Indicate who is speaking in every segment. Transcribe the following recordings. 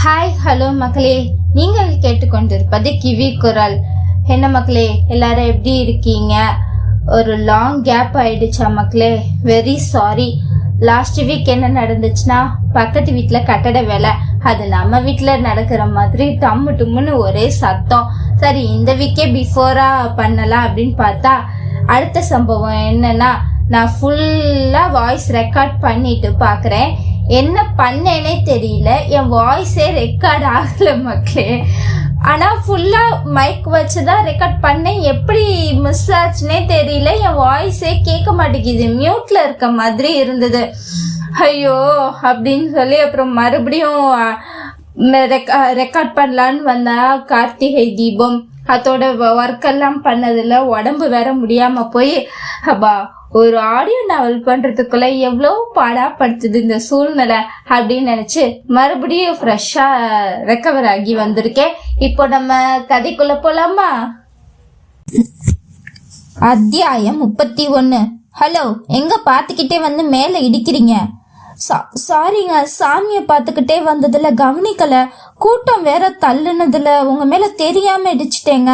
Speaker 1: Hi hello மக்களே, நீங்கள் கேட்டுக்கொண்டிருப்பது கிவி குரல். என்ன மக்களே, எல்லாரும் எப்படி இருக்கீங்க? ஒரு லாங் கேப் ஆயிடுச்சா மக்களே? Very sorry. லாஸ்ட் வீக் என்ன நடந்துச்சுன்னா, பக்கத்து வீட்டில் கட்டட வேலை, அது நம்ம வீட்டில் நடக்கிற மாதிரி டம்மு டும்முன்னு ஒரே சத்தம். சரி, இந்த வீக்கே பிஃபோரா பண்ணலாம் அப்படின்னு பார்த்தா, அடுத்த சம்பவம் என்னன்னா, நான் ஃபுல்லா வாய்ஸ் ரெக்கார்ட் பண்ணிட்டு பாக்குறேன். என்ன பண்ணேனே தெரியல, என் வாய்ஸே ரெக்கார்ட் ஆகல மக்களே. ஆனா ஃபுல்லா மைக் வச்சுதான் ரெக்கார்ட் பண்ணேன். எப்படி மிஸ் ஆச்சுன்னே தெரியல, என் வாய்ஸே கேட்க மாட்டேங்குது, மியூட்ல இருக்க மாதிரி இருந்தது. ஐயோ அப்படின்னு சொல்லி அப்புறம் மறுபடியும் ரெக்கார்ட் பண்ணலான்னு வந்தா, கார்த்திகை தீபம் அதோட ஒர்க் எல்லாம் பண்ணதுல உடம்பு வேற முடியாம போய் ஒரு ஆடியோ நாவல் பண்றதுக்குள்ள எவ்வளவு பாடாப்படுத்துது இந்த சூழ்நிலை அப்படின்னு நினைச்சு மறுபடியும் ஃப்ரெஷ்ஷா ரெக்கவர் ஆகி வந்திருக்கேன். இப்போ நம்ம கதைக்குள்ள போலாமா? அத்தியாயம் 31. ஹலோ, எங்க பாத்துக்கிட்டே வந்து மேல இடிக்கிறீங்க? சாரிங்க, சாமிய பாத்துக்கிட்டே வந்ததுல கவனிக்கல, கூட்டம் வேற தள்ளுனதுல உங்க மேல தெரியாம இடிச்சிட்டேங்க.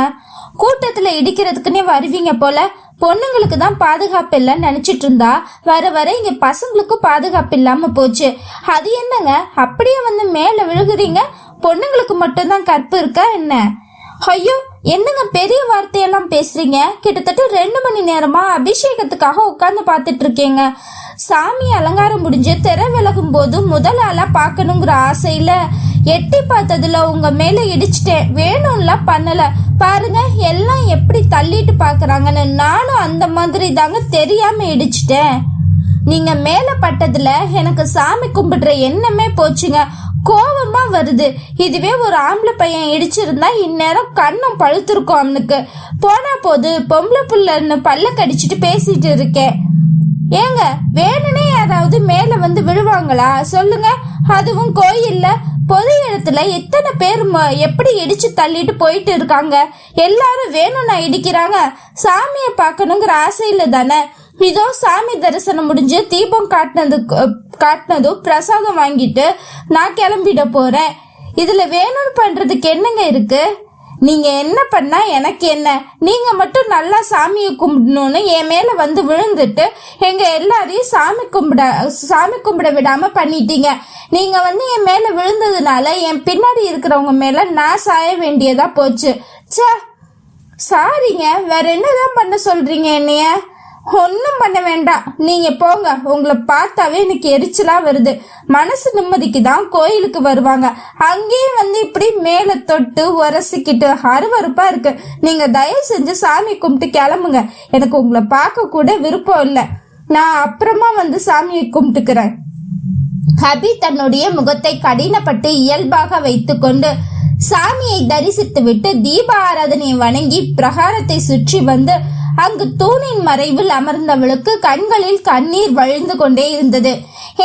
Speaker 1: கூட்டத்துல இடிக்கிறதுக்குன்னே வருவீங்க போல. பொண்ணுங்களுக்கு தான் பாதுகாப்பு இல்லைன்னு நினைச்சிட்டு இருந்தா வர வர இங்க பசங்களுக்கும் பாதுகாப்பு இல்லாம போச்சு. அது என்னங்க அப்படியே வந்து மேல விழுகுறீங்க? பொண்ணுங்களுக்கு மட்டும்தான் கற்பு இருக்கா என்ன? ஐயோ, என்னங்க பெரிய வார்த்தையெல்லாம் பேசுறீங்க? கிட்டத்தட்ட 2 மணி நேரமா அபிஷேகத்துக்காக உட்கார்ந்து பாத்துட்டு இருக்கேங்க. சாமி அலங்காரம் முடிஞ்சு திரை விலகும் போது முதல் ஆளா பாக்கணுங்கிற ஆசையில எட்டி பார்த்ததுல உங்க மேல இடிச்சிட்டேன். வேணும்லாம் பண்ணல. பாருங்க எல்லாம் எப்படி தள்ளிட்டு பாக்குறாங்கன்னு. நானும் அந்த மாதிரி தாங்க, தெரியாம இடிச்சிட்டேன். நீங்க மேல பட்டதுல எனக்கு சாமி கும்பிடுற எண்ணமே போச்சுங்க. கோவமா வருது. இதுவே ஒரு ஆம்பளை பையன் இடிச்சிருந்தா இந்நேரம் கண்ணம் பழுத்திருக்கும் அவனுக்கு. போனா போது பொம்பளை புள்ளன்னு பல்ல கடிச்சிட்டு பேசிட்டு இருக்கேன். ஏங்க வேணுனே யாராவது மேல வந்து விழுவாங்களா சொல்லுங்க? அதுவும் கோயில்ல, பொது இடத்துல எத்தனை பேர் எப்படி இடிச்சு தள்ளிட்டு போயிட்டு இருக்காங்க. எல்லாரும் வேணும்னா இடிக்கிறாங்க. சாமிய பாக்கணுங்கிற ஆசையில தானே. இதோ சாமி தரிசனம் முடிஞ்சு தீபம் காட்டினதும் பிரசாதம் வாங்கிட்டு நான் கிளம்பிட போறேன். இதுல வேணும்னு பண்றதுக்கு என்னங்க இருக்கு? நீங்க என்ன பண்ணா எனக்கு என்ன? நீங்க மட்டும் நல்லா சாமியை கும்பிடணும்னு என் மேல வந்து விழுந்துட்டு எங்க எல்லாரையும் சாமி கும்பிட விடாம பண்ணிட்டீங்க. நீங்க வந்து என் மேல விழுந்ததுனால என் பின்னாடி இருக்கிறவங்க மேல நான் சாய வேண்டியதா போச்சு. சே, சாரிங்க. வேற என்னதான் பண்ண சொல்றீங்க என்னைய? ஒன்னும் பண்ண வேண்டாம், நீங்க போங்க. உங்களை பார்த்தாவே எனக்கு எரிச்சலா வருது. மனசு நிம்மதிக்கு தான் கோயிலுக்கு வருவாங்க, அங்கேயும் வந்து இப்படி மேல தொட்டு உரசிக்கிட்டு அருவருப்பா இருக்கு. நீங்க தயவு செஞ்சு சாமி கும்பிட்டு கிளம்புங்க. எனக்கு உங்களை பார்க்க கூட விருப்பம் இல்லை. நான் அப்புறமா வந்து சாமியை கும்பிட்டுக்கிறேன். ஹபி தன்னுடைய முகத்தை கடினப்பட்டு இயல்பாக வைத்து கொண்டு சாமியை தரிசித்து விட்டு தீப ஆராதனையை வணங்கி பிரகாரத்தை சுற்றி வந்து அங்கு தூணின் மறைவில் அமர்ந்தவளுக்கு கண்களில் கண்ணீர் வழிந்து கொண்டே இருந்தது.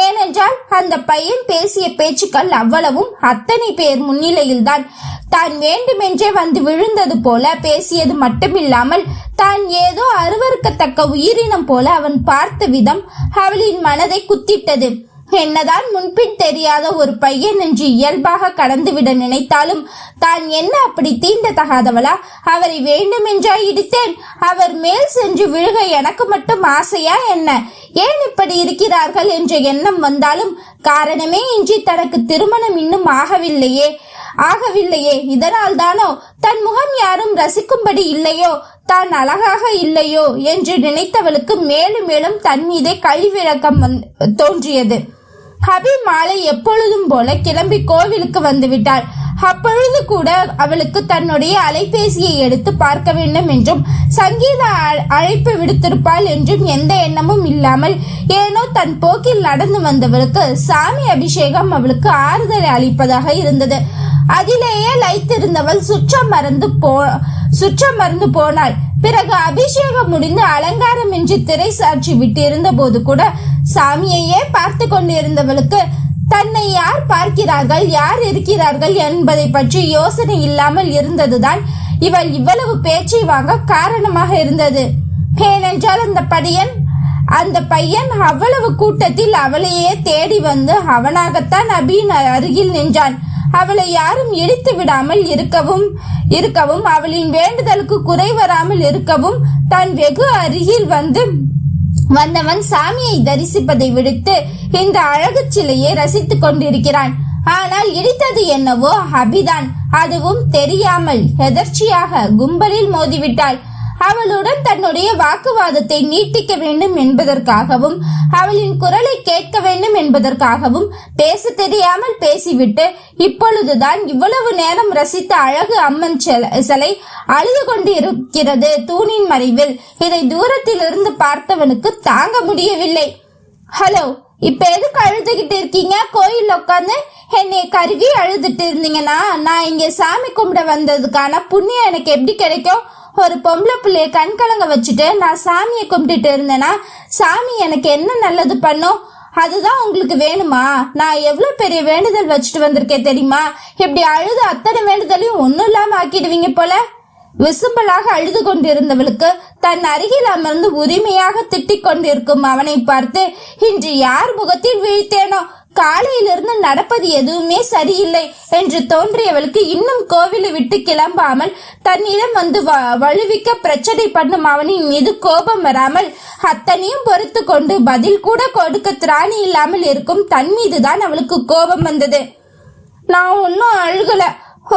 Speaker 1: ஏனென்றால் அந்த பையன் பேசிய பேச்சுக்கள் அவ்வளவும் அத்தனை பேர் முன்னிலையில்தான். தான் வேண்டுமென்றே வந்து விழுந்தது போல பேசியது மட்டுமில்லாமல் தான் ஏதோ அருவருக்கத்தக்க உயிரினம் போல அவன் பார்த்த விதம் அவளின் மனதை குத்திட்டது. என்னதான் முன்பின் தெரியாத ஒரு பையன் என்று இயல்பாக கடந்துவிட நினைத்தாலும் தான் என்ன அப்படி தீண்டத்தகாதவளா? அவரை வேண்டுமென்றா இடித்தேன்? அவர் மேல் சென்று விழுக எனக்கு மட்டும் ஆசையா என்ன? ஏன் இப்படி இருக்கிறார்கள் என்ற எண்ணம் வந்தாலும் காரணமே இன்றி தனக்கு திருமணம் இன்னும் ஆகவில்லையே. இதனால் தானோ தன் முகம் யாரும் ரசிக்கும்படி இல்லையோ, தான் அழகாக இல்லையோ என்று நினைத்தவளுக்கு மேலும் மேலும் தன் மீதே கழிவிறக்கம் தோன்றியது. ஹபி மாலை எப்பொழுதும் போல கிளம்பி கோவிலுக்கு வந்து விட்டாள். அப்பொழுது கூட அவளுக்கு தன்னுடைய அலைபேசியை எடுத்து பார்க்க வேண்டும் என்றும் சங்கீதா அழைப்பு விடுத்திருப்பாள் என்றும் எந்த எண்ணமும் இல்லாமல் ஏனோ தன் போக்கில் நடந்து வந்தவளுக்கு சாமி அபிஷேகம் அவளுக்கு ஆறுதலை அளிப்பதாக இருந்தது. அதிலேயே லைத்திருந்தவள் சுற்றம் மறந்து போனாள். பிறகு அபிஷேகம் முடிந்து அலங்காரம் என்று திரை சாட்சி விட்டு இருந்த போது கூட சாமியையே பார்த்து கொண்டிருந்தவளுக்கு தன்னை யார் பார்க்கிறார்கள், யார் இருக்கிறார்கள் என்பதை பற்றி யோசனை இல்லாமல் இருந்ததுதான் இவள் இவ்வளவு பேச்சை வாங்க காரணமாக இருந்தது. ஏனென்றால் அந்த பையன் அவ்வளவு கூட்டத்தில் அவளையே தேடி வந்து அவனாகத்தான் அபியின் அருகில் நின்றான். அவளை யாரும் இடித்து விடாமல் இருக்கவும் அவளின் வேண்டுதலுக்கு குறை வராமல் இருக்கவும் தான் வெகு அருகில் வந்தவன் சாமியை தரிசிப்பதை விடுத்து இந்த அழகு சிலையை ரசித்துக் கொண்டிருக்கிறான். ஆனால் இடித்தது என்னவோ அபிதான். அதுவும் தெரியாமல் எதர்ச்சியாக கும்பலில் மோதிவிட்டாள். அவளுடன் தன்னுடைய வாக்குவாதத்தை நீட்டிக்க வேண்டும் என்பதற்காகவும் அவளின் குரலை கேட்க வேண்டும் என்பதற்காகவும் பேச தெரியாமல் பேசிவிட்டு இப்பொழுதுதான் இவ்வளவு நேரம் ரசித்த அழகு அம்மன் சிலை அழுது கொண்டு இருக்கிறது தூணின் மறைவில். இதை தூரத்தில் இருந்து பார்த்தவனுக்கு தாங்க முடியவில்லை. ஹலோ, இப்ப எதுக்கு அழுதுகிட்டு இருக்கீங்க? கோயில் உட்காந்து என்னை கருவி அழுதுட்டு இருந்தீங்கன்னா நான் இங்க சாமி கும்பிட வந்ததுக்கான புண்ணியம் எனக்கு எப்படி கிடைக்கும்? ஒரு பொம்பளை பிள்ளைய கண்கலங்க வச்சுட்டு நான் சாமியை கும்பிட்டுட்டு இருந்தேன்னா சாமி எனக்கு என்ன நல்லது பண்ணும்? அதுதான் உங்களுக்கு வேணுமா? நான் எவ்வளவு பெரிய வேண்டுதல் வச்சுட்டு வந்திருக்கேன் தெரியுமா? இப்படி அழுது அத்தனை வேண்டுதலையும் ஒன்னும் இல்லாம ஆக்கிடுவீங்க போல. விசும்பலாக அழுது கொண்டிருந்தவளுக்கு தன் அருகில் அமர்ந்து உரிமையாக திட்டிக் கொண்டிருக்கும் அவனை பார்த்து இன்று யார் முகத்தில் வீழ்த்தேனோ, காலையிலிருந்து நடப்பது எதுவுமே சரியில்லை என்று தோன்றியவளுக்கு இன்னும் கோவிலை விட்டு கிளம்பாமல் தன்னிடம் வந்து வலுவிக்க பிரச்சனை பண்ணும் அவனின் மீது கோபம் வராமல் அத்தனையும் பொறுத்து கொண்டு பதில் கூட கொடுக்க திராணி இல்லாமல் இருக்கும் தன் மீதுதான் அவளுக்கு கோபம் வந்தது. நான் ஒன்னும் அழுகல,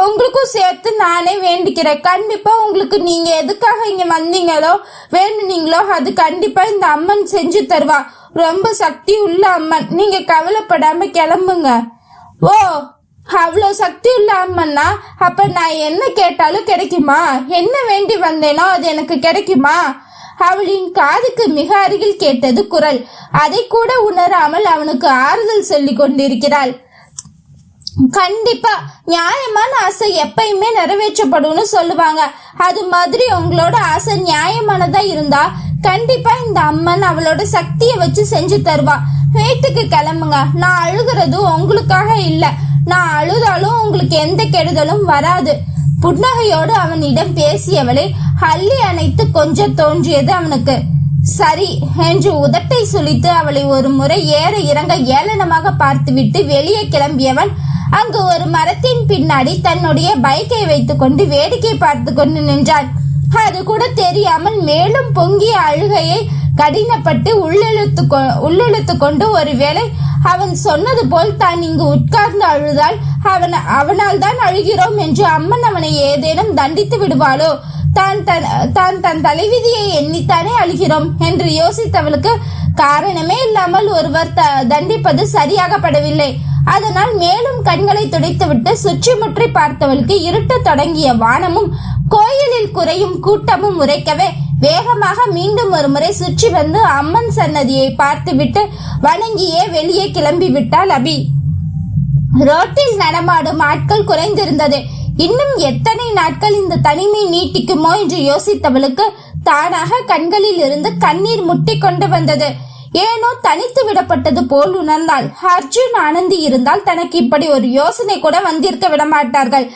Speaker 1: உங்களுக்கும் சேர்த்து நானே வேண்டிக்கிறேன். கண்டிப்பா உங்களுக்கு நீங்க எதுக்காக இங்க வந்தீங்களோ வேண்டுனீங்களோ அது கண்டிப்பா இந்த அம்மன் செஞ்சு தருவா. ரொம்ப சக்தி உள்ள அம்மன், நீங்க கவலைப்படாம கிளம்புங்க. ஓ, அவ்வளோ சக்தி உள்ள அம்மன்னா அப்ப நான் என்ன கேட்டாலும் கிடைக்குமா? என்ன வேண்டி வந்தேனோ அது எனக்கு கிடைக்குமா? அவளின் காதுக்கு மிக அருகில் கேட்டது குரல். அதை கூட உணராமல் அவனுக்கு ஆறுதல் சொல்லி கொண்டிருக்கிறாள். கண்டிப்பா நியாயமான ஆசை எப்பயுமே நிறைவேற்றப்படும்னு சொல்லுவாங்க. அது மாதிரி உங்களோட ஆசை நியாயமானதா இருந்தா கண்டிப்பா இந்த அம்மன் அவளோட சக்தியை வச்சு செஞ்சு தருவா. வீட்டுக்கு கிளம்புங்க. நான் அழுகிறது உங்களுக்காக இல்ல. நான் அழுதாலும் உங்களுக்கு எந்த கெடுதலும் வராது. புன்னகையோடு அவனிடம் பேசியவளை அள்ளி அணைத்து கொஞ்சம் தோன்றியது அவனுக்கு. சரி என்று உதட்டை சுளித்து அவளை ஒரு முறை ஏற இறங்க ஏளனமாக பார்த்துவிட்டு வெளியே கிளம்பியவன் அங்கு ஒரு மரத்தின் பின்னாடி தன்னுடைய பைக்கை வைத்துக் கொண்டு வேடிக்கை பார்த்து கொண்டு நின்றான். அது கூட தெரியாமல் மேலும் பொங்கிய அழுகையை கடினப்பட்டு உள்ளிழுத்து கொண்டு ஒருவேளை அவன் சொன்னது போல் தான் இங்கு உட்கார்ந்து அழுதால் அவனால் தான் அழுகிறோம் என்று அம்மன் அவனை ஏதேனும் தண்டித்து விடுவாளோ, தன் தலைவிதியை எண்ணித்தானே அழுகிறோம் என்று யோசித்தவளுக்கு காரணமே இல்லாமல் ஒருவர் தண்டிப்பது சரியாகப்படவில்லை. அதனால் மேலும் கண்களை துடைத்துவிட்டு சுற்றி முற்றி பார்த்தவளுக்கு இருட்ட தொடங்கிய வானமும் கோயிலில் குறையும் கூட்டமும் உரைக்கவே வேகமாக மீண்டும் ஒரு முறை சுற்றி வந்து அம்மன் சன்னதியை பார்த்துவிட்டு வணங்கியே வெளியே கிளம்பி விட்டாள் அபி. ரோட்டில் நடமாடும் ஆட்கள் குறைந்திருந்தது. இன்னும் எத்தனை நாட்கள் இந்த தனிமை நீட்டிக்குமோ என்று யோசித்தவளுக்கு தானாக கண்களில் இருந்து கண்ணீர் முட்டி கொண்டு வந்தது. ஏனோ தனித்து விடப்பட்டது போல் உணர்ந்தாள். அர்ஜுன் ஆனந்தி இருந்தால் தனக்கு இப்படி ஒரு யோசனை கூட வந்திருக்க விட மாட்டார்கள்.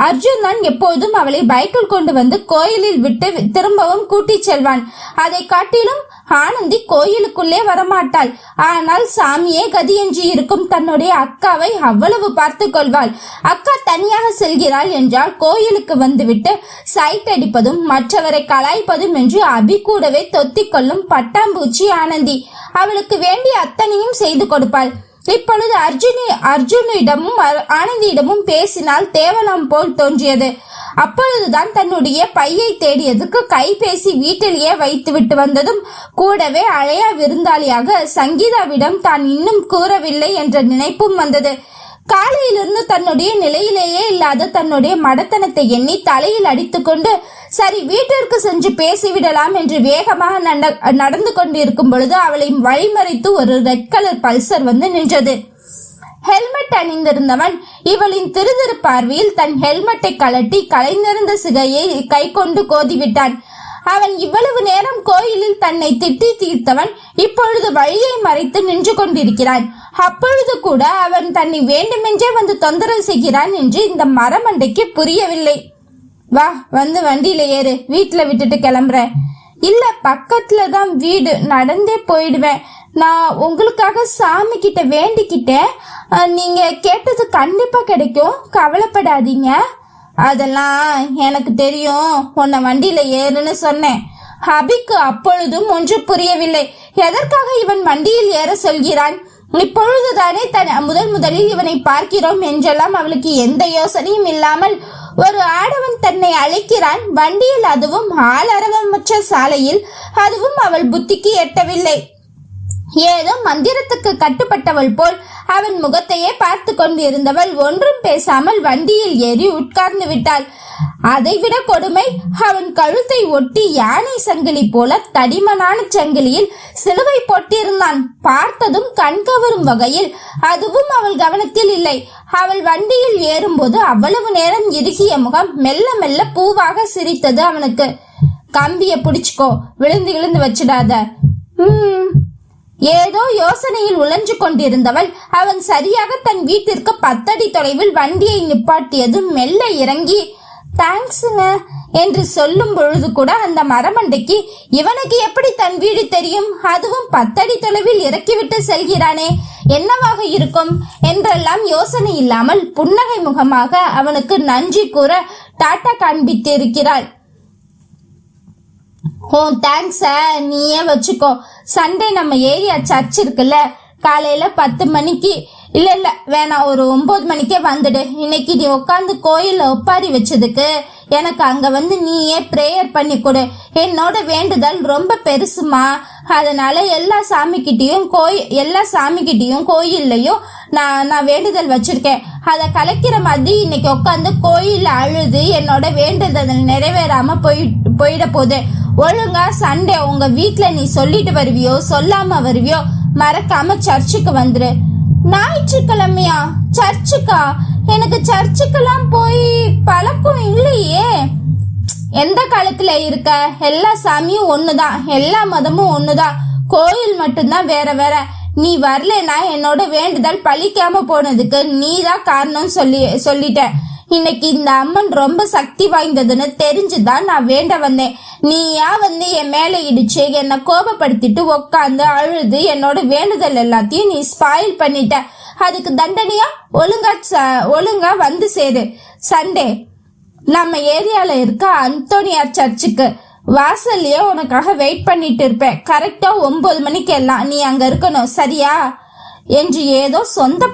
Speaker 1: அர்ஜுன் தான் எப்போதும் அவளை பைக்கில் கொண்டு வந்து கோயிலில் விட்டு திரும்பவும் கூட்டி செல்வான். அதை காட்டிலும் ஆனந்தி கோயிலுக்குள்ளே வரமாட்டாள். ஆனால் சாமியே கதியென்று இருக்கும் தன்னுடைய அக்காவை அவ்வளவு பார்த்து கொள்வாள். அக்கா தனியாக செல்கிறாள் என்றால் கோயிலுக்கு வந்துவிட்டு சைட் அடிப்பதும் மற்றவரை கலாய்ப்பதும் என்று அபி கூடவே தொத்திக் கொள்ளும் பட்டாம்பூச்சி ஆனந்தி. அவளுக்கு வேண்டிய அத்தனையும் செய்து கொடுப்பாள். இப்பொழுது அர்ஜுனிடமும் ஆனந்தியிடமும் பேசினால் தேவலாம் போல் தோன்றியது. அப்பொழுதுதான் தன்னுடைய பையை தேடியதுக்கு கைபேசி வீட்டிலேயே வைத்து விட்டு வந்ததும் கூடவே அழையா விருந்தாளியாக சங்கீதாவிடம் தான் இன்னும் கூறவில்லை என்ற நினைப்பும் வந்தது. காலையிலிருந்து தன்னுடைய நிலையிலேயே இல்லாத தன்னுடைய மடத்தனத்தை எண்ணி தலையில் அடித்துக்கொண்டு சரி வீட்டிற்கு சென்று பேசிவிடலாம் என்று வேகமாக நடந்து கொண்டிருக்கும் பொழுது அவளை வழிமறைத்து ஒரு ரெட் கலர் பல்சர் வந்து நின்றது. ஹெல்மெட் அணிந்திருந்தவன் இவளின் திருதிரு பார்வையில் தன் ஹெல்மெட்டை கலட்டி கலைந்திருந்த சிகையை கை கொண்டு கோதிவிட்டான். அவன் இவ்வளவு நேரம் கோயிலில் தன்னை திட்டி தீர்த்தவன் இப்பொழுது வழியை மறைத்து நின்று கொண்டிருக்கிறான். அப்பொழுது கூட அவன் தன்னை வேண்டுமென்றே வந்து தொந்தரவு செய்கிறான் என்று இந்த மரமண்டைக்கு புரியவில்லை. வா, வந்து வண்டியில ஏறு, வீட்டுல விட்டுட்டு கிளம்புற இல்ல பக்கத்துல தான் வீடு, நடந்தே போயிடுவேன். நான் உங்களுக்காக சாமி கிட்ட வேண்டிக்கிட்டேன். நீங்க கேட்டது கண்டிப்பா கிடைக்கும், கவலைப்படாதீங்க. அதெல்லாம் எனக்கு தெரியும், உன்னை வண்டியில ஏறுன்னு சொன்னேன். அபிக்கு அப்பொழுதும் ஒன்று புரியவில்லை. எதற்காக இவன் வண்டியில் ஏற சொல்கிறான்? இப்பொழுதுதானே முதலில் இவனை பார்க்கிறோம் என்றெல்லாம் அவளுக்கு எந்த யோசனையும் இல்லாமல் ஒரு ஆடவன் தன்னை அழைக்கிறான் வண்டியில், அதுவும் ஆளரவமற்ற சாலையில். அதுவும் அவள் புத்திக்கு எட்டவில்லை. ஏதோ மந்திரத்துக்கு கட்டுப்பட்டவள் போல் அவன் முகத்தையே பார்த்து கொண்டிருந்தவள் ஒன்றும் பேசாமல் வண்டியில் ஏறி உட்கார்ந்து விட்டாள். அதைவிட கொடுமை, அவன் கழுத்தை ஒட்டி யானை சங்கிலி போல தடிமனான சங்கிலியில் சிலுவை போட்டிருந்தான். பார்த்ததும் கண்கவரும் வகையில். அதுவும் அவள் கவனத்தில் இல்லை. அவள் வண்டியில் ஏறும்போது அவ்வளவு நேரம் இறுகிய முகம் மெல்ல மெல்ல பூவாக சிரித்தது அவனுக்கு. கம்பிய புடிச்சுக்கோ, விழுந்து வச்சிடாத. ஏதோ யோசனையில் உழன்று கொண்டிருந்தவள் அவன் சரியாக தன் வீட்டிற்கு 10 அடி தொலைவில் வண்டியை நிப்பாட்டியதும் மெல்ல இறங்கி தேங்க்ஸுங்க என்று சொல்லும் பொழுது கூட அந்த மரமண்டைக்கு இவனுக்கு எப்படி தன் வீடு தெரியும்? அதுவும் 10 அடி தொலைவில் இறக்கிவிட்டு செல்கிறானே, என்னவாக இருக்கும் என்றெல்லாம் யோசனை இல்லாமல் புன்னகை முகமாக அவனுக்கு நன்றி கூற டாட்டா காண்பித்திருக்கிறாள். ஓ தேங்க்ஸ நீயே வச்சுக்கோ. சண்டே நம்ம ஏரியா சர்ச் இருக்குல்ல, காலையில 10 மணிக்கு இல்ல வேணாம், ஒரு 9 மணிக்கே வந்துடு. இன்னைக்கு நீ உட்காந்து கோயில்ல ஒப்பாரி வச்சதுக்கு எனக்கு அங்க வந்து நீயே பிரேயர் பண்ணி கொடு. என்னோட வேண்டுதல் ரொம்ப பெருசுமா, அதனால எல்லா சாமிக்கிட்டையும் கோயில்லையும் நான் வேண்டுதல் வச்சிருக்கேன். அதை கலைக்கிற மாதிரி இன்னைக்கு உட்காந்து கோயில்ல அழுது என்னோட வேண்டுதல் நிறைவேறாம போயிட போகுது. ஒழுங்கா சண்டே உங்க வீட்டுல நீ சொல்லிட்டு வருவியோ சொல்லாம வருவியோ மறக்காம சர்ச்சுக்கு வந்துரு. ஞாயிற்றுக்கிழமையா சர்ச்சுக்கா? எனக்கு சர்ச்சுக்கெல்லாம் போய் பழக்கம் இல்லையே. எந்த காலத்துல இருக்க? எல்லா சாமியும் ஒண்ணுதான், எல்லா மதமும் ஒண்ணுதான், கோயில் மட்டும்தான் வேற வேற. நீ வரலனா என்னோட வேண்டுதல் பழிக்காம போனதுக்கு நீதான் காரணம் சொல்லிட்ட. இன்னைக்கு இந்த அம்மன் ரொம்ப சக்தி வாய்ந்ததுன்னு தெரிஞ்சுதான் நான் வேண்ட வந்தேன். நீயா வந்து என் மேல இடிச்சு என்னை கோபப்படுத்திட்டு உக்காந்து அழுது என்னோட வேண்டுதல் எல்லாத்தையும் நீ ஸ்பாயில் பண்ணிட்ட. அதுக்கு தண்டனையா ஒழுங்கா வந்து சேரு. சண்டே நம்ம ஏரியால இருக்க அந்தோனியார் சர்ச்சுக்கு வாசல்லையே உனக்காக வெயிட் பண்ணிட்டு இருப்பேன். கரெக்டா 9 மணிக்கு எல்லாம் நீ அங்க இருக்கணும், சரியா என்று ஏதோ சொந்த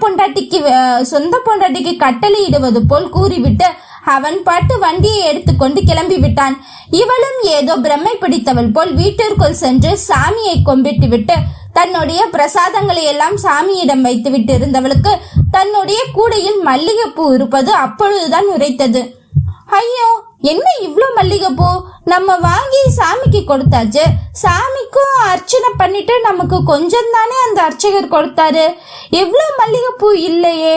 Speaker 1: பொண்டாட்டிக்கு கட்டளையிடுவது போல் கூறிவிட்டு அவன் பாட்டு வண்டியை எடுத்துக்கொண்டு கிளம்பி விட்டான். இவளும் ஏதோ பிரம்மை பிடித்தவள் போல் வீட்டிற்குள் சென்று சாமியை கும்பிட்டு விட்டு தன்னுடைய பிரசாதங்களை எல்லாம் சாமியிடம் வைத்து விட்டு இருந்தவளுக்கு தன்னுடைய கூடையில் மல்லிகைப்பூ இருப்பது அப்பொழுதுதான் உரைத்தது. ஐயோ, என்ன இவ்ளோ மல்லிகைப்பூ? நம்ம வாங்கி சாமிக்கு கொடுத்தாச்சு, சாமிக்கும் அர்ச்சனை பண்ணிட்டு நமக்கு கொஞ்சம் தானே அந்த அர்ச்சகர் கொடுத்தாரு, இவ்ளோ மல்லிகைப்பூ இல்லையே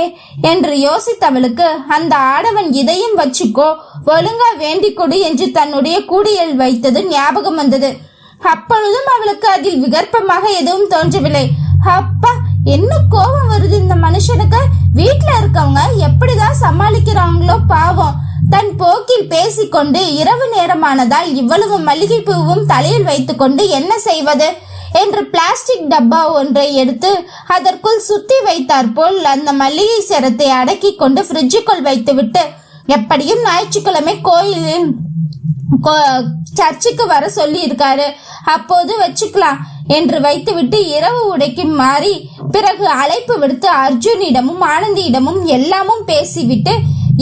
Speaker 1: என்று யோசித்தவளுக்கு அந்த ஆடவன் இதையும் வச்சுக்கோ, ஒழுங்கா வேண்டிக் கொடு என்று தன்னுடைய கூடையில் வைத்தது ஞாபகம் வந்தது. அப்பொழுதும் அவளுக்கு அதில் விகற்பமாக எதுவும் தோன்றவில்லை. அப்பா, என்ன கோபம் வருது இந்த மனுஷனுக்கு. வீட்டுல இருக்கவங்க எப்படிதான் சமாளிக்கிறாங்களோ பாவம். தன் போக்கில் பேசிக்கொண்டு இரவு நேரமானதால் இவ்வளவு மல்லிகை பூவும் தலையில் வைத்துக்கொண்டு என்ன செய்வது என்று பிளாஸ்டிக் டப்பா ஒன்றை எடுத்து அதற்குள் சுத்தி வைத்தார் போல் அந்த மல்லிகை சரத்தை அடக்கி கொண்டு ஃப்ரிட்ஜுக்குள் வைத்துவிட்டு எப்படியும் ஞாயிற்றுக்கிழமை கோயிலில் சர்ச்சுக்கு வர சொல்லி இருக்காரு, அப்போது வச்சுக்கலாம் என்று வைத்துவிட்டு இரவு உடைக்கு மாறி பிறகு அழைப்பு விடுத்து அர்ஜுனிடமும் ஆனந்தியிடமும் எல்லாமும் பேசிவிட்டு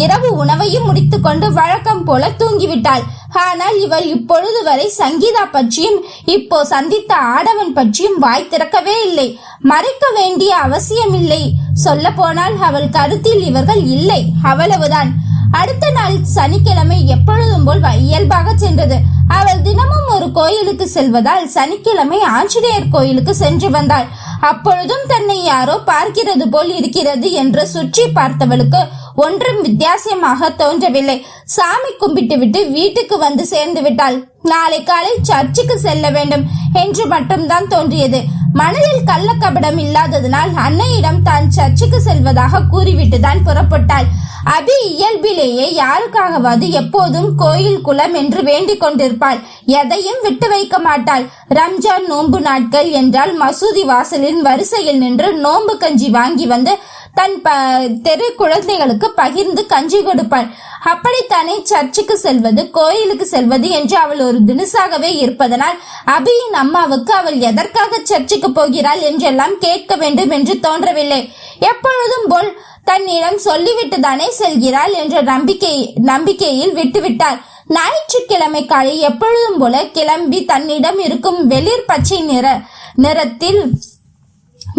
Speaker 1: இரவு உணவையும் முடித்துக்கொண்டு வழக்கம் போல தூங்கிவிட்டாள். ஆனால் இவள் இப்பொழுது வரை சங்கீதா பற்றியும் இப்போ சந்தித்த ஆடவன் பற்றியும் வாய் திறக்கவே இல்லை. மறைக்க வேண்டிய அவசியம் இல்லை. சொல்ல போனால் அவள் கருத்தில் இவர்கள் இல்லை, அவ்வளவுதான். அடுத்த நாள் சனிக்கிழமை எப்பொழுதும் போல் இயல்பாக சென்றது. அவள் தினமும் ஒரு கோயிலுக்கு செல்வதால் சனிக்கிழமை ஆஞ்சநேயர் கோயிலுக்கு சென்று வந்தாள். அப்பொழுதும் தன்னை யாரோ பார்க்கிறது போல் இருக்கிறது என்று சுற்றி பார்த்தவளுக்கு ஒன்றும் வித்தியாசமாக தோன்றவில்லை. சாமி கும்பிட்டு விட்டு வீட்டுக்கு வந்து சேர்ந்து விட்டாள். நாளை காலை சர்ச்சுக்கு செல்ல வேண்டும் என்று மட்டும்தான் தோன்றியது. மனதில் கள்ளக்கபடம் இல்லாததனால் அன்னையிடம் தான் சர்ச்சுக்கு செல்வதாக கூறிவிட்டு தான் புறப்பட்டாள். அபி இயல்பிலேயே யாருக்காகவாது எப்போதும் கோயில் குளம் என்று வேண்டிக் கொண்டிருப்பாள். எதையும் விட்டு வைக்க மாட்டாள். ரம்ஜான் நோன்பு நாட்கள் என்றால் மசூதி வாசலின் வரிசையில் நின்று நோன்பு கஞ்சி வாங்கி வந்து தன் தெரு குழந்தைகளுக்கு பகிர்ந்து கஞ்சி கொடுப்பாள். அப்படித்தானே சர்ச்சுக்கு செல்வது, கோயிலுக்கு செல்வது என்று அவள் ஒரு தினுசாகவே இருப்பதனால் அபியின் அம்மாவுக்கு அவள் எதற்காக சர்ச்சுக்கு போகிறாள் என்றெல்லாம் கேட்க வேண்டும் என்று தோன்றவில்லை. எப்பொழுதும் போல் தன்னிடம் சொல்லிவிட்டு தானே செல்கிறாள் என்ற நம்பிக்கையில் விட்டுவிட்டாள். ஞாயிற்றுக்கிழமை காலை எப்பொழுதும் போல கிளம்பி தன்னிடம் இருக்கும் வெளிர் பச்சை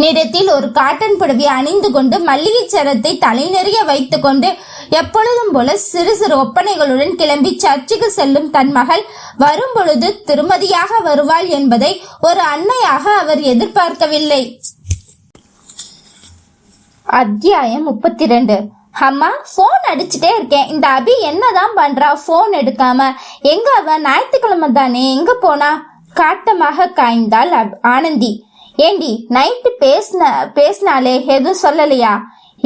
Speaker 1: நிறத்தில் ஒரு காட்டன் புடவை அணிந்து கொண்டு மல்லிகை சரத்தை தலை நிறைய வைத்துக் கொண்டு எப்பொழுதும் போல சிறு சிறு ஒப்பனைகளுடன் கிளம்பி சர்ச்சுக்கு செல்லும் தன் மகள் வரும் பொழுது திருமதியாக வருவாள் என்பதை ஒரு அன்னையாக அவர் எதிர்பார்க்கவில்லை. அத்தியாயம் 32. அம்மா, போன் அடிச்சுட்டே இருக்கேன். இந்த அபி என்னதான் பண்றா? போன் எடுக்காம. எங்க அவ? ஞாயிற்றுக்கிழமை தானே, எங்க போனா? காட்டமாக காய்ந்தாள் ஆனந்தி. ஏண்டி, நைட்டு பேசினாலே எதுவும் சொல்லலையா?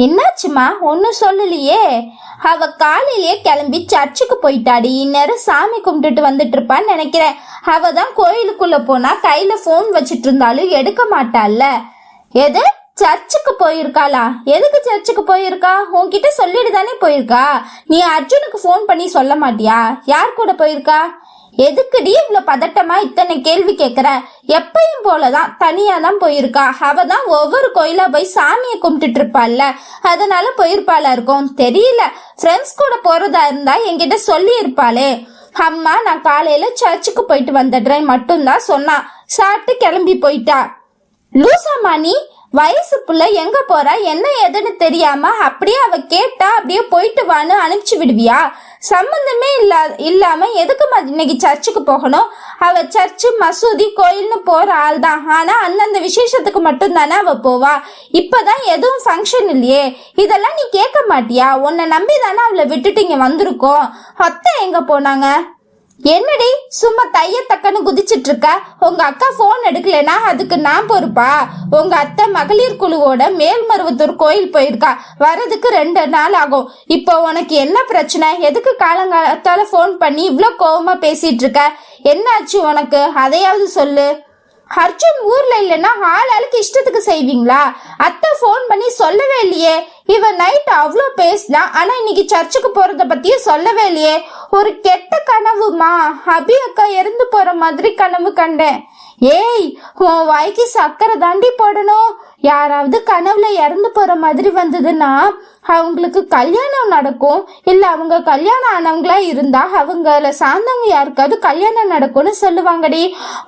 Speaker 1: என்னாச்சுமா? ஒன்னும் சொல்லலையே. அவ காலையிலேயே கிளம்பி சர்ச்சுக்கு போயிட்டாடி. இந்நேரம் சாமி கும்பிட்டுட்டு வந்துட்டு இருப்பான்னு நினைக்கிறேன். அவ தான் கோயிலுக்குள்ள போனா கையில போன் வச்சிட்டு இருந்தாலும் எடுக்க மாட்டாள்ல. எது, சர்ச்சுக்கு போயிருக்காளா? எதுக்கு சர்ச்சுக்கு போயிருக்கா? உன்கிட்ட சொல்லிட்டு தானே போயிருக்கா. நீ அர்ஜுனுக்கு போன் பண்ணி சொல்ல மாட்டியா? யார் கூட போயிருக்கா? எதுக்குடி இவ்வளவு பதட்டமா இத்தனை கேள்வி கேக்குற? எப்பயும் போலதான் தனியா தான் போயிருக்கா. அவ தான் ஒவ்வொரு கோயிலா போய் சாமியை கும்பிட்டுட்டு இருப்பாள்ல, அதனால போயிருப்பாளா இருக்கும். தெரியல. ஃப்ரெண்ட்ஸ் கூட போறதா இருந்தா என்கிட்ட சொல்லி இருப்பாளே. அம்மா, நான் காலையில சர்ச்சுக்கு போயிட்டு வந்துடுறேன் மட்டும்தான் சொன்னா. சாப்பிட்டு கிளம்பி போயிட்டா. லூசாமா நீ? வயசு புள்ள எங்க போறா என்ன எதுன்னு தெரியாம அப்படியே அவ கேட்டா அப்படியே போயிட்டு வான்னு அனுப்பிச்சு விடுவியா? சம்பந்தமே இல்லாம எதுக்கு இன்னைக்கு சர்ச்சுக்கு போகணும்? அவ சர்ச்சு மசூதி கோயில்னு போற ஆள் தான். ஆனா அந்தந்த விசேஷத்துக்கு மட்டும் தானே அவ போவா. இப்பதான் எதுவும் ஃபங்க்ஷன் இல்லையே. இதெல்லாம் நீ கேட்க மாட்டியா? உன்னை நம்பி தானே அவளை விட்டுட்டு இங்க வந்திருக்கோம். அத்தை எங்க போனாங்க? என்னடி சும்மா தையத்தக்கன்னு குதிச்சிட்டு இருக்க? உங்க அக்கா போன் எடுக்கலனா அதுக்கு நான் பொறுப்பா? உங்க அத்தை மகளிர் குழுவோட மேல்மருவத்தூர் கோயில் போயிருக்கா. வரதுக்கு 2 நாள் ஆகும். இப்போ உனக்கு என்ன பிரச்சனை? எதுக்கு காலங்காலத்தால போன் பண்ணி இவ்வளவு கோவமா பேசிட்டு இருக்க? என்னாச்சு உனக்கு? அதையாவது சொல்லு. அர்ஜுன் ஊர்ல இல்லைன்னா ஆளுக்கு இஷ்டத்துக்கு செய்வீங்களா? அத்தை போன் பண்ணி சொல்லவே இல்லையே. இவன் நைட் அவ்வளோ பேசினா, ஆனா இன்னைக்கு சர்ச்சுக்கு போறத பத்தியே சொல்லவே இல்லையே. ஒரு கெட்ட கனவுமா. அபி அக்கா இறந்து போற மாதிரி கனவு கண்டேன். ஏய், உன் வாய்க்கு சக்கரை தாண்டி போடணும். யாராவது கனவுல இறந்து போற மாதிரி வந்ததுன்னா அவங்களுக்கு கல்யாணம் நடக்கும். இல்ல அவங்க கல்யாணம் ஆனவங்களா இருந்தா அவங்கள சார்ந்தவங்க யாருக்காவது கல்யாணம் நடக்கும்னு சொல்லுவாங்கடி.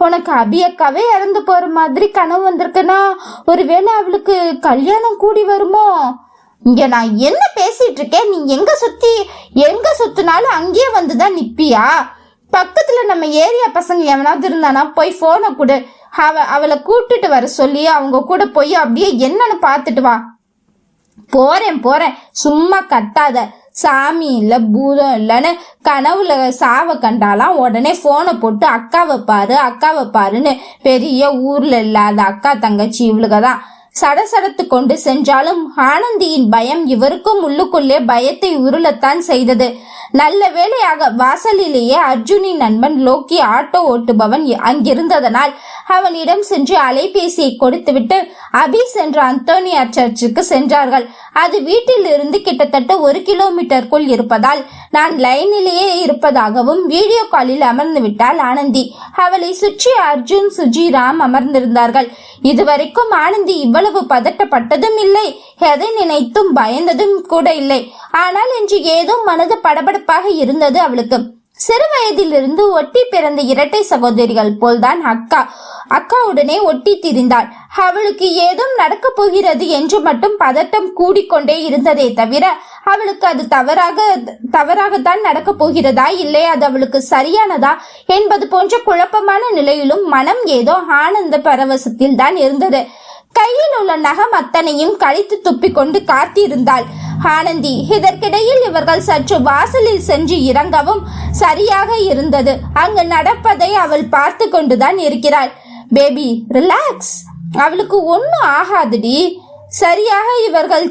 Speaker 1: உனக்கு அபியக்காவே இறந்து போற மாதிரி கனவு வந்திருக்குன்னா ஒருவேளை அவளுக்கு கல்யாணம் கூடி வருமோ? இங்க நான் என்ன பேசிட்டு இருக்கேன்? நீ எங்க சுத்தினாலும் அங்கேயே வந்துதான் நிப்பியா? பக்கத்துல நம்ம ஏரியா பசங்க எவனாவது இருந்தானா போய் போனை கொடு. அவளை கூட்டிட்டு வர சொல்லி அவங்க கூட போய் அப்படியே என்னன்னு பாத்துட்டு வா. போறேன் சும்மா கத்தாத. சாமி இல்ல பூதம் இல்லன்னு கனவுல சாவ கண்டாலாம் உடனே போனை போட்டு அக்காவை பாருன்னு பெரிய ஊர்ல இல்லாத அக்கா தங்கச்சி இவளுகதான் சடசடத்து கொண்டு சென்றாலும் ஆனந்தியின் பயம் இவருக்கும் உள்ளுக்குள்ளே பயத்தை உருளத்தான் செய்தது. நல்ல வேளையாக வாசலிலேயே அர்ஜுனின் நண்பன் லோக்கி ஆட்டோ ஓட்டுபவன் அங்கிருந்ததனால் அவனிடம் சென்று அலைபேசியை கொடுத்துவிட்டு அபி சென்ற அந்தோனியார் சர்ச்சுக்கு சென்றார்கள். அது வீட்டில் இருந்து கிட்டத்தட்ட 1 கிலோமீட்டருக்குள் இருப்பதால் நான் லைனிலேயே இருப்பதாகவும் வீடியோ காலில் அமர்ந்து விட்டாள் ஆனந்தி. அவளை சுற்றி அர்ஜுன், சுஜி, ராம் அமர்ந்திருந்தார்கள். இதுவரைக்கும் ஆனந்தி இவ்வளவு பதட்டப்பட்டதும் இல்லை, எதை நினைத்தும் பயந்ததும் கூட இல்லை. ஆனால் இன்று ஏதோ மனது படபடப்பாக இருந்தது அவளுக்கு. சிறு வயதிலிருந்து ஒட்டி பிறந்த இரட்டை சகோதரிகள் போல்தான் அக்காவுடனே ஒட்டி திரிந்தாள். அவளுக்கு ஏதோ நடக்க போகிறது என்று மட்டும் பதட்டம் கூடிக்கொண்டே இருந்ததே தவிர அவளுக்கு அது தவறாகத்தான் நடக்க போகிறதா, இல்லை அது அவளுக்கு சரியானதா என்பது போன்ற குழப்பமான நிலையிலும் மனம் ஏதோ ஆனந்த பரவசத்தில் தான் இருந்தது. கையில் உள்ள நகம் அத்தனையும் கழித்து துப்பிக்கொண்டு காத்திருந்தாள் ஆனந்தி. இதற்கிடையில் இவர்கள் சற்று வாசலில் சென்று இறங்கவும் சரியாக இருந்தது. அங்கு நடப்பதை அவள் பார்த்து கொண்டுதான் இருக்கிறாள். Baby relax. அவளுக்கு ஒன்னும் ஆகாதுடி. சரியாக இவர்கள்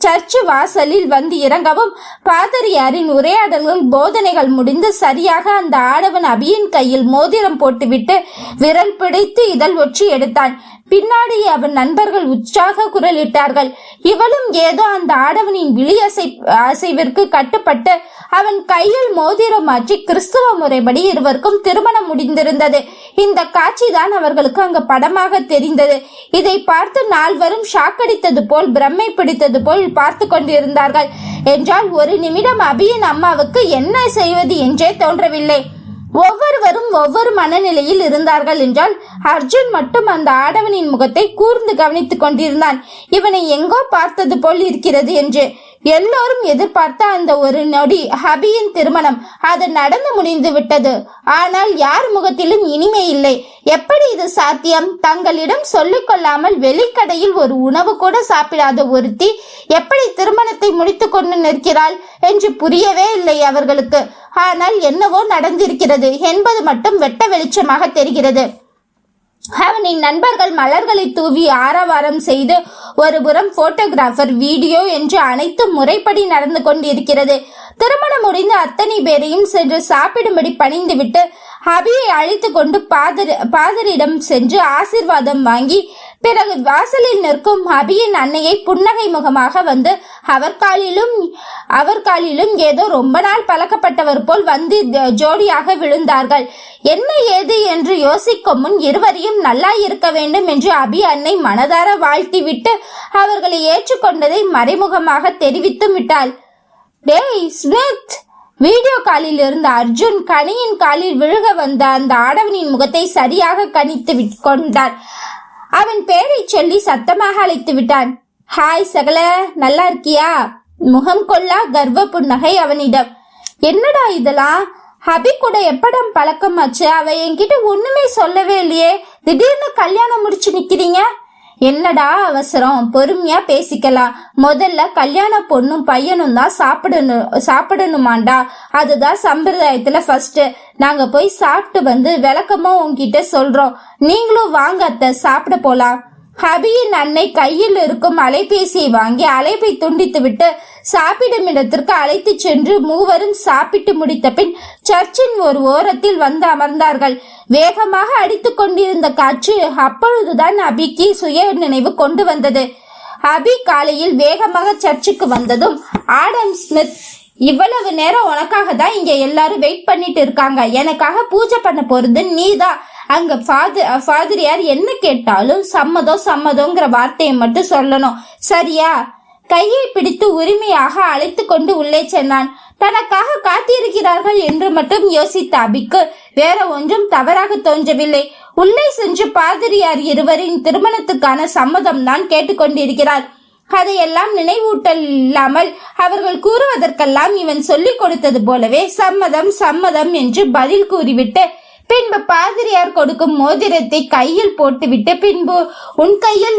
Speaker 1: சர்ச்சு வாசலில் வந்து இறங்கவும் பாதிரியாரின் உரையாடல்கள் போதனைகள் முடிந்து சரியாக அந்த ஆடவன் அபியின் கையில் மோதிரம் போட்டுவிட்டு விரல் பிடித்து இதழ் ஒற்றி எடுத்தான். பின்னாடி அவன் நண்பர்கள் உற்சாக குரலிட்டார்கள். இவளும் ஏதோ அந்த ஆடவனின் விழி அசைவிற்கு கட்டுப்பட்டு அவன் கையில் மோதிரம் மாற்றி கிறிஸ்துவ முறைப்படி இருவருக்கும் திருமணம் முடிந்திருந்தது. இந்த காட்சிதான் அவர்களுக்கு அங்கு படமாக தெரிந்தது. இதை பார்த்து நால்வரும் ஷாக்கடித்தது போல் பிரம்மை பிடித்தது போல் பார்த்து கொண்டிருந்தார்கள். என்றால் ஒரு நிமிடம் அபியின் அம்மாவுக்கு என்ன செய்வது என்றே தோன்றவில்லை. ஒவ்வொருவரும் ஒவ்வொரு மனநிலையில் இருந்தார்கள். என்றால் அர்ஜுன் மட்டும் அந்த ஆடவனின் முகத்தை கூர்ந்து கவனித்துக் கொண்டிருந்தான். இவனை எங்கோ பார்த்தது போல் இருக்கிறது என்று. எல்லோரும் எதிர்பார்த்த அந்த ஒரு நொடி அபியின் திருமணம் அது நடந்து முடிந்து விட்டது. ஆனால் யார் முகத்திலும் இனிமை இல்லை. எப்படி இது சாத்தியம்? தங்களிடம் சொல்லிக் கொள்ளாமல் வெளிக்கடையில் ஒரு உணவு கூட சாப்பிடாத ஒருத்தி எப்படி திருமணத்தை முடித்துக் கொண்டு நிற்கிறாள் என்று புரியவே இல்லை அவர்களுக்கு. ஆனால் என்னவோ நடந்திருக்கிறது என்பது மட்டும் வெட்ட வெளிச்சமாக தெரிகிறது. அவனின் நண்பர்கள் மலர்களை தூவி ஆரவாரம் செய்து ஒருபுறம் போட்டோகிராஃபர் வீடியோ என்று அனைத்து முறைப்படி நடந்து கொண்டிருக்கிறது. திருமணம் முடிந்து அத்தனை பேரையும் சென்று சாப்பிடும்படி பணிந்துவிட்டு அபியை அழைத்து கொண்டு பாதரிடம் சென்று ஆசீர்வாதம் வாங்கி பிறகு வாசலில் நிற்கும் அபியின் அன்னையை புன்னகை முகமாக வந்து அவர் காலிலும் ஏதோ ரொம்ப நாள் பழக்கப்பட்டவர் போல் வந்து ஜோடியாக விழுந்தார்கள். என்ன ஏது என்று யோசிக்கும் முன் இருவரையும் நல்லா இருக்க வேண்டும் என்று அபி அன்னை மனதார வாழ்த்திவிட்டு அவர்களை ஏற்றுக்கொண்டதை மறைமுகமாக தெரிவித்து விட்டாள். டேய் ஸ்மித்! வீடியோ காலில் இருந்த அர்ஜுன் கனியின் காலில் விழுக வந்த அந்த ஆடவனின் முகத்தை சரியாக கணித்து கொண்டான். அவன் பெயரை சொல்லி சத்தமாக அழைத்து விட்டான். ஹாய் சகல, நல்லா இருக்கியா? முகம் கொள்ளா கர்வ புன்னகை அவனிடம். என்னடா இதெல்லாம்? அபி கூட எப்படம் பழக்கமாச்சு? அவ என்கிட்ட ஒண்ணுமே சொல்லவே இல்லையே, திடீர்னு கல்யாணம் முடிச்சு நிக்கிறீங்க. என்னடா அவசரம்? பொறுமையா பேசிக்கலாம். முதல்ல கல்யாண பொண்ணும் பையனும் தான் சாப்பிடணுமாண்டா. அதுதான் சம்பிரதாயத்துல ஃபர்ஸ்ட். நாங்க போய் சாப்பிட்டு வந்து விளக்கமா உங்ககிட்ட சொல்றோம். நீங்களும் வாங்க அத்தை, சாப்பிட போலாம். அபியின் அன்னை கையில் இருக்கும் அலைபேசியை வாங்கி அழைப்பை துண்டித்து விட்டு சாப்பிடும் இடத்திற்கு அழைத்து சென்று மூவரும் சாப்பிட்டு முடித்த பின் சர்ச்சின் ஒரு ஓரத்தில் வந்து அமர்ந்தார்கள். வேகமாக அடித்து கொண்டிருந்த காற்று அப்பொழுதுதான் அபிக்கு சுய நினைவு கொண்டு வந்தது. அபி காலையில் வேகமாக சர்ச்சுக்கு வந்ததும் ஆடம் ஸ்மித், இவ்வளவு நேரம் உனக்காக தான் இங்க எல்லாரும் வெயிட் பண்ணிட்டு இருக்காங்க. எனக்காக பூஜை பண்ண போறது நீதான். அங்க ஃபாதரியார் என்ன கேட்டாலும் சம்மதோங்கிற வார்த்தையை மட்டும் சொல்லணும், சரியா? கையை பிடித்து உரிமையாக அழைத்து கொண்டு உள்ளே சென்றான். தனக்காக காத்திருக்கிறார்கள் என்று மட்டும் யோசித்த அபிக்கு வேற ஒன்றும் தவறாக தோன்றவில்லை. உள்ளே சென்று பாதிரியார் இருவரின் திருமணத்துக்கான சம்மதம் தான் கேட்டுக்கொண்டிருக்கிறார். அதையெல்லாம் நினைவூட்டல் இல்லாமல் அவர்கள் கூறுவதற்கெல்லாம் இவன் சொல்லிக் கொடுத்தது போலவே சம்மதம் என்று பதில் கூறிவிட்டு பின்பு பாதிரியார் கொடுக்கும் மோதிரத்தை கையில் போட்டுவிட்டு பின்பு உன் கையில்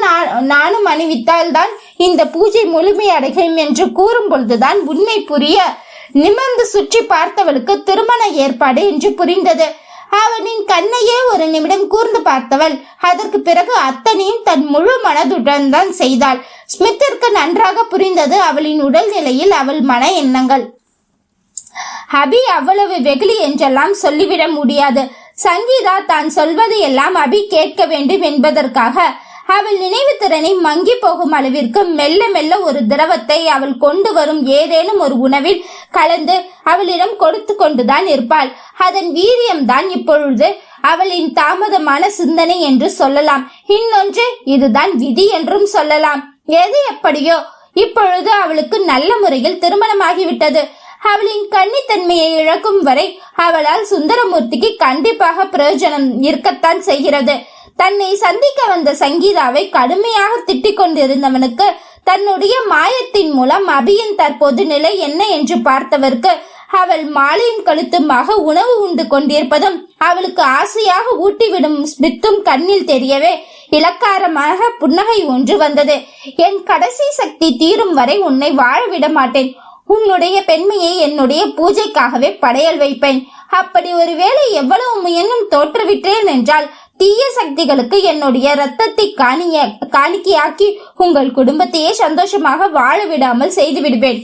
Speaker 1: நானும் அணிவித்தால் தான் இந்த பூஜை முழுமையடையும் என்று கூறும் பொழுதுதான் உண்மை புரிய நிமிர்ந்து சுற்றி பார்த்தவளுக்கு திருமண ஏற்பாடு என்று புரிந்தது. அவனின் கண்ணையே ஒரு நிமிடம் கூர்ந்து பார்த்தவள் அதற்கு பிறகு அத்தனையும் தன் முழு மனதுடன் தான் செய்தாள். ஸ்மித்திற்கு நன்றாக புரிந்தது அவளின் உடல் நிலையில் அவள் மன எண்ணங்கள். அபி அவ்வளவு வெகுளி என்றெல்லாம் சொல்லிவிட முடியாது. சங்கீதா தான் சொல்வது எல்லாம் அபி கேட்க வேண்டும் என்பதற்காக அவள் நினைவு திறனை மங்கி போகும் அளவிற்கு மெல்ல மெல்ல ஒரு திரவத்தை அவள் கொண்டு வரும் ஏதேனும் ஒரு உணவில் கலந்து அவளிடம் கொடுத்து கொண்டுதான் இருப்பாள். அதன் வீரியம்தான் இப்பொழுது அவளின் தாமதமான சிந்தனை என்று சொல்லலாம். இன்னொன்று இதுதான் விதி என்றும் சொல்லலாம். எது எப்படியோ இப்பொழுது அவளுக்கு நல்ல முறையில் திருமணமாகிவிட்டது. அவளின் கன்னித்தன்மையை இழக்கும் வரை அவளால் சுந்தரமூர்த்திக்கு கண்டிப்பாக பிரயோஜனம் இருக்கத்தான் செய்கிறது. தன்னை சந்திக்க வந்த சங்கீதாவை கடுமையாக திட்டிக் கொண்டிருந்தவனுக்கு தன்னுடைய மாயத்தின் மூலம் அபியின் தற்போது நிலை என்ன என்று பார்த்தவருக்கு அவள் மாலையும் கழுத்துமாக உணவு உண்டு கொண்டிருப்பதும் அவளுக்கு ஆசையாக ஊட்டிவிடும் ஸ்மித்தும் கண்ணில் தெரியவே இலக்காரமாக புன்னகை ஒன்று வந்தது. என் கடைசி சக்தி தீரும் வரை உன்னை வாழ விட மாட்டேன். உன்னுடைய பெண்மையை என்னுடைய பூஜைக்காகவே படையல் வைப்பேன். அப்படி ஒருவேளை எவ்வளவு முயன்னும் தோற்றுவிட்டேன் என்றால் தீய சக்திகளுக்கு என்னுடைய ரத்தத்தை காணிக்கையாக்கி உங்கள் குடும்பத்தையே சந்தோஷமாக வாழ விடாமல் செய்து விடுவேன்.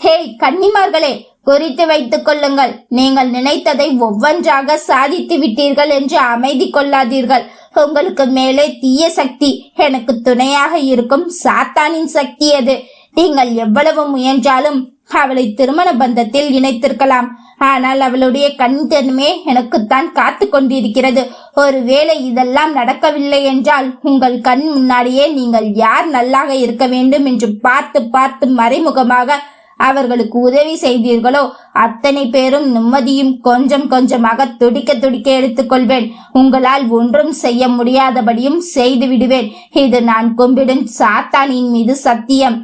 Speaker 1: ஹே கன்னிமார்களே, குறித்து வைத்துக் கொள்ளுங்கள். நீங்கள் நினைத்ததை ஒவ்வொன்றாக சாதித்து விட்டீர்கள் என்று அமைதி கொள்ளாதீர்கள். உங்களுக்கு மேலே தீய சக்தி, எனக்கு துணையாக இருக்கும் சாத்தானின் சக்தி அது. நீங்கள் எவ்வளவு முயன்றாலும் அவளை திருமண பந்தத்தில் இணைத்திருக்கலாம். ஆனால் அவளுடைய கண்தன்மே எனக்குத்தான் காத்து கொண்டிருக்கிறது. ஒருவேளை இதெல்லாம் நடக்கவில்லை என்றால் உங்கள் கண் முன்னாடியே நீங்கள் யார் நல்லாக இருக்க வேண்டும் என்று பார்த்து பார்த்து மறைமுகமாக அவர்களுக்கு உதவி செய்தீர்களோ அத்தனை பேரும் நிம்மதியும் கொஞ்சம் கொஞ்சமாக துடிக்க துடிக்க எடுத்துக்கொள்வேன். உங்களால் ஒன்றும் செய்ய முடியாதபடியும் செய்து விடுவேன். இது நான் கும்பிடும் சாத்தானின் மீது சத்தியம்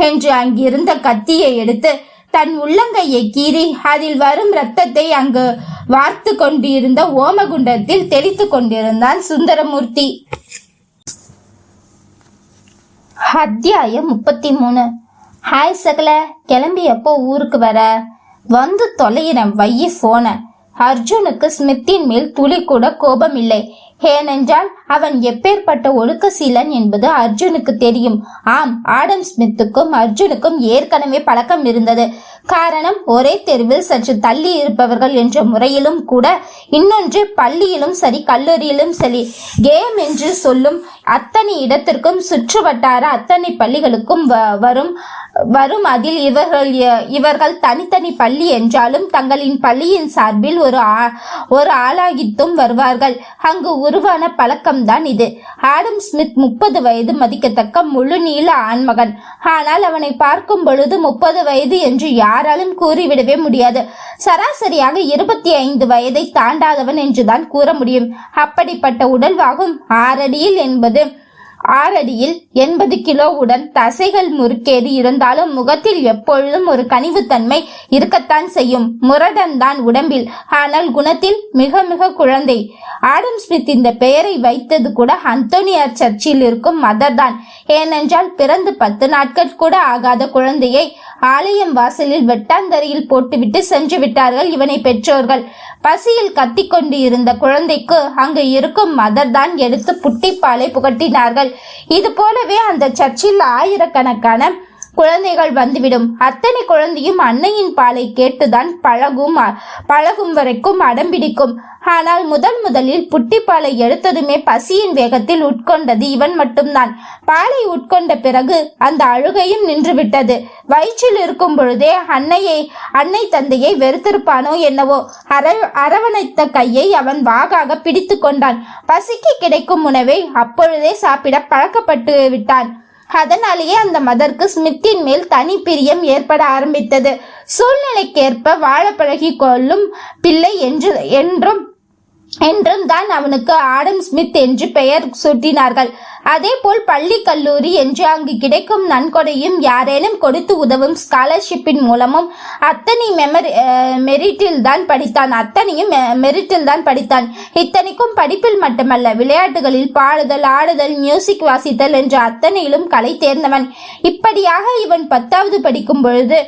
Speaker 1: என்று அங்கிருந்த கத்தியை எடுத்து தன் உள்ளங்கையை கீறி அதில் வரும் ரத்தத்தை அங்கு வார்த்து கொண்டிருந்த ஓமகுண்டத்தில் தெளித்து கொண்டிருந்தான் சுந்தரமூர்த்தி. அத்தியாயம் 33. ஹாய் சகல, கிளம்பி எப்போ ஊருக்கு வர? வந்து தொலைகிறேன், வைய போன. அர்ஜுனுக்கு ஸ்மித்தின் மேல் துளி கூட கோபம் இல்லை. ஏனென்றால் அவன் எப்பேற்பட்ட ஒழுக்கசீலன் என்பது அர்ஜுனுக்கு தெரியும். ஆம், ஆடம் ஸ்மித்துக்கும் அர்ஜுனுக்கும் ஏற்கனவே பழக்கம் இருந்தது. காரணம், ஒரே தெருவில் சற்று தள்ளி இருப்பவர்கள் என்ற முறையிலும் கூட, இன்னொன்று பள்ளியிலும் சரி கல்லூரியிலும் சரி கேம் என்று சொல்லும் அத்தனை இடத்திற்கும் சுற்று வட்டார அத்தனை பள்ளிகளுக்கும் வரும் அதில் இவர்கள் தனித்தனி பள்ளி என்றாலும் தங்களின் பள்ளியின் சார்பில் ஒரு ஆளாகித்தும் வருவார்கள். அங்கு உருவான பழக்கம்தான் இது. ஆடம் ஸ்மித் 30 வயது மதிக்கத்தக்க முழு நீள ஆண்மகன். ஆனால் அவனை பார்க்கும் பொழுது 30 வயது என்று யாராலும் கூறிவிடவே முடியாது. சராசரியாக 25 வயதை தாண்டாதவன் என்றுதான் கூற முடியும். அப்படிப்பட்ட உடல்வாகும் 6 அடியில் 80 கிலோவுடன் தசைகள் முறுக்கேறி இருந்தாலும் முகத்தில் எப்பொழுதும் ஒரு கனிவுத்தன்மை இருக்கத்தான் செய்யும். முரடன்தான் உடம்பில், ஆனால் குணத்தில் மிக மிக குழந்தை. ஆடம் ஸ்மித் இந்த பெயரை வைத்தது கூட அந்தோனியார் சர்ச்சில் இருக்கும் மதர் தான். ஏனென்றால் பிறந்து 10 நாட்கள் கூட ஆகாத குழந்தையை ஆலயம் வாசலில் வெட்டாந்தரையில் போட்டுவிட்டு சென்று விட்டார்கள் இவனை பெற்றோர்கள். பசியில் கத்திக்கொண்டு இருந்த குழந்தைக்கு அங்கு இருக்கும் மதர் தான் எடுத்து புட்டிப்பாலை புகட்டினார்கள். இது போலவே அந்த சர்ச்சில் ஆயிரக்கணக்கான குழந்தைகள் வந்துவிடும். அத்தனை குழந்தையும் அன்னையின் பாலை கேட்டுதான் பழகும் வரைக்கும் அடம்பிடிக்கும். ஆனால் முதலில் புட்டிப்பாலை எடுத்ததுமே பசியின் வேகத்தில் உட்கொண்டது இவன் மட்டும்தான். பாலை உட்கொண்ட பிறகு அந்த அழுகையும் நின்றுவிட்டது. வயிற்றில் இருக்கும் பொழுதே அன்னை தந்தையை வெறுத்திருப்பானோ என்னவோ. அரவணைத்த கையை அவன் வாகாக பிடித்து கொண்டான். பசிக்கு கிடைக்கும் உணவை அப்பொழுதே சாப்பிட பழக்கப்பட்டு விட்டான். அதனாலேயே அந்த மதருக்கு ஸ்மித்தின் மேல் தனி பிரியம் ஏற்பட ஆரம்பித்தது. சூழ்நிலைக்கேற்ப வாழ பழகி கொள்ளும் பிள்ளை என்றும் தான் அவனுக்கு ஆடம் ஸ்மித் என்று பெயர் சூட்டினார்கள். அதே போல் பள்ளி கல்லூரி என்று அங்கு கிடைக்கும் நன்கொடையும் யாரேனும் கொடுத்து உதவும் ஸ்காலர்ஷிப்பின் மூலமும் அத்தனையும் மெரிட்டில் தான் படித்தான். இத்தனைக்கும் படிப்பில் மட்டுமல்ல, விளையாட்டுகளில் பாடுதல், ஆடுதல், மியூசிக் வாசித்தல் என்ற அத்தனையிலும் கலை தேர்ந்தவன். இப்படியாக இவன் 10வது படிக்கும் பொழுது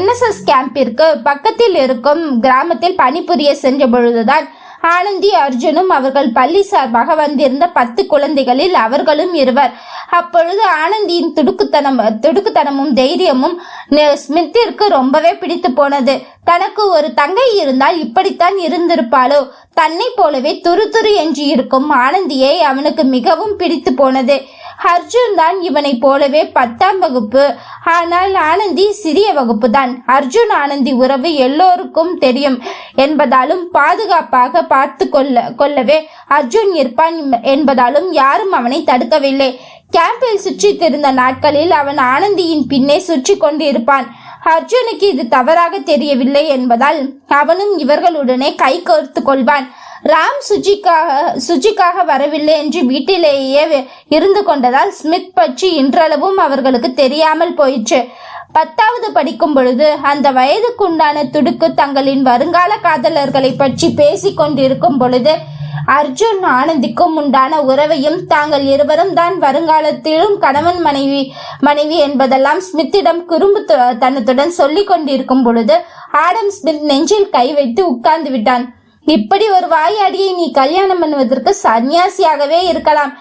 Speaker 1: NSS கேம்பிற்கு பக்கத்தில் இருக்கும் கிராமத்தில் பணிபுரிய சென்ற பொழுதுதான் ஆனந்தி அர்ஜுனும் அவர்கள் பள்ளி சார்பாக வந்திருந்த 10 குழந்தைகளில் அவர்களும் இருவர். அப்பொழுது ஆனந்தியின் துடுக்குத்தனமும் தைரியமும் ஸ்மித்திற்கு ரொம்பவே பிடித்து போனது. தனக்கு ஒரு தங்கை இருந்தால் இப்படித்தான் இருந்திருப்பாளோ. தன்னை போலவே துரு என்று இருக்கும் ஆனந்தியை அவனுக்கு மிகவும் பிடித்து போனது. அர்ஜுன் தான் இவனை போலவே 10ஆம் வகுப்பு. ஆனால் ஆனந்தி சிறிய வகுப்பு தான். அர்ஜுன் ஆனந்தி உறவு எல்லோருக்கும் தெரியும் என்பதாலும் பாதுகாப்பாக பார்த்து கொள்ளவே அர்ஜுன் இருப்பான் என்பதாலும் யாரும் அவனை தடுக்கவில்லை. கேம்பில் சுற்றி திரிந்த நாட்களில் அவன் ஆனந்தியின் பின்னே சுற்றி கொண்டு இருப்பான். அர்ஜுனுக்கு இது தவறாக தெரியவில்லை என்பதால் அவனும் இவர்களுடனே கை கோர்த்து கொள்வான். ராம் சுஜிக்காக வரவில்லை என்று வீட்டிலேயே இருந்து கொண்டதால் ஸ்மித் பற்றி இன்றளவும் அவர்களுக்கு தெரியாமல் போயிற்று. 10வது படிக்கும் பொழுது அந்த வயதுக்குண்டான துடுக்கு தங்களின் வருங்கால காதலர்களை பற்றி பேசிக் கொண்டிருக்கும் பொழுது அர்ஜுன் ஆனந்திக்கும் உண்டான உறவையும் தாங்கள் இருவரும் தான் வருங்காலத்திலும் கணவன் மனைவி என்பதெல்லாம் ஸ்மித்திடம் குறும்பு தனத்துடன் சொல்லிக் கொண்டிருக்கும் பொழுது ஆடம் ஸ்மித் நெஞ்சில் கை வைத்து உட்கார்ந்து விட்டான். இப்படி ஒரு வாயாடியை நீ கல்யாணம் பண்ணுவதற்கு சன்னியாசியாகவே இருக்கலாம்.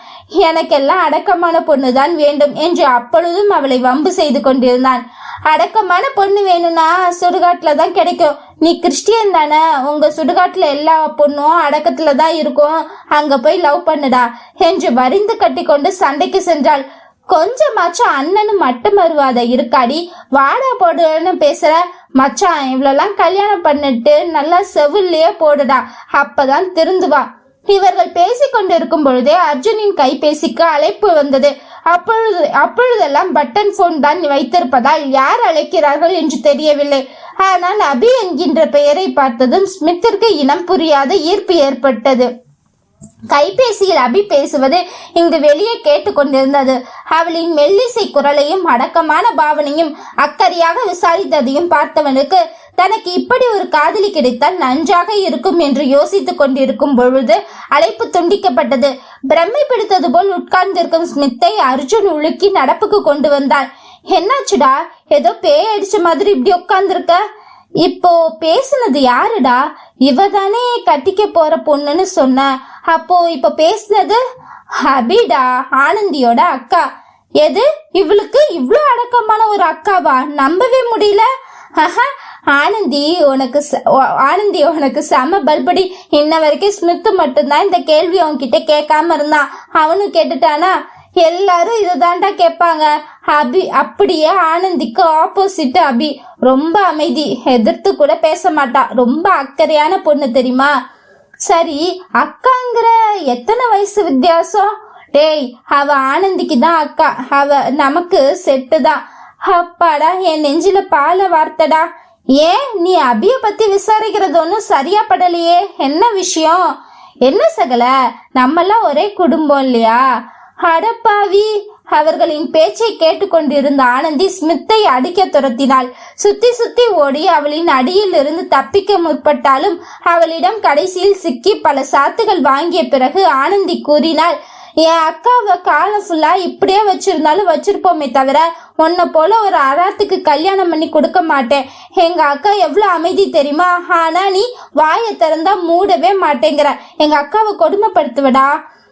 Speaker 1: எனக்கெல்லாம் அடக்கமான பொண்ணுதான் வேண்டும் என்று அப்பொழுதும் அவளை வம்பு செய்து கொண்டிருந்தான். அடக்கமான பொண்ணு வேணும்னா சுடுகாட்டுல தான் கிடைக்கும். நீ கிறிஸ்டியன் தானே, உங்க சுடுகாட்டுல எல்லா பொண்ணும் அடக்கத்துல தான் இருக்கும், அங்க போய் லவ் பண்ணுடா என்று வரிந்து கட்டி கொண்டு சண்டைக்கு சென்றாள். கொஞ்சமாச்சும் அண்ணனு மட்டும் வருவாத இருக்காடி, வாடா போடுன்னு பேசுற. மச்சான், இவ்வளெல்லாம் கல்யாணம் பண்ணிட்டு நல்லா செவிலியே போடுடா, அப்பதான் திருந்துவா. இவர்கள் பேசிக்கொண்டிருக்கும் பொழுதே அர்ஜுனின் கைபேசிக்கு அழைப்பு வந்தது. அப்பொழுதெல்லாம் பட்டன் போன் தான் வைத்திருப்பதால் யார் அழைக்கிறார்கள் என்று தெரியவில்லை. ஆனால் அபி என்கின்ற பெயரை பார்த்ததும் ஸ்மித்திற்கு இனம் புரியாத ஈர்ப்பு ஏற்பட்டது. கைபேசியில் அபி பேசுவது இங்கு வெளியே கேட்டுக்கொண்டிருந்தது. அவளின் மெல்லிசை குரலையும் அடக்கமான பாவனையும் அக்கறையாக விசாரித்ததையும் பார்த்தவனுக்கு தனக்கு இப்படி ஒரு காதலி கிடைத்தால் நன்றாக இருக்கும் என்று யோசித்துக் கொண்டிருக்கும் பொழுது அழைப்பு துண்டிக்கப்பட்டது. பிரம்மை பிடித்தது போல் உட்கார்ந்திருக்கும் ஸ்மித்தை அர்ஜுன் உலுக்கி நடப்புக்கு கொண்டு வந்தான். என்னாச்சுடா, ஏதோ பேய் அடிச்ச மாதிரி இப்படி உட்கார்ந்துருக்க? இப்போ பேசுனது யாருடா? இவதானே கட்டிக்க போற பொண்ணுன்னு சொன்ன. அப்போ இப்ப பேசுனது அபிடா, ஆனந்தியோட அக்கா. எது, இவளுக்கு இவ்வளோ அடக்கமான ஒரு அக்காவா? நம்பவே முடியல. ஆனந்தி உனக்கு செம பல்படி. இன்ன வரைக்கும் ஸ்மித்து மட்டும்தான் இந்த கேள்வி அவன்கிட்ட கேட்காம இருந்தான். அவனும் கேட்டுட்டானா? எல்லாரும் இதுதான்டா கேட்பாங்க. அபி அப்படியே ஆனந்திக்கு ஆப்போசிட். அபி ரொம்ப அமைதி, எதிர்த்து கூட பேச மாட்டா. ரொம்ப அக்கறையான பொண்ணு தெரியுமா? சரி, அக்காங்கிற எத்தனை வயசு வித்தியாசம்? டேய், அவ ஆனந்திக்கு தான் அக்கா, அவ நமக்கு செட்டு தான். அப்பாடா, என் நெஞ்சில பால வார்த்தடா. ஏன் நீ அபிய பத்தி விசாரிக்கிறது ஒன்னும் சரியா படலையே? என்ன விஷயம்? என்ன சகல, நம்மெல்லாம் ஒரே குடும்பம் இல்லையா? அடப்பாவி. அவர்களின் பேச்சை கேட்டுக்கொண்டிருந்த ஆனந்தி ஸ்மித்தை அடிக்க துரத்தினாள். சுத்தி சுத்தி ஓடி அவளின் அடியில் இருந்து தப்பிக்க முற்பட்டாலும் அவளிடம் கடைசியில் சிக்கி பல சாத்துகள் வாங்கிய பிறகு ஆனந்தி கூறினாள், என் அக்காவை காலம் ஃபுல்லா இப்படியே வச்சிருந்தாலும் வச்சிருப்போமே தவிர உன்னை போல ஒரு அராத்துக்கு கல்யாணம் பண்ணி கொடுக்க மாட்டேன். எங்க அக்கா எவ்வளவு அமைதி தெரியுமா? ஆனா நீ வாயை திறந்தா மூடவே மாட்டேங்கிற. எங்க அக்காவை கொடுமைப்படுத்துவடா.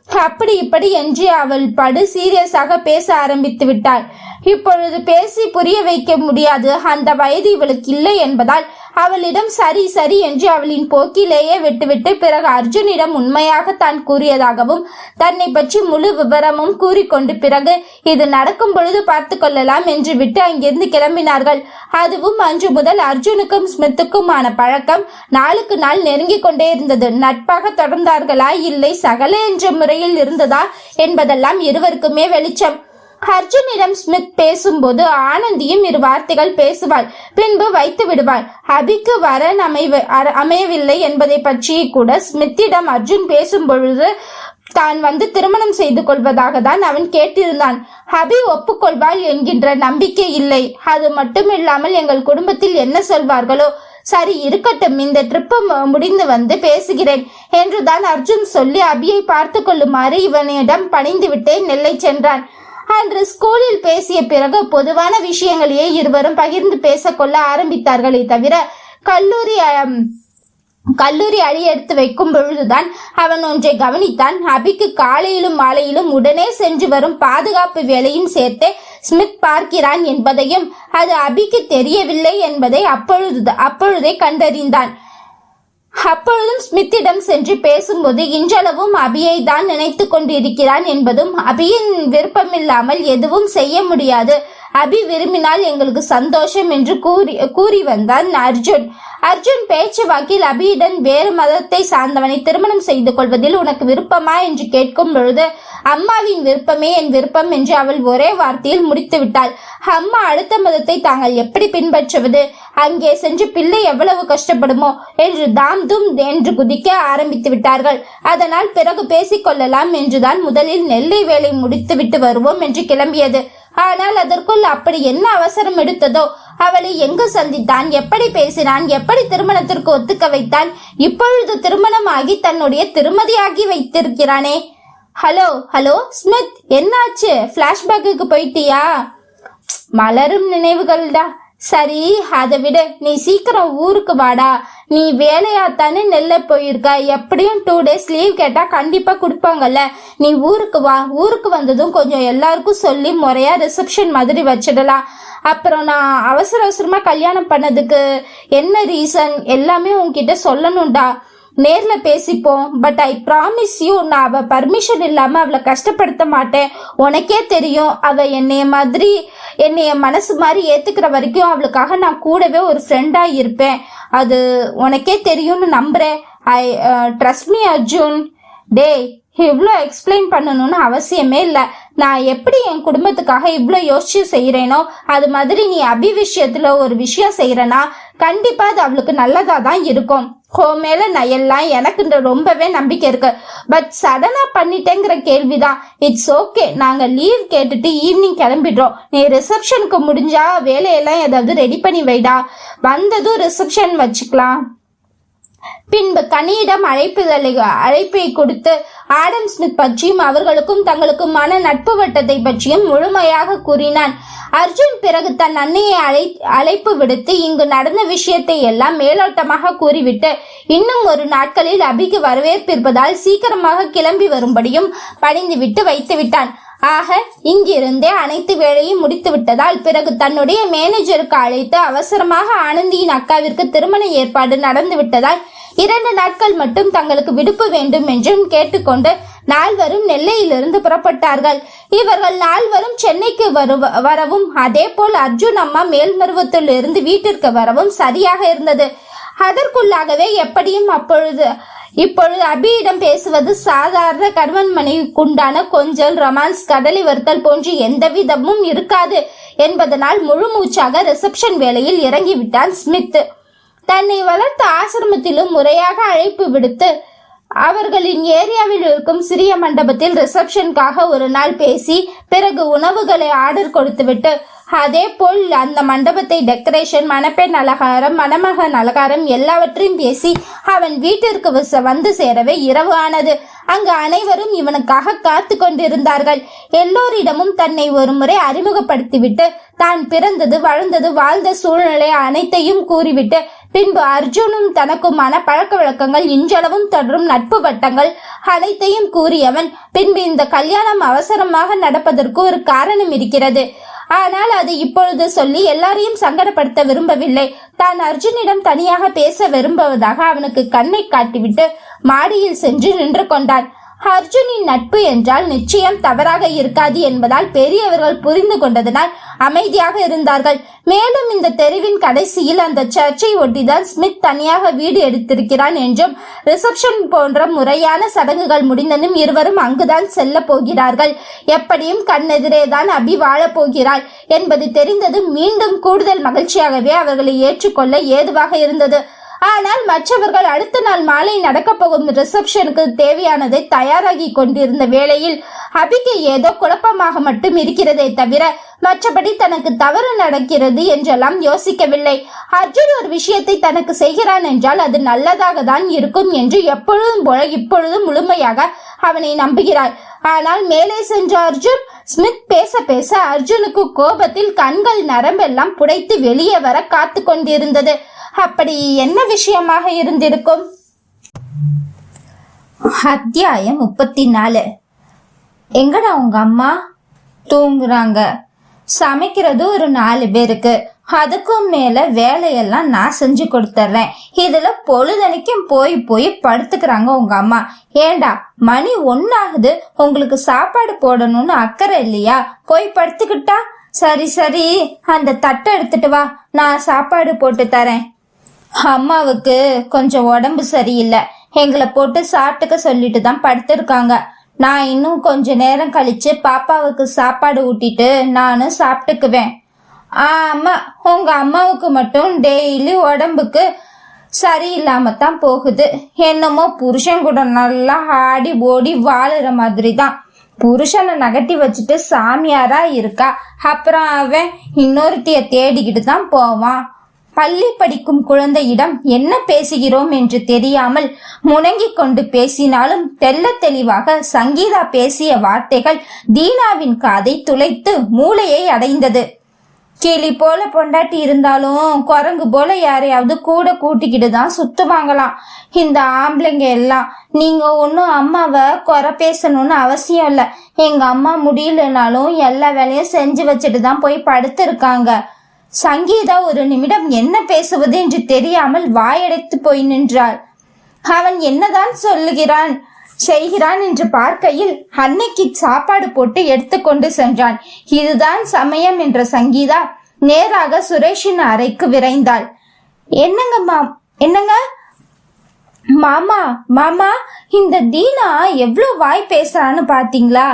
Speaker 1: அப்படி இப்படி என்று அவள் படு சீரியஸாக பேச ஆரம்பித்து விட்டாள். இப்பொழுது பேசி புரிய வைக்க முடியாது. அந்த வயது இவளுக்கு இல்லை என்பதால் அவளிடம் சரி சரி என்று அவளின் போக்கிலேயே விட்டுவிட்டு பிறகு அர்ஜுனிடம் உண்மையாக தான் கூறியதாகவும் தன்னை பற்றி முழு விவரமும் கூறிக்கொண்டு பிறகு இது நடக்கும் பொழுது பார்த்து கொள்ளலாம் என்று விட்டு அங்கிருந்து கிளம்பினார்கள். அதுவும் அன்று முதல் அர்ஜுனுக்கும் ஸ்மித்துக்குமான பழக்கம் நாளுக்கு நாள் நெருங்கி கொண்டே இருந்தது. நட்பாக தொடர்ந்தார்களா இல்லை சகல என்ற முறையில் இருந்ததா என்பதெல்லாம் இருவருக்குமே வெளிச்சம். அர்ஜுனிடம் ஸ்மித் பேசும்போது ஆனந்தியும் இரு வார்த்தைகள் பேசுவாள், பின்பு வைத்து விடுவாள். அபிக்கு வரன் அமையவில்லை என்பதை பற்றி கூட ஸ்மித்திடம் அர்ஜுன் பேசும் பொழுது தான் வந்து திருமணம் செய்து கொள்வதாக தான் அவன் கேட்டிருந்தான். அபி ஒப்புக்கொள்வாள் என்கின்ற நம்பிக்கை இல்லை. அது மட்டுமில்லாமல் எங்கள் குடும்பத்தில் என்ன சொல்வார்களோ. சரி இருக்கட்டும், இந்த ட்ரிப்பு முடிந்து வந்து பேசுகிறேன் என்றுதான் அர்ஜுன் சொல்லி அபியை பார்த்து கொள்ளுமாறு இவனிடம் பணிந்து விட்டே நெல்லை சென்றான். அன்று ஸ்கூலில் பேசிய பிறகு பொதுவான விஷயங்களையே இருவரும் பகிர்ந்து பேசக்கொள்ள ஆரம்பித்தார்களே தவிர கல்லூரி அடி எடுத்து வைக்கும் பொழுதுதான் அவன் ஒன்றை கவனித்தான். அபிக்கு காலையிலும் மாலையிலும் உடனே சென்று வரும் பாதுகாப்பு வேலையும் சேர்த்தே ஸ்மித் பார்க்கிறான் என்பதையும் அது அபிக்கு தெரியவில்லை என்பதை அப்பொழுதே கண்டறிந்தான். அப்பொழுதும் ஸ்மித்திடம் சென்று பேசும்போது இன்றளவும் அபியை தான் நினைத்து கொண்டிருக்கிறான் என்பதும் அபியின் விருப்பமில்லாமல் எதுவும் செய்ய முடியாது. அபி விரும்பினால் எங்களுக்கு சந்தோஷம் என்று கூறி வந்தான் அர்ஜுன் பேச்சு வாக்கில் அபியிடம் வேறு மதத்தை சார்ந்தவனை திருமணம் செய்து கொள்வதில் உனக்கு விருப்பமா என்று கேட்கும் பொழுது அம்மாவின் விருப்பமே என் விருப்பம் என்று அவள் ஒரே வார்த்தையில் முடித்து விட்டாள். அம்மா அடுத்த மதத்தை தாங்கள் எப்படி பின்பற்றுவது? அங்கே சென்று பிள்ளை எவ்வளவு கஷ்டப்படுமோ என்று தாம் தும் என்று குதிக்க ஆரம்பித்து விட்டார்கள். அதனால் பிறகு பேசிக்கொள்ளலாம் என்றுதான் முதலில் நெல்லை வேலை முடித்து விட்டு வருவோம் என்று கிளம்பியது. ஆனால் அதற்குள் அப்படி என்ன அவசரம் எடுத்ததோ? அவளை எங்கு சந்தித்தான், எப்படி பேசினான், எப்படி திருமணத்திற்கு ஒத்துக்க வைத்தான்? இப்பொழுது திருமணம் ஆகி தன்னுடைய திருமதியாகி வைத்திருக்கிறானே. ஹலோ ஸ்மித், என்னாச்சு? பிளாஷ்பேக்கு போயிட்டியா? மலரும் நினைவுகள்டா. சரி, அதை விட நீ சீக்கிரம் ஊருக்கு வாடா. நீ வேலையாத்தானே நெல்ல போயிருக்க, எப்படியும் 2 days லீவ் கேட்டா கண்டிப்பா கொடுப்பாங்கல்ல. நீ ஊருக்கு வா. ஊருக்கு வந்ததும் கொஞ்சம் எல்லாருக்கும் சொல்லி முறையா ரிசப்ஷன் மாதிரி வச்சிடலாம். அப்புறம் நான் அவசரமா கல்யாணம் பண்ணதுக்கு என்ன ரீசன் எல்லாமே உன்கிட்ட சொல்லணும்டா. நேர்ல பேசிப்போம். பட் ஐ ப்ராமிஸ் யூ, நான் அவ பர்மிஷன் இல்லாம அவளை கஷ்டப்படுத்த மாட்டேன். உனக்கே தெரியும், அவ என்னைய மனசு மாதிரி ஏத்துக்கிற வரைக்கும் அவளுக்காக நான் கூடவே ஒரு ஃப்ரெண்டா இருப்பேன். அது உனக்கே தெரியும்னு நம்புறேன். I trust me Arjun. டேய், இவ்வளோ எக்ஸ்பிளைன் பண்ணணும்னு அவசியமே இல்லை. நான் எப்படி என் குடும்பத்துக்காக இவ்வளோ யோசிச்சு செய்யறேனோ அது மாதிரி நீ அபி விஷயத்துல ஒரு விஷயம் செய்யறனா கண்டிப்பா அது அவளுக்கு நல்லதா தான் இருக்கும். மேல நான் எல்லாம் எனக்கு ரொம்பவே நம்பிக்கை இருக்கு. பட் சடனா பண்ணிட்டேங்கிற கேள்விதான். இட்ஸ் ஓகே, நாங்க லீவ் கேட்டுட்டு ஈவினிங் கிளம்பிடுறோம். நீ ரிசப்ஷனுக்கு முடிஞ்சா வேலையெல்லாம் ஏதாவது ரெடி பண்ணி வைடா. வந்ததும் ரிசப்ஷன் வச்சுக்கலாம். பின்பு கனியிடம் அழைப்பை கொடுத்து ஆடம் ஸ்மித் பற்றியும் அவர்களுக்கும் தங்களுக்குமான நட்பு வட்டத்தை பற்றியும் முழுமையாக கூறினான். அர்ஜுன் பிறகு தன் அன்னையை அழைப்பு விடுத்து இங்கு நடந்த விஷயத்தை எல்லாம் மேலோட்டமாக கூறிவிட்டு இன்னும் ஒரு நாட்களில் அபிக்கு வரவேற்பிருப்பதால் சீக்கிரமாக கிளம்பி வரும்படியும் பணிந்துவிட்டு வைத்து விட்டான். ஆக இங்கிருந்தே அனைத்து வேலையும் முடித்து விட்டதால் பிறகு தன்னுடைய மேனேஜருக்கு அழைத்து அவசரமாக ஆனந்தியின் அக்காவிற்கு திருமண ஏற்பாடு நடந்து விட்டதால் 2 நாட்கள் மட்டும் தங்களுக்கு விடுப்பு வேண்டும் என்றும் கேட்டுக்கொண்டு நால்வரும் நெல்லையிலிருந்து புறப்பட்டார்கள். இவர்கள் நால்வரும் சென்னைக்கு வரவும் அதே போல் அர்ஜுன் அம்மா மேல்மருவத்தில் இருந்து வீட்டிற்கு வரவும் சரியாக இருந்தது. அதற்குள்ளாகவே எப்படியும் இப்பொழுது அபியிடம் பேசுவது சாதாரண கணவன் மனைவிக்குண்டான கொஞ்சல், ரொமான்ஸ், கடலை வறுத்தல் போன்று எந்த விதமும் இருக்காது என்பதனால் முழு மூச்சாக ரிசப்ஷன் வேலையில் இறங்கிவிட்டான் ஸ்மித். தன்னை வளர்த்த ஆசிரமத்திலும் முறையாக அழைப்பு விடுத்து அவர்களின் ஏரியாவில் இருக்கும் சிறிய மண்டபத்தில் ரிசப்ஷனுக்காக ஒரு நாள் பேசி பிறகு உணவுகளை ஆர்டர் கொடுத்துவிட்டு அதே போல் அந்த மண்டபத்தை டெக்கரேஷன், மணப்பெண் அலங்காரம், மணமகன் அலங்காரம் எல்லாவற்றையும் பேசி அவன் வீட்டிற்கு வந்து சேரவே இரவு ஆனது. அங்கு அனைவரும் இவனுக்காக காத்து கொண்டிருந்தார்கள். எல்லோரிடமும் தன்னை ஒரு முறை அறிமுகப்படுத்திவிட்டு தான் பிறந்தது, வளர்ந்தது, வாழ்ந்த சூழ்நிலை அனைத்தையும் கூறிவிட்டு பின்பு அர்ஜுனும் தனக்குமான பழக்க வழக்கங்கள், இன்றளவும் தொடரும் நட்பு வட்டங்கள் அனைத்தையும் கூறியவன் பின்பு இந்த கல்யாணம் அவசரமாக நடப்பதற்கு ஒரு காரணம் இருக்கிறது. ஆனால் அது இப்பொழுது சொல்லி எல்லாரையும் சங்கடப்படுத்த விரும்பவில்லை. தான் அர்ஜுனிடம் தனியாக பேச விரும்புவதாக அவனுக்கு கண்ணை காட்டிவிட்டு மாடியில் சென்று நின்று கொண்டான். அர்ஜுனின் நட்பு என்றால் நிச்சயம் தவறாக இருக்காது என்பதால் பெரியவர்கள் புரிந்து கொண்டதனால் அமைதியாக இருந்தார்கள். மேலும் இந்த தெருவின் கடைசியில் அந்த சர்ச்சை ஒட்டிதான் ஸ்மித் தனியாக வீடு எடுத்திருக்கிறான் என்றும் ரிசப்ஷன் போன்ற முறையான சடங்குகள் முடிந்ததும் இருவரும் அங்குதான் செல்ல போகிறார்கள். எப்படியும் கண்ணெதிரேதான் அபி வாழப் போகிறாள் என்பது தெரிந்ததும் மீண்டும் கூடுதல் மகிழ்ச்சியாகவே அவர்களை ஏற்றுக்கொள்ள ஏதுவாக இருந்தது. ஆனால் மற்றவர்கள் அடுத்த நாள் மாலை நடக்க போகும் ரிசப்ஷனுக்கு தேவையானதை தயாராகி கொண்டிருந்த வேளையில் அபிக்கு ஏதோ குழப்பமாக மட்டும் இருக்கிறதே தவிர மற்றபடி தனக்கு தவறு நடக்கிறது என்றெல்லாம் யோசிக்கவில்லை. அர்ஜுன் ஒரு விஷயத்தை தனக்கு செய்கிறான் என்றால் அது நல்லதாக தான் இருக்கும் என்று எப்பொழுதும் போல இப்பொழுதும் முழுமையாக அவனை நம்புகிறாள். ஆனால் மேலே சென்ற அர்ஜுன் ஸ்மித் பேச பேச அர்ஜுனுக்கு கோபத்தில் கண்கள் நரம்பெல்லாம் புடைத்து வெளியே வர காத்து கொண்டிருந்தது. அப்படி என்ன விஷயமாக இருந்திருக்கும்? அத்தியாயம் 34. எங்கடா உங்க அம்மா? தூங்குறாங்க. சமைக்கிறது ஒரு 4 பேருக்கு. அதுக்கும் மேல வேலையெல்லாம் நான் செஞ்சு கொடுத்துட்றேன். இதுல பொழுதனைக்கும் போய் போய் படுத்துக்கிறாங்க உங்க அம்மா. ஏண்டா மணி 1 ஆகுது, உங்களுக்கு சாப்பாடு போடணும்னு அக்கறை இல்லையா? போய் படுத்துக்கிட்டா சரி அந்த தட்டை எடுத்துட்டு வா, நான் சாப்பாடு போட்டு தரேன். அம்மாவுக்கு கொஞ்சம் உடம்பு சரியில்லை, எங்களை போட்டு சாப்பிட்டுக்க சொல்லிட்டு தான் படுத்திருக்காங்க. நான் இன்னும் கொஞ்ச நேரம் கழிச்சு பாப்பாவுக்கு சாப்பாடு ஊட்டிட்டு நானும் சாப்பிட்டுக்குவேன். ஆமா, உங்க அம்மாவுக்கு மட்டும் டெய்லி உடம்புக்கு சரியில்லாம தான் போகுது. என்னமோ புருஷன் கூட நல்லா ஆடி ஓடி வாழுற மாதிரி தான். புருஷனை நகட்டி வச்சுட்டு சாமியாரா இருக்கா. அப்புறம் அவன் இன்னொருத்திய தேடிக்கிட்டு தான் போவான். பள்ளி படிக்கும் குழந்தையிடம் என்ன பேசுகிறோம் என்று தெரியாமல் முணங்கிக் கொண்டு பேசினாலும் தெல்ல தெளிவாக சங்கீதா பேசிய வார்த்தைகள் தீனாவின் காதை துளைத்து மூளையை அடைந்தது. கிளி போல பொண்டாட்டி இருந்தாலும் குரங்கு போல யாரையாவது கூட கூட்டிக்கிட்டு தான் சுத்துவாங்களாம் இந்த ஆம்பளைங்க எல்லாம். நீங்க ஒன்னும் அம்மாவை குறை பேசணும்னு அவசியம் இல்லை. எங்க அம்மா முடியலனாலும் எல்லா வேலையும் செஞ்சு வச்சுட்டு தான் போய் படுத்திருக்காங்க. சங்கீதா ஒரு நிமிடம் என்ன பேசுவது என்று தெரியாமல் வாயடைத்து போய் நின்றாள். அவன் என்னதான் செய்கிறான் என்று பார்க்கையில் அன்னைக்கு சாப்பாடு போட்டு எடுத்துக்கொண்டு சென்றான். இதுதான் சமயம் என்ற சங்கீதா நேராக சுரேஷின் அறைக்கு விரைந்தாள். என்னங்க மாமா மாமா, இந்த தீனா எவ்வளவு வாய் பேசுறான்னு பாத்தீங்களா?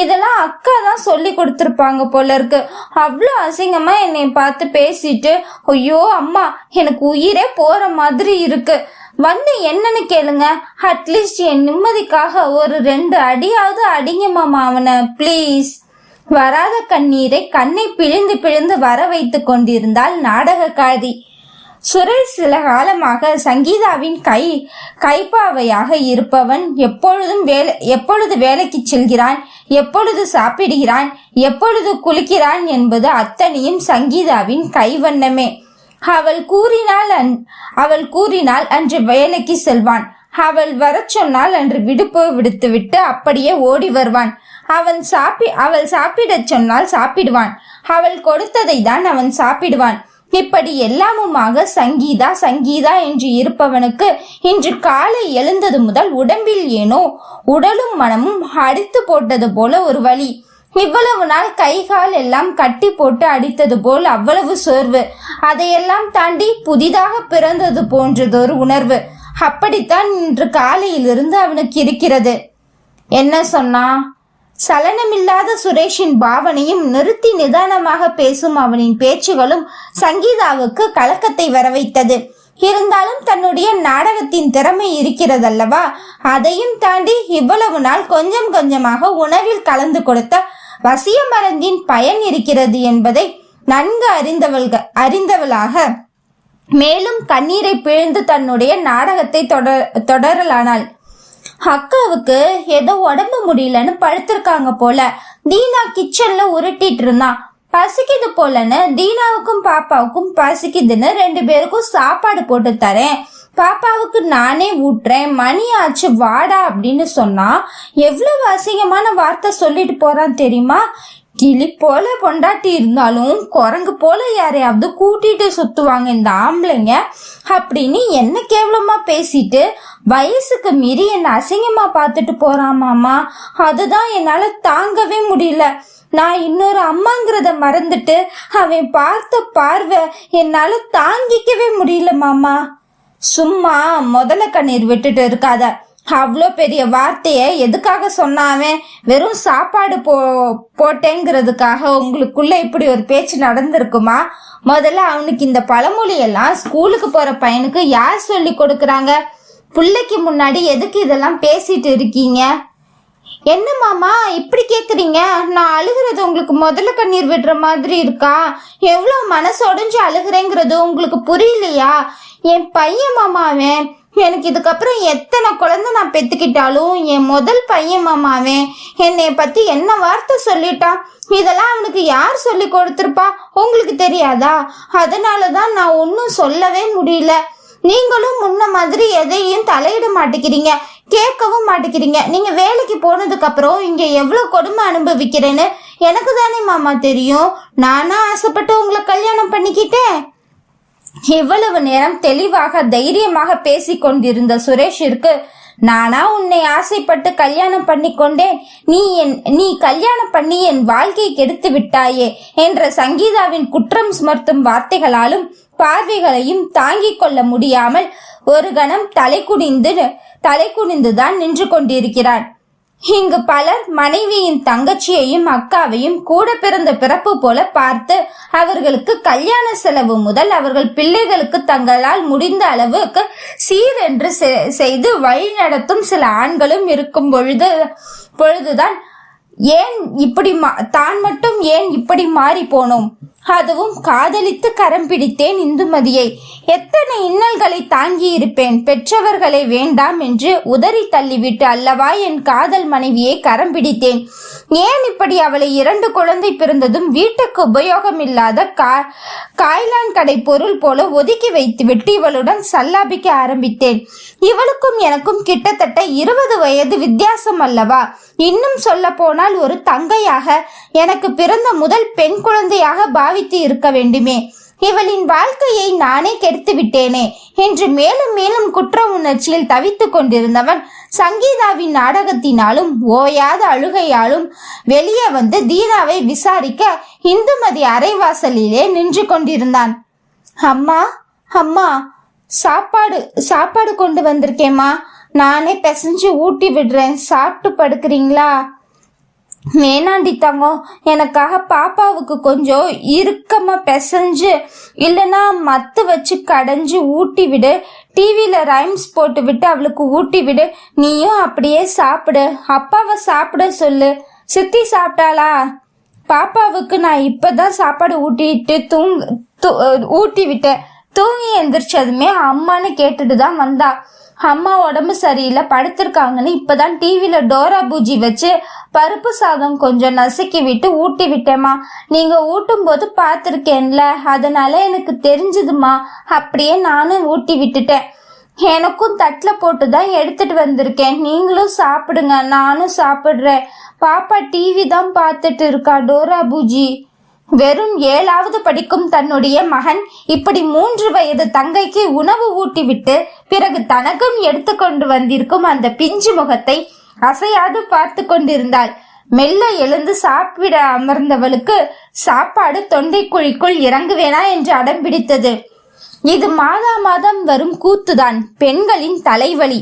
Speaker 1: இதெல்லாம் அக்கா தான் சொல்லி கொடுத்துருப்பாங்க போல இருக்கு. அவ்வளோ அசிங்கமா என்னை பார்த்து பேசிட்டு, ஐயோ அம்மா எனக்கு உயிரே போற மாதிரி இருக்கு. வந்து என்னன்னு கேளுங்க. அட்லீஸ்ட் என் நிம்மதிக்காக ஒரு 2 அடியாவது அடிங்க மாமா அவனை ப்ளீஸ். வராத கண்ணீரை கண்ணை பிழிந்து பிழிந்து வர வைத்து கொண்டிருந்தாள் நாடகக்காரி. சுரேஷ் சில காலமாக சங்கீதாவின் கைப்பாவையாக இருப்பவன் எப்பொழுது வேலைக்கு செல்கிறான், எப்பொழுது சாப்பிடுகிறான், எப்பொழுது குளிக்கிறான் என்பது அத்தனையும் சங்கீதாவின் கைவண்ணமே. அவள் கூறினால் அன்று வேலைக்கு செல்வான். அவள் வர சொன்னால் அன்று விடுப்பு விடுத்துவிட்டு அப்படியே ஓடி வருவான். அவள் சாப்பிடச் சொன்னால் சாப்பிடுவான். அவள் கொடுத்ததை தான் அவன் சாப்பிடுவான். இப்படி எல்லாமுமாக சங்கீதா சங்கீதா என்று இருப்பவனுக்கு இன்று காலை எழுந்தது முதல் உடம்பில் ஏனோ உடலும் மனமும் அடித்து போட்டது போல ஒரு வலி. இவ்வளவு நாள் கை கால் எல்லாம் கட்டி போட்டு அடித்தது போல் அவ்வளவு சோர்வு. அதையெல்லாம் தாண்டி புதிதாக பிறந்தது போன்றதொரு உணர்வு. அப்படித்தான் இன்று காலையிலிருந்து அவனுக்கு இருக்கிறது. என்ன சொன்னா? சலனமில்லாத சுரேஷின் பாவனையும் நிறுத்தி நிதானமாக பேசும் அவனின் பேச்சுகளும் சங்கீதாவுக்கு கலக்கத்தை வரவைத்தது. இருந்தாலும் தன்னுடைய நாடகத்தின் திறமை இருக்கிறதல்லவா, அதையும் தாண்டி இவ்வளவு நாள் கொஞ்சம் கொஞ்சமாக உணவில் கலந்து கொடுத்த வசிய மருந்தின் பயன் இருக்கிறது என்பதை நன்கு அறிந்தவளாக மேலும் கண்ணீரை பிழிந்து தன்னுடைய நாடகத்தை தொடரலானாள். அக்காவுக்கு ஏதோ உடம்பு முடியலன்னு படுத்திருக்காங்க போல. தீனா கிச்சன்ல உருட்டிட்டு இருந்தான். பசிக்குது போலன்னு தீனாவுக்கும் பாப்பாவுக்கும் பசிக்குதுன்னு 2 பேருக்கும் சாப்பாடு போட்டு தரேன், பாப்பாவுக்கு நானே ஊட்டுறேன், மணி ஆச்சு வாடா அப்படின்னு சொன்னா எவ்வளவு அசிங்கமான வார்த்தை சொல்லிட்டு போறான் தெரியுமா? கிளி போல பொண்டாட்டி இருந்தாலும் குரங்கு போல யாரையாவது கூட்டிட்டு சுத்துவாங்க இந்த ஆம்பளைங்க அப்படின்னு என்ன கேவலமா பேசிட்டு வயசுக்கு மீறி என்ன அசிங்கமா பார்த்துட்டு போறான் மாமா. அதுதான் என்னால தாங்கவே முடியல. நான் இன்னொரு அம்மாங்கிறத மறந்துட்டு அவன் பார்த்த பார்வை என்னால தாங்கிக்கவே முடியல மாமா. சும்மா முதல கண்ணீர் விட்டுட்டு இருக்காத. அவ்வளோ பெரிய வார்த்தைய எதுக்காக சொன்னாவன்? வெறும் சாப்பாடு போட்டேங்கிறதுக்காக உங்களுக்குள்ள இப்படி ஒரு பேச்சு நடந்திருக்குமா? முதல்ல அவனுக்கு இந்த பழமொழி எல்லாம் ஸ்கூலுக்கு போற பையனுக்கு யார் சொல்லி கொடுக்கறாங்க? பிள்ளைக்கு முன்னாடி எதுக்கு இதெல்லாம் பேசிட்டு இருக்கீங்க? என்ன மாமா இப்படி கேக்குறீங்க? நான் அழுகிறது உங்களுக்கு முதல்ல கண்ணீர் விடுற மாதிரி இருக்கா? எவ்வளவு மனசு உடைஞ்சு அழுகிறேங்கிறது உங்களுக்கு புரியலையா? என் பையன் மாமாவன். எனக்கு இதுக்கப்புறம் எத்தனை குழந்தை நான் பெத்துக்கிட்டாலும் என் முதல் பையன் மாமாவன். என்னை பத்தி என்ன வார்த்தை சொல்லிட்டான்? இதெல்லாம் அவனுக்கு யார் சொல்லி கொடுத்திருப்பா? உங்களுக்கு தெரியாதா? அதனாலதான் நான் ஒன்னும் சொல்லவே முடியல. நீங்களும் முன்ன மாதிரி எதையும் தலையிட மாட்டேங்கிறீங்க, கேட்கவும் மாட்டேங்கிறீங்க. நீங்க வேலைக்கு போனதுக்கு அப்புறம் இங்க எவ்வளவு கொடுமை அனுபவிக்கிறேன்னு எனக்கு தானே மாமா தெரியும். நானா ஆசைப்பட்டு உங்களை கல்யாணம் பண்ணிக்கிட்டேன். இவ்வளவு நேரம் தெளிவாக தைரியமாக பேசிக் கொண்டிருந்த சுரேஷிற்கு, நானா உன்னை ஆசைப்பட்டு கல்யாணம் பண்ணி கொண்டேன், நீ கல்யாணம் பண்ணி என் வாழ்க்கையை கெடுத்து விட்டாயே என்ற சங்கீதாவின் குற்றம் சுமர்த்தும் வார்த்தைகளாலும் பார்வைகளையும் தாங்கிக் கொள்ள முடியாமல் ஒரு கணம் தலை குனிந்துதான் நின்று கொண்டிருக்கிறான். இங்கு பலர் மனைவியின் தங்கச்சியையும் அக்காவையும் கூட பிறந்த பிறப்பு போல பார்த்து அவர்களுக்கு கல்யாண செலவு முதல் அவர்கள் பிள்ளைகளுக்கு தங்களால் முடிந்த அளவுக்கு சீரென்று செய்து வழி நடத்தும் சில ஆண்களும் இருக்கும் பொழுதுதான் தான் மட்டும் ஏன் இப்படி மாறி போனோம்? அதுவும் காதலித்து கரம் பிடித்தேன் இந்துமதியை. எத்தனை இன்னல்களை தாங்கி இருப்பேன். பெற்றவர்களை வேண்டாம் என்று உதறி தள்ளிவிட்டு அல்லவா என் காதல் மனைவியை கரம் பிடித்தேன். ஏன் இப்படி அவளை 2 குழந்தை பிறந்ததும் வீட்டுக்கு உபயோகம் இல்லாத காய்லான் கடை பொருள் போல ஒதுக்கி வைத்துவிட்டு இவளுடன் சல்லாபிக்க ஆரம்பித்தேன். இவளுக்கும் எனக்கும் கிட்டத்தட்ட 20 வயது வித்தியாசம் அல்லவா? இன்னும் சொல்ல போனால் ஒரு தங்கையாக, எனக்கு பிறந்த முதல் பெண் குழந்தையாக பாவித்து இருக்க வேண்டுமே. இவளின் வாழ்க்கையை நானே கெடுத்து விட்டேனே என்று மேலும் மேலும் குற்ற உணர்ச்சியில் தவித்துக் கொண்டிருந்தவன் சங்கீதாவின் நாடகத்தினாலும் ஓயாத அழுகையாலும் வெளியே வந்து தீனாவை விசாரிக்க இந்துமதி அரைவாசலிலே நின்று கொண்டிருந்தான். அம்மா அம்மா, சாப்பாடு கொண்டு வந்திருக்கேம்மா, நானே பிசைஞ்சு ஊட்டி விடுறேன், சாப்பிட்டு படுக்கிறீங்களா? வேணாண்டி தங்கம், எனக்காக பாப்பாவுக்கு கொஞ்சம் இறுக்கமா பிசைஞ்சு இல்லைன்னா மத்து வச்சு கடைஞ்சு ஊட்டி விடு. டிவியில ரைம்ஸ் போட்டு விட்டு அவளுக்கு ஊட்டி விடு. நீயும் அப்படியே சாப்பிடு. அப்பாவை சாப்பிட சொல்லு. சித்தி சாப்பிட்டாளா? பாப்பாவுக்கு நான் இப்பதான் சாப்பாடு ஊட்டி விட்டேன். தூங்கி எந்திரிச்சதுமே அம்மான்னு கேட்டுட்டு தான் வந்தா. அம்மா உடம்பு சரியில்லை, படுத்திருக்காங்கன்னு இப்பதான் டிவியில டோரா பூஜி வச்சு பருப்பு சாதம் கொஞ்சம் நசுக்கி விட்டு ஊட்டி விட்டேம்மா. நீங்க ஊட்டும் போது பார்த்திருக்கேன்ல, அதனால எனக்கு தெரிஞ்சதுமா. அப்படியே நானும் ஊட்டி விட்டுட்டேன். எனக்கும் தட்டில் போட்டுதான் எடுத்துட்டு வந்திருக்கேன். நீங்களும் சாப்பிடுங்க, நானும் சாப்பிடுறேன். பாப்பா டிவி தான் பார்த்துட்டு இருக்கா, டோரா பூஜி. வெறும் 7வது படிக்கும் தன்னுடைய மகன் இப்படி 3 வயது தங்கைக்கு உணவு ஊட்டிவிட்டு பிறகு தனக்கும் எடுத்துக்கொண்டு வந்திருக்கும் அந்த பிஞ்சு முகத்தை அசையாது பார்த்து கொண்டிருந்தாள். மெல்ல எழுந்து சாப்பிட அமர்ந்தவளுக்கு சாப்பாடு தொண்டைக்குழிக்குள் இறங்குவேனா என்று அடம் பிடித்தது. இது மாதம் வரும் கூத்துதான், பெண்களின் தலைவலி.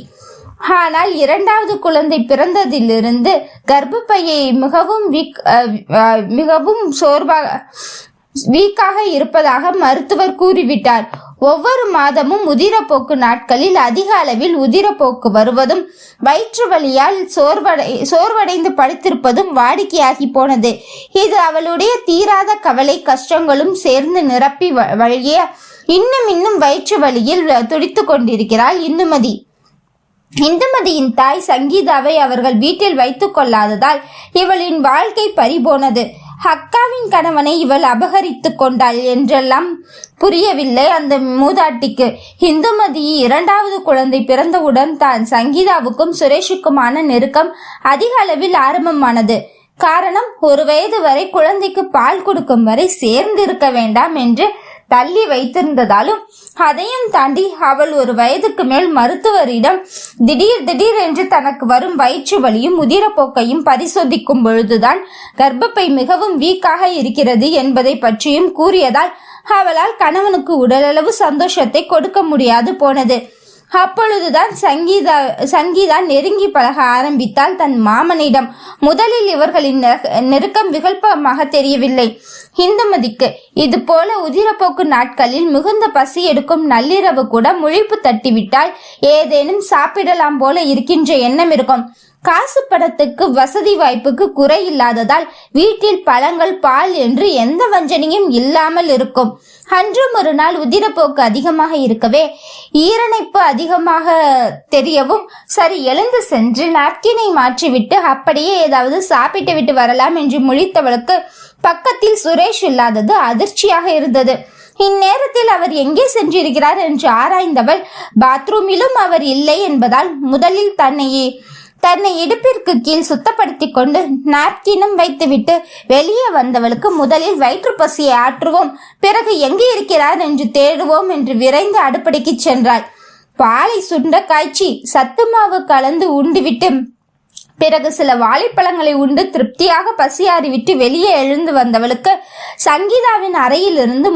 Speaker 1: ஆனால் 2வது குழந்தை பிறந்ததிலிருந்து கர்ப்பப்பையை மிகவும் வீக்காக இருப்பதாக மருத்துவர் கூறிவிட்டார். ஒவ்வொரு மாதமும் உதிரப்போக்கு நாட்களில் அதிக அளவில் உதிரப்போக்கு வருவதும் வயிற்று வலியால் சோர்வடைந்து படுத்திருப்பதும் வாடிக்கையாகி போனது. இது அவளுடைய தீராத கவலை கஷ்டங்களும் சேர்ந்து நிரப்பி வழிய இன்னும் வயிற்று வலியில் துடித்து கொண்டிருக்கிறாள் இந்துமதி. இந்துமதியின் தாய் சங்கீதாவை அவர்கள் வீட்டில் வைத்துக் கொள்ளாததால் இவளின் வாழ்க்கை பறிபோனது. அக்காவின் கணவனை இவள் அபகரித்து கொண்டாள் என்றெல்லாம் புரியவில்லை அந்த மூதாட்டிக்கு. இந்துமதி 2வது குழந்தை பிறந்தவுடன் தான் சங்கீதாவுக்கும் சுரேஷுக்குமான நெருக்கம் அதிக அளவில் ஆரம்பமானது. காரணம், 1 வயது வரை குழந்தைக்கு பால் கொடுக்கும் வரை சேர்ந்திருக்க வேண்டாம் என்று தள்ளி வைத்திருந்ததாலும் அதையும் தாண்டி அவள் 1 வயதுக்கு மேல் மருத்துவரிடம் திடீர் என்று தனக்கு வரும் வயிற்று வலியும் உதிரப்போக்கையும் பரிசோதிக்கும் பொழுதுதான் கர்ப்பப்பை மிகவும் வீக்காக இருக்கிறது என்பதை பற்றியும் கூறியதால் அவளால் கணவனுக்கு உடலளவு சந்தோஷத்தை கொடுக்க முடியாது போனது. அப்பொழுதுதான் சங்கீதா நெருங்கி பழக ஆரம்பித்தால் தன் மாமனிடம். முதலில் இவர்களின் நெருக்கம் விகல்பமாக தெரியவில்லை இந்துமதிக்கு. இது போல உதிரப்போக்கு நாட்களில் மிகுந்த பசி எடுக்கும் நள்ளிரவு கூட முழிப்பு தட்டிவிட்டால் ஏதேனும் சாப்பிடலாம் போல இருக்கின்ற எண்ணம் இருக்கும். காசு பணத்துக்கு வசதி வாய்ப்புக்கு குறை இல்லாததால் வீட்டில் பழங்கள் பால் என்று எந்த வஞ்சனையும் இல்லாமல் இருக்கும். அன்றும் ஒரு நாள் உதிரப்போக்கு அதிகமாக இருக்கவே ஈரணைப்பு அதிகமாக தெரியவும் சரி எழுந்து சென்று நாப்கினை மாற்றிவிட்டு அப்படியே ஏதாவது சாப்பிட்டு விட்டு வரலாம் என்று முழித்தவளுக்கு பக்கத்தில் சுரேஷ் இல்லாதது அதிர்ச்சியாக இருந்தது. இந்நேரத்தில் அவர் எங்கே சென்றிருக்கிறார் என்று ஆராய்ந்தவள் பாத்ரூமிலும் அவர் இல்லை என்பதால் முதலில் தன்னை இடுப்பிற்கு கீழ் சுத்தப்படுத்தி கொண்டு நாப்கினும் வைத்துவிட்டு வெளியே வந்தவளுக்கு முதலில் வயிற்று பசியை ஆற்றுவோம், பிறகு எங்கே இருக்கிறார் என்று தேடுவோம் என்று விரைந்து அடுப்படிக்கு சென்றாள். பாலை சுண்ட காய்ச்சி சத்து மாவு கலந்து உண்டுவிட்டு பிறகு சில வாழைப்பழங்களை உண்டு திருப்தியாக பசியாறிவிட்டு வெளியே எழுந்து வந்தவளுக்கு சங்கீதாவின் அறையிலிருந்து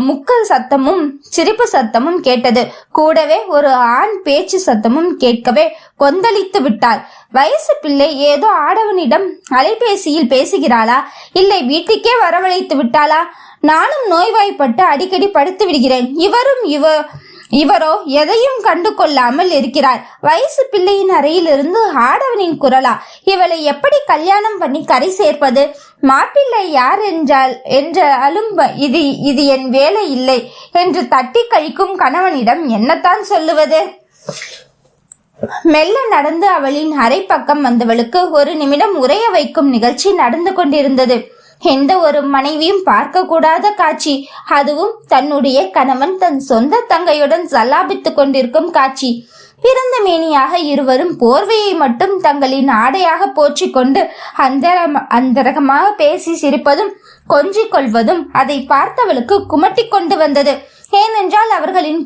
Speaker 1: முக்கல் சத்தமும் சிரிப்பு சத்தமும் கேட்டது. கூடவே ஒரு ஆண் பேச்சு சத்தமும் கேட்கவே கொந்தளித்து விட்டாள். வயசு பிள்ளை ஏதோ ஆடவனிடம் அலைபேசியில் பேசுகிறாளா, இல்லை வீட்டுக்கே வரவழைத்து விட்டாளா? நானும் நோய்வாய்ப்பட்டு அடிக்கடி படுத்து விடுகிறேன். இவரோ எதையும் கண்டு கொள்ளாமல் இருக்கிறார். வயசு பிள்ளையின் அறையிலிருந்து ஆடவனின் குரலா? இவளை எப்படி கல்யாணம் பண்ணி கரை சேர்ப்பது? மாப்பிள்ளை யார் என்றாலும் இது என் வேலை இல்லை என்று தட்டி கழிக்கும் கணவனிடம் என்னத்தான் சொல்லுவது? மெல்ல நடந்து அவளின் அரை பக்கம் வந்தவளுக்கு ஒரு நிமிடம் உறைய வைக்கும் நிகழ்ச்சி நடந்து கொண்டிருந்தது. எந்த ஒரு மனைவியும் பார்க்க கூடாத காட்சி. அதுவும் தன்னுடைய கணவன் தன் சொந்த தங்கையுடன் சல்லாபித்துக் கொண்டிருக்கும் காட்சி. பிறந்த மேனியாக இருவரும் போர்வையை மட்டும் தங்களின் ஆடையாக போற்றிக் கொண்டு அந்தரகமாக பேசி சிரிப்பதும் கொஞ்சிக் கொள்வதும் அதை பார்த்தவளுக்கு குமட்டி கொண்டு வந்தது. ஏனென்றால் அவர்களின்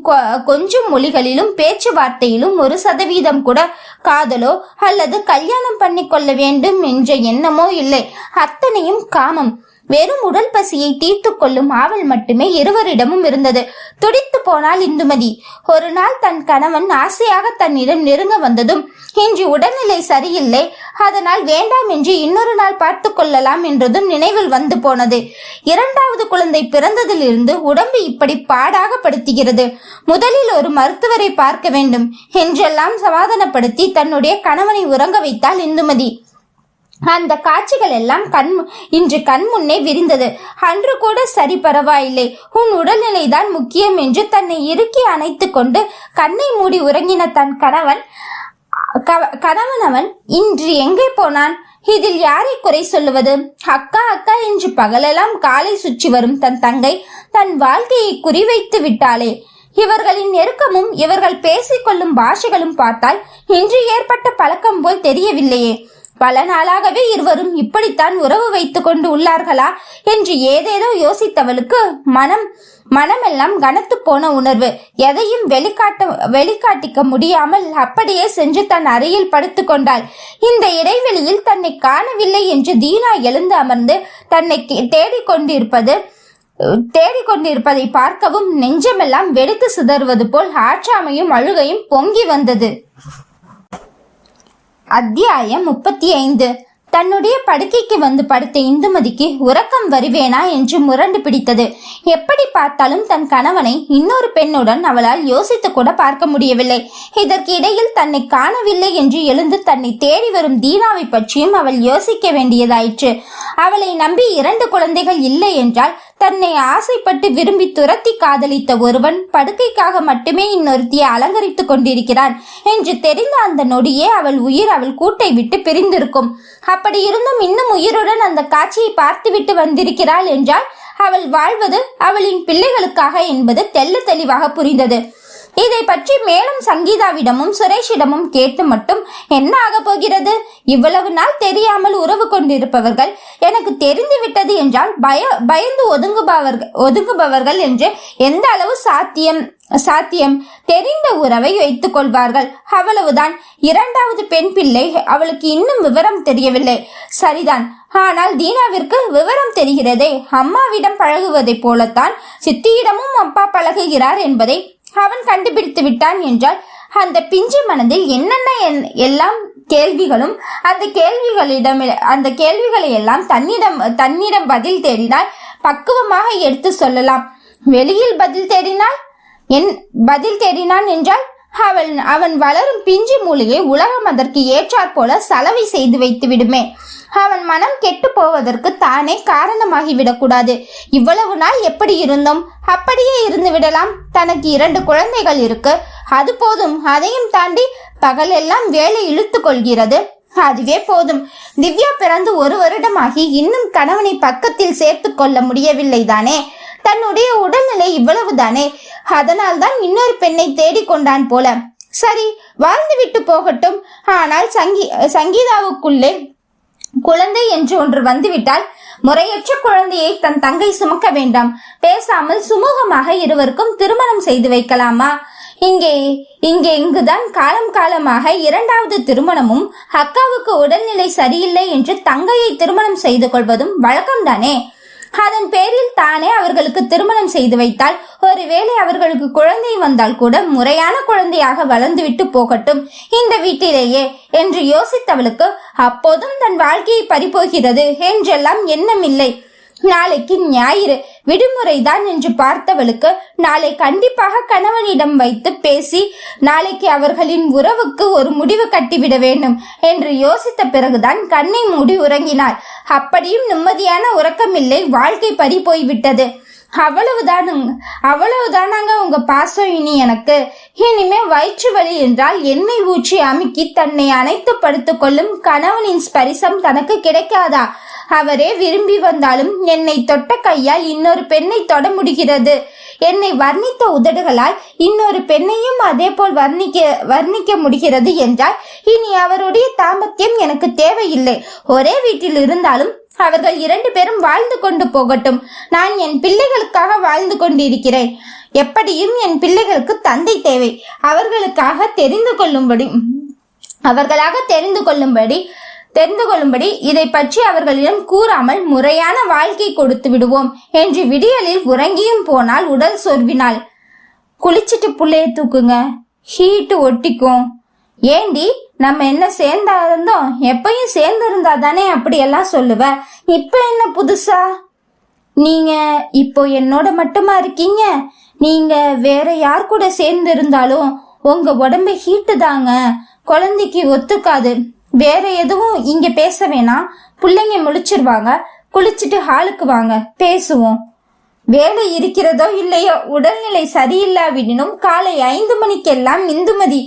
Speaker 1: கொஞ்சம் மொழிகளிலும் பேச்சுவார்த்தையிலும் 1% கூட காதலோ அல்லது கல்யாணம் பண்ணி கொள்ள வேண்டும் என்ற எண்ணமோ இல்லை. அத்தனையும் காமம். வெறும் உடல் பசியை தீர்த்து கொள்ளும் ஆவல் மட்டுமே இருவரிடமும் இருந்தது. துடித்து போனாள் இந்துமதி. ஒரு நாள் தன் கணவன் ஆசையாக தன்னிடம் நெருங்க வந்ததும், இன்று உடல்நிலை சரியில்லை, அதனால் வேண்டாம் என்று இன்னொரு நாள் பார்த்து கொள்ளலாம் என்றதும் நினைவில் வந்து போனது. 2வது குழந்தை பிறந்ததிலிருந்து உடம்பு இப்படி பாடாக படுத்துகிறது. முதலில் ஒரு மருத்துவரை பார்க்க வேண்டும் என்றெல்லாம் சமாதானப்படுத்தி தன்னுடைய கணவனை உறங்க வைத்தாள் இந்துமதி. அந்த காட்சிகள் எல்லாம் இன்று கண் முன்னே விரிந்தது. அன்று கூட சரி, பரவாயில்லை, உன் உடல்நிலைதான் முக்கியம் என்று தன்னை இறுக்கி அணைத்து கொண்டு கண்ணை மூடி உறங்கின தன் கணவன் அவன் இன்று எங்கே போனான்? இதில் யாரை குறை சொல்லுவது? அக்கா அக்கா என்று பகலெல்லாம் காலை சுற்றி வரும் தன் தங்கை தன் வாழ்க்கையை குறிவைத்து விட்டாளே. இவர்களின் நெருக்கமும் இவர்கள் பேசிக்கொள்ளும் பாஷைகளும் பார்த்தால் இன்று ஏற்பட்ட பழக்கம் போல் தெரியவில்லையே. பல நாளாகவே இருவரும் இப்படித்தான் உறவு வைத்துக் கொண்டு உள்ளார்களா என்று ஏதேதோ யோசித்தவளுக்கு மனமெல்லாம் கனத்து போன உணர்வு. எதையும் வெளிக்காட்டிக்க முடியாமல் அப்படியே சென்று தன் அறையில் படுத்து கொண்டாள். இந்த இடைவெளியில் தன்னை காணவில்லை என்று தீனா எழுந்து அமர்ந்து தன்னை தேடிக்கொண்டிருப்பதை பார்க்கவும் நெஞ்சமெல்லாம் வெடித்து சிதறுவது போல் ஆற்றாமையும் அழுகையும் பொங்கி வந்தது. அத்தியாயம் 35. தன்னுடைய படுக்கைக்கு வந்து படுத்த இந்துமதிக்கு உறக்கம் வருவேனா என்று முரண்டு பிடித்தது. எப்படி பார்த்தாலும் தன் கணவனை இன்னொரு பெண்ணுடன் அவளால் யோசித்து கூட பார்க்க முடியவில்லை. இதற்கு இடையில் தன்னை காணவில்லை என்று எழுந்து தன்னை தேடி வரும் தீனாவை பற்றியும் அவள் யோசிக்க வேண்டியதாயிற்று. அவளை நம்பி 2 குழந்தைகள் இல்லை என்றால் தன்னை ஆசைப்பட்டு விரும்பி துரத்தி காதலித்த ஒருவன் படுக்கைக்காக மட்டுமே இன்னொருத்தியை அலங்கரித்துக் கொண்டிருக்கிறான் என்று தெரிந்த அந்த நொடியே அவள் உயிர் அவள் கூட்டை விட்டு பிரிந்திருக்கும். அப்படி இருந்தும் இன்னும் உயிருடன் அந்த காட்சியை பார்த்துவிட்டு வந்திருக்கிறாள் என்றால் அவள் வாழ்வது அவளின் பிள்ளைகளுக்காக என்பது தெள்ள தெளிவாக புரிந்தது. இதை பற்றி மேலும் சங்கீதாவிடமும் சுரேஷிடமும் கேட்டு மட்டும் என்ன ஆக போகிறது? இவ்வளவு நாள் தெரியாமல் உறவு கொண்டிருப்பவர்கள் எனக்கு தெரிந்து விட்டது என்றால் பயந்து ஒதுங்குபவர்கள் என்று எந்த அளவு சாத்தியம் தெரிந்த உறவை வைத்துக் கொள்வார்கள், அவ்வளவுதான். 2வது பெண் பிள்ளை அவளுக்கு இன்னும் விவரம் தெரியவில்லை, சரிதான். ஆனால் தீனாவிற்கு விவரம் தெரிகிறதே. அம்மாவிடம் பழகுவதை போலத்தான் சித்தியிடமும் அப்பா பழகுகிறார் என்பதை அவன் கண்டுபிடித்து விட்டான் என்றால் அந்த பிஞ்சு மனதில் என்னென்ன எல்லாம் கேள்விகளும் அந்த கேள்விகளை எல்லாம் தன்னிடம் பதில் தேடினால் பக்குவமாக எடுத்து சொல்லலாம். வெளியில் பதில் தேடினான் என்றால் அவன் வளரும் பிஞ்சு மூலிகை உலகம் அதற்கு ஏற்றாற் போல சலவை செய்து வைத்து விடுமே. அவன் மனம் கெட்டு போவதற்கு தானே காரணமாகிவிடக்கூடாது. இவ்வளவு நாள் எப்படி இருந்தோம் அப்படியே இருந்து விடலாம். தனக்கு 2 குழந்தைகள் இருக்கு, அது போதும். அதையும் தாண்டி பகலெல்லாம் வேலை இழுத்து கொள்கிறது, அதுவே போதும். திவ்யா பிறந்து 1 வருடமாகி இன்னும் கணவனை பக்கத்தில் சேர்த்து கொள்ள முடியவில்லை தானே. தன்னுடைய உடல்நிலை இவ்வளவுதானே. அதனால் தான் இன்னொரு பெண்ணை தேடிக்கொண்டான் போல. சரி, வாழ்ந்து விட்டு போகட்டும். ஆனால் சங்கீதாவுக்குள்ளே குழந்தை என்று ஒன்று வந்துவிட்டால் முறையற்ற குழந்தையை தன் தங்கை சுமக்க வேண்டாம். பேசாமல் சுமூகமாக இருவருக்கும் திருமணம் செய்து வைக்கலாமா? இங்குதான் காலமாக 2வது திருமணமும் அக்காவுக்கு உடல்நிலை சரியில்லை என்று தங்கையை திருமணம் செய்து கொள்வதும் வழக்கம்தானே. அதன் பேரில் தானே அவர்களுக்கு திருமணம் செய்து வைத்தால் ஒருவேளை அவர்களுக்கு குழந்தை வந்தால் கூட முறையான குழந்தையாக வளர்ந்துவிட்டு போகட்டும் இந்த வீட்டிலேயே என்று யோசித்தவளுக்கு அப்போதும் தன் வாழ்க்கையை பறிபோகிறது என்றெல்லாம் எண்ணமில்லை. நாளைக்கு ஞாயிறு விடுமுறைதான் என்று பார்த்தவளுக்கு நாளை கண்டிப்பாக கணவனிடம் வைத்து பேசி நாளைக்கு அவர்களின் உறவுக்கு ஒரு முடிவு கட்டிவிட வேண்டும் என்று யோசித்த பிறகுதான் கண்ணை மூடி உறங்கினாள். அப்படியும் நிம்மதியான உறக்கமில்லை, வாழ்க்கை பறி போய்விட்டது. அவ்வளவுதானாங்க உங்க பாசம். இனி எனக்கு இனிமே வயிற்று வலி என்றால் எண்ணெய் ஊற்றி அமுக்கி தன்னை அணைத்து படுத்துக் கொள்ளும் கணவனின் ஸ்பரிசம் தனக்கு கிடைக்காதா? அவரே விரும்பி வந்தாலும் என்னை தொட்ட கையால் இன்னொரு பெண்ணை தொட முடிகிறது. என்னை வர்ணித்த உதடுகளால் இன்னொரு பெண்ணையும் அதே போல் வர்ணிக்க முடிகிறது என்றால் இனி அவருடைய தாம்பத்தியம் எனக்கு தேவையில்லை. ஒரே வீட்டில் இருந்தாலும் அவர்கள் 2 பேரும் வாழ்ந்து கொண்டு போகட்டும். நான் என் பிள்ளைகளுக்காக வாழ்ந்து கொண்டிருக்கிறேன். எப்படியும் என் பிள்ளைகளுக்கு தந்தை தேவை. அவர்களாக தெரிந்து கொள்ளும்படி இதை பற்றி அவர்களிடம் கூறாமல் முறையான வாழ்க்கை கொடுத்து விடுவோம் என்று விடியலில் உறங்கியும் போனால் உடல் சொர்வினாள். குளிச்சிட்டு புள்ளைய தூக்குங்க, ஹீட்டு ஒட்டிக்கும். ஏண்டி, நம்ம என்ன சேர்ந்தா இருந்தோம்? எப்பயும் சேர்ந்து இருந்தா தானே அப்படியெல்லாம் சொல்லுவ. இப்ப என்ன புதுசா? நீங்க இப்போ என்னோட மட்டுமா இருக்கீங்க? நீங்க வேற யார் கூட சேர்ந்து இருந்தாலும் உங்க உடம்பு ஹீட்டு தாங்க, குழந்தைக்கு ஒத்துக்காது. வேற எதுவும் இங்க பேச வேணாம். பிள்ளைங்க முழிச்சிருவாங்க. குளிச்சுட்டு ஹாலுக்கு வாங்க, பேசுவோம். வேலை இருக்கிறதோ இல்லையோ, உடல்நிலை சரியில்லாவிடனும் காலை 5 மணிக்கெல்லாம் இந்துமதி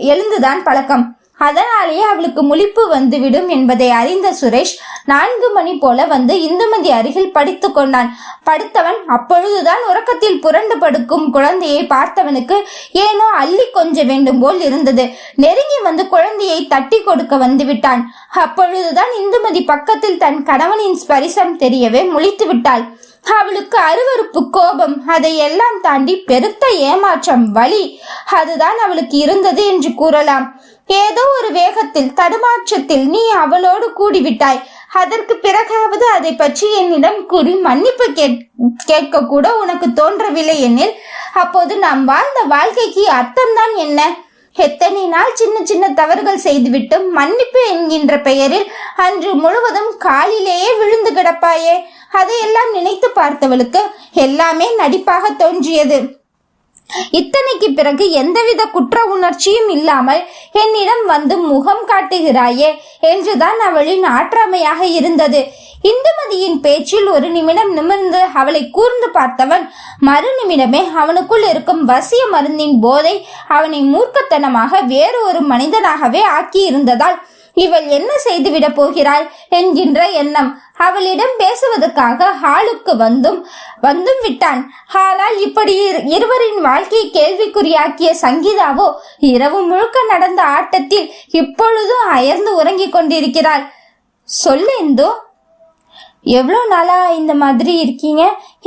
Speaker 1: எழுந்துதான் பழக்கம். அதனாலேயே அவளுக்கு முழிப்பு வந்துவிடும் என்பதை அறிந்த சுரேஷ் 4 மணி போல வந்து இந்துமதி அருகில் படித்து கொண்டான். படுத்தவன் அப்பொழுதுதான் உறக்கத்தில் புரண்டு படுக்கும் குழந்தையை பார்த்தவனுக்கு ஏனோ அள்ளி கொஞ்ச வேண்டும் போல் இருந்தது. நெருங்கி வந்து குழந்தையை தட்டி கொடுக்க வந்து விட்டான். அப்பொழுதுதான் இந்துமதி பக்கத்தில் தன் கணவனின் ஸ்பரிசம் தெரியவே முழித்து விட்டாள். அவளுக்கு அருவருப்பு, கோபம், அதையெல்லாம் தாண்டி பெருத்த ஏமாற்றம், வலி, அதுதான் அவளுக்கு இருந்தது என்று கூறலாம். ஏதோ ஒரு வேகத்தில், தடுமாற்றத்தில் நீ அவளோடு கூடிவிட்டாய். அதற்கு பிறகாவது அதை பற்றி என்னிடம் கூறி மன்னிப்பு கேட்க கூட உனக்கு தோன்றவில்லை எனில் அப்போது நாம் வாழ்ந்த வாழ்க்கைக்கு அர்த்தம்தான் என்ன? எத்தனை நாள் சின்ன சின்ன தவறுகள் செய்துவிட்டு மன்னிப்பு என்கின்ற பெயரில் அன்று முழுவதும் காலிலேயே விழுந்து கிடப்பாயே. அதையெல்லாம் நினைத்து பார்த்தவளுக்கு எல்லாமே நடிப்பாக தோன்றியது. இத்தனைக்கு பிறகு எந்தவித குற்ற உணர்ச்சியும் இல்லாமல் என்னிடம் வந்து முகம் காட்டுகிறாயே என்றுதான் அவளின் ஆற்றாமையாக இருந்தது. இந்துமதியின் பேச்சில் ஒரு நிமிடம் நிமிர்ந்து அவளை கூர்ந்து பார்த்தவன் மறு நிமிடமே அவனுக்குள் இருக்கும் வசிய மருந்தின் போதை அவனை மூர்க்கத்தனமாக வேறு ஒரு மனிதனாகவே ஆக்கி இருந்ததால் இவள் என்ன செய்துவிட போகிறாள் என்கின்ற எண்ணம் அவளிடம் பேசுவதற்காக ஹாலுக்கு வந்தும் விட்டான். ஆனால் இப்படி இருவரின் வாழ்க்கையை கேள்விக்குறியாக்கிய சங்கீதாவோ இரவு முழுக்க நடந்த ஆட்டத்தில் இப்பொழுதும் அயர்ந்து உறங்கிக் கொண்டிருக்கிறாள். சொல்லு இந்து, எவ்வளோ நாளா இந்த மாதிரி இருக்கீங்க?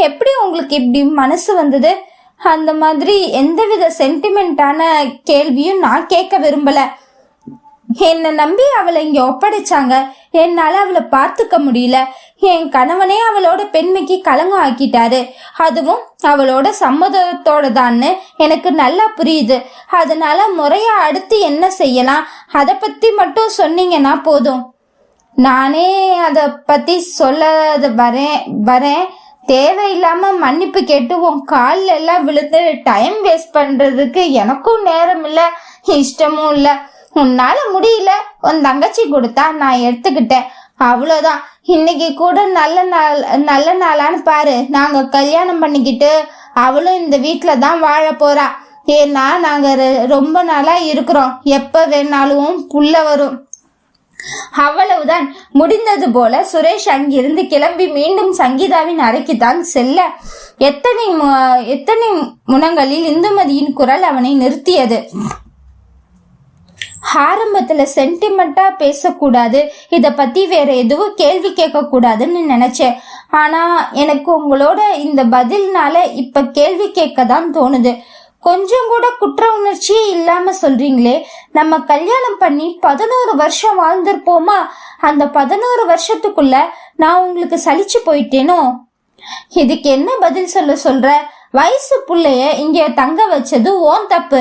Speaker 1: எப்படி உங்களுக்கு இப்படி மனசு வந்தது? அந்த மாதிரி எந்தவித சென்டிமெண்டான கேள்வியும் நான் கேட்க விரும்பல. என்னை நம்பி அவளை இங்க ஒப்படைச்சாங்க. என்னால அவளை பார்த்துக்க முடியல. என் கணவனே அவளோட பெண்மைக்கு களங்கம் ஆக்கிட்டாரு. அதுவும் அவளோட சம்மதத்தோட தான்னு எனக்கு நல்லா புரியுது. அதனால முறையா அடுத்து என்ன செய்யலாம் அதை பத்தி மட்டும் சொன்னீங்கன்னா போதும். நானே அதை பத்தி சொல்ல வரேன். தேவையில்லாம மன்னிப்பு கேட்டு உன் காலில் எல்லாம் விழுந்து டைம் வேஸ்ட் பண்றதுக்கு எனக்கும் நேரம் இல்ல, இஷ்டமும் இல்ல. உன்னால முடியல, உன் தங்கச்சி கொடுத்தா நான் எடுத்துக்கிட்டேன், அவ்வளவுதான். இன்னைக்கு கூட நல்ல நாளான்னு பாரு. நாங்க கல்யாணம் பண்ணிக்கிட்டு அவளும் இந்த வீட்டுல தான் வாழ போறா. ஏன்னா நாங்க ரொம்ப நாளா இருக்கிறோம். எப்ப வேணாலும் புள்ள வரும். அவ்வளவுதான். முடிந்தது போல சுரேஷ் அங்கிருந்து கிளம்பி மீண்டும் சங்கீதாவின் அறைக்கு தான் செல்ல எத்தனை முனங்களில் இந்துமதியின் குரல் அவனை நிறுத்தியது. ஆரம்பத்துல சென்டிமெண்டா பேசக்கூடாது, இத பத்தி வேற எதுவும் கேள்வி கேட்க கூடாதுன்னு நினைச்சேன். ஆனா எனக்கு உங்களோட இந்த பதில்னால இப்ப கேள்வி கேட்க தான் தோணுது. கொஞ்சம் கூட குற்ற உணர்ச்சியே இல்லாம சொல்றீங்களே. நம்ம கல்யாணம் பண்ணி 11 வருஷம் வாழ்ந்திருப்போமா? அந்த 11 வருஷத்துக்குள்ள நான் உங்களுக்கு சலிச்சு போயிட்டேனோ? இதுக்கு என்ன பதில் சொல்ற? வயசு புள்ளைய இங்க தங்க வச்சது ஓன் தப்பு.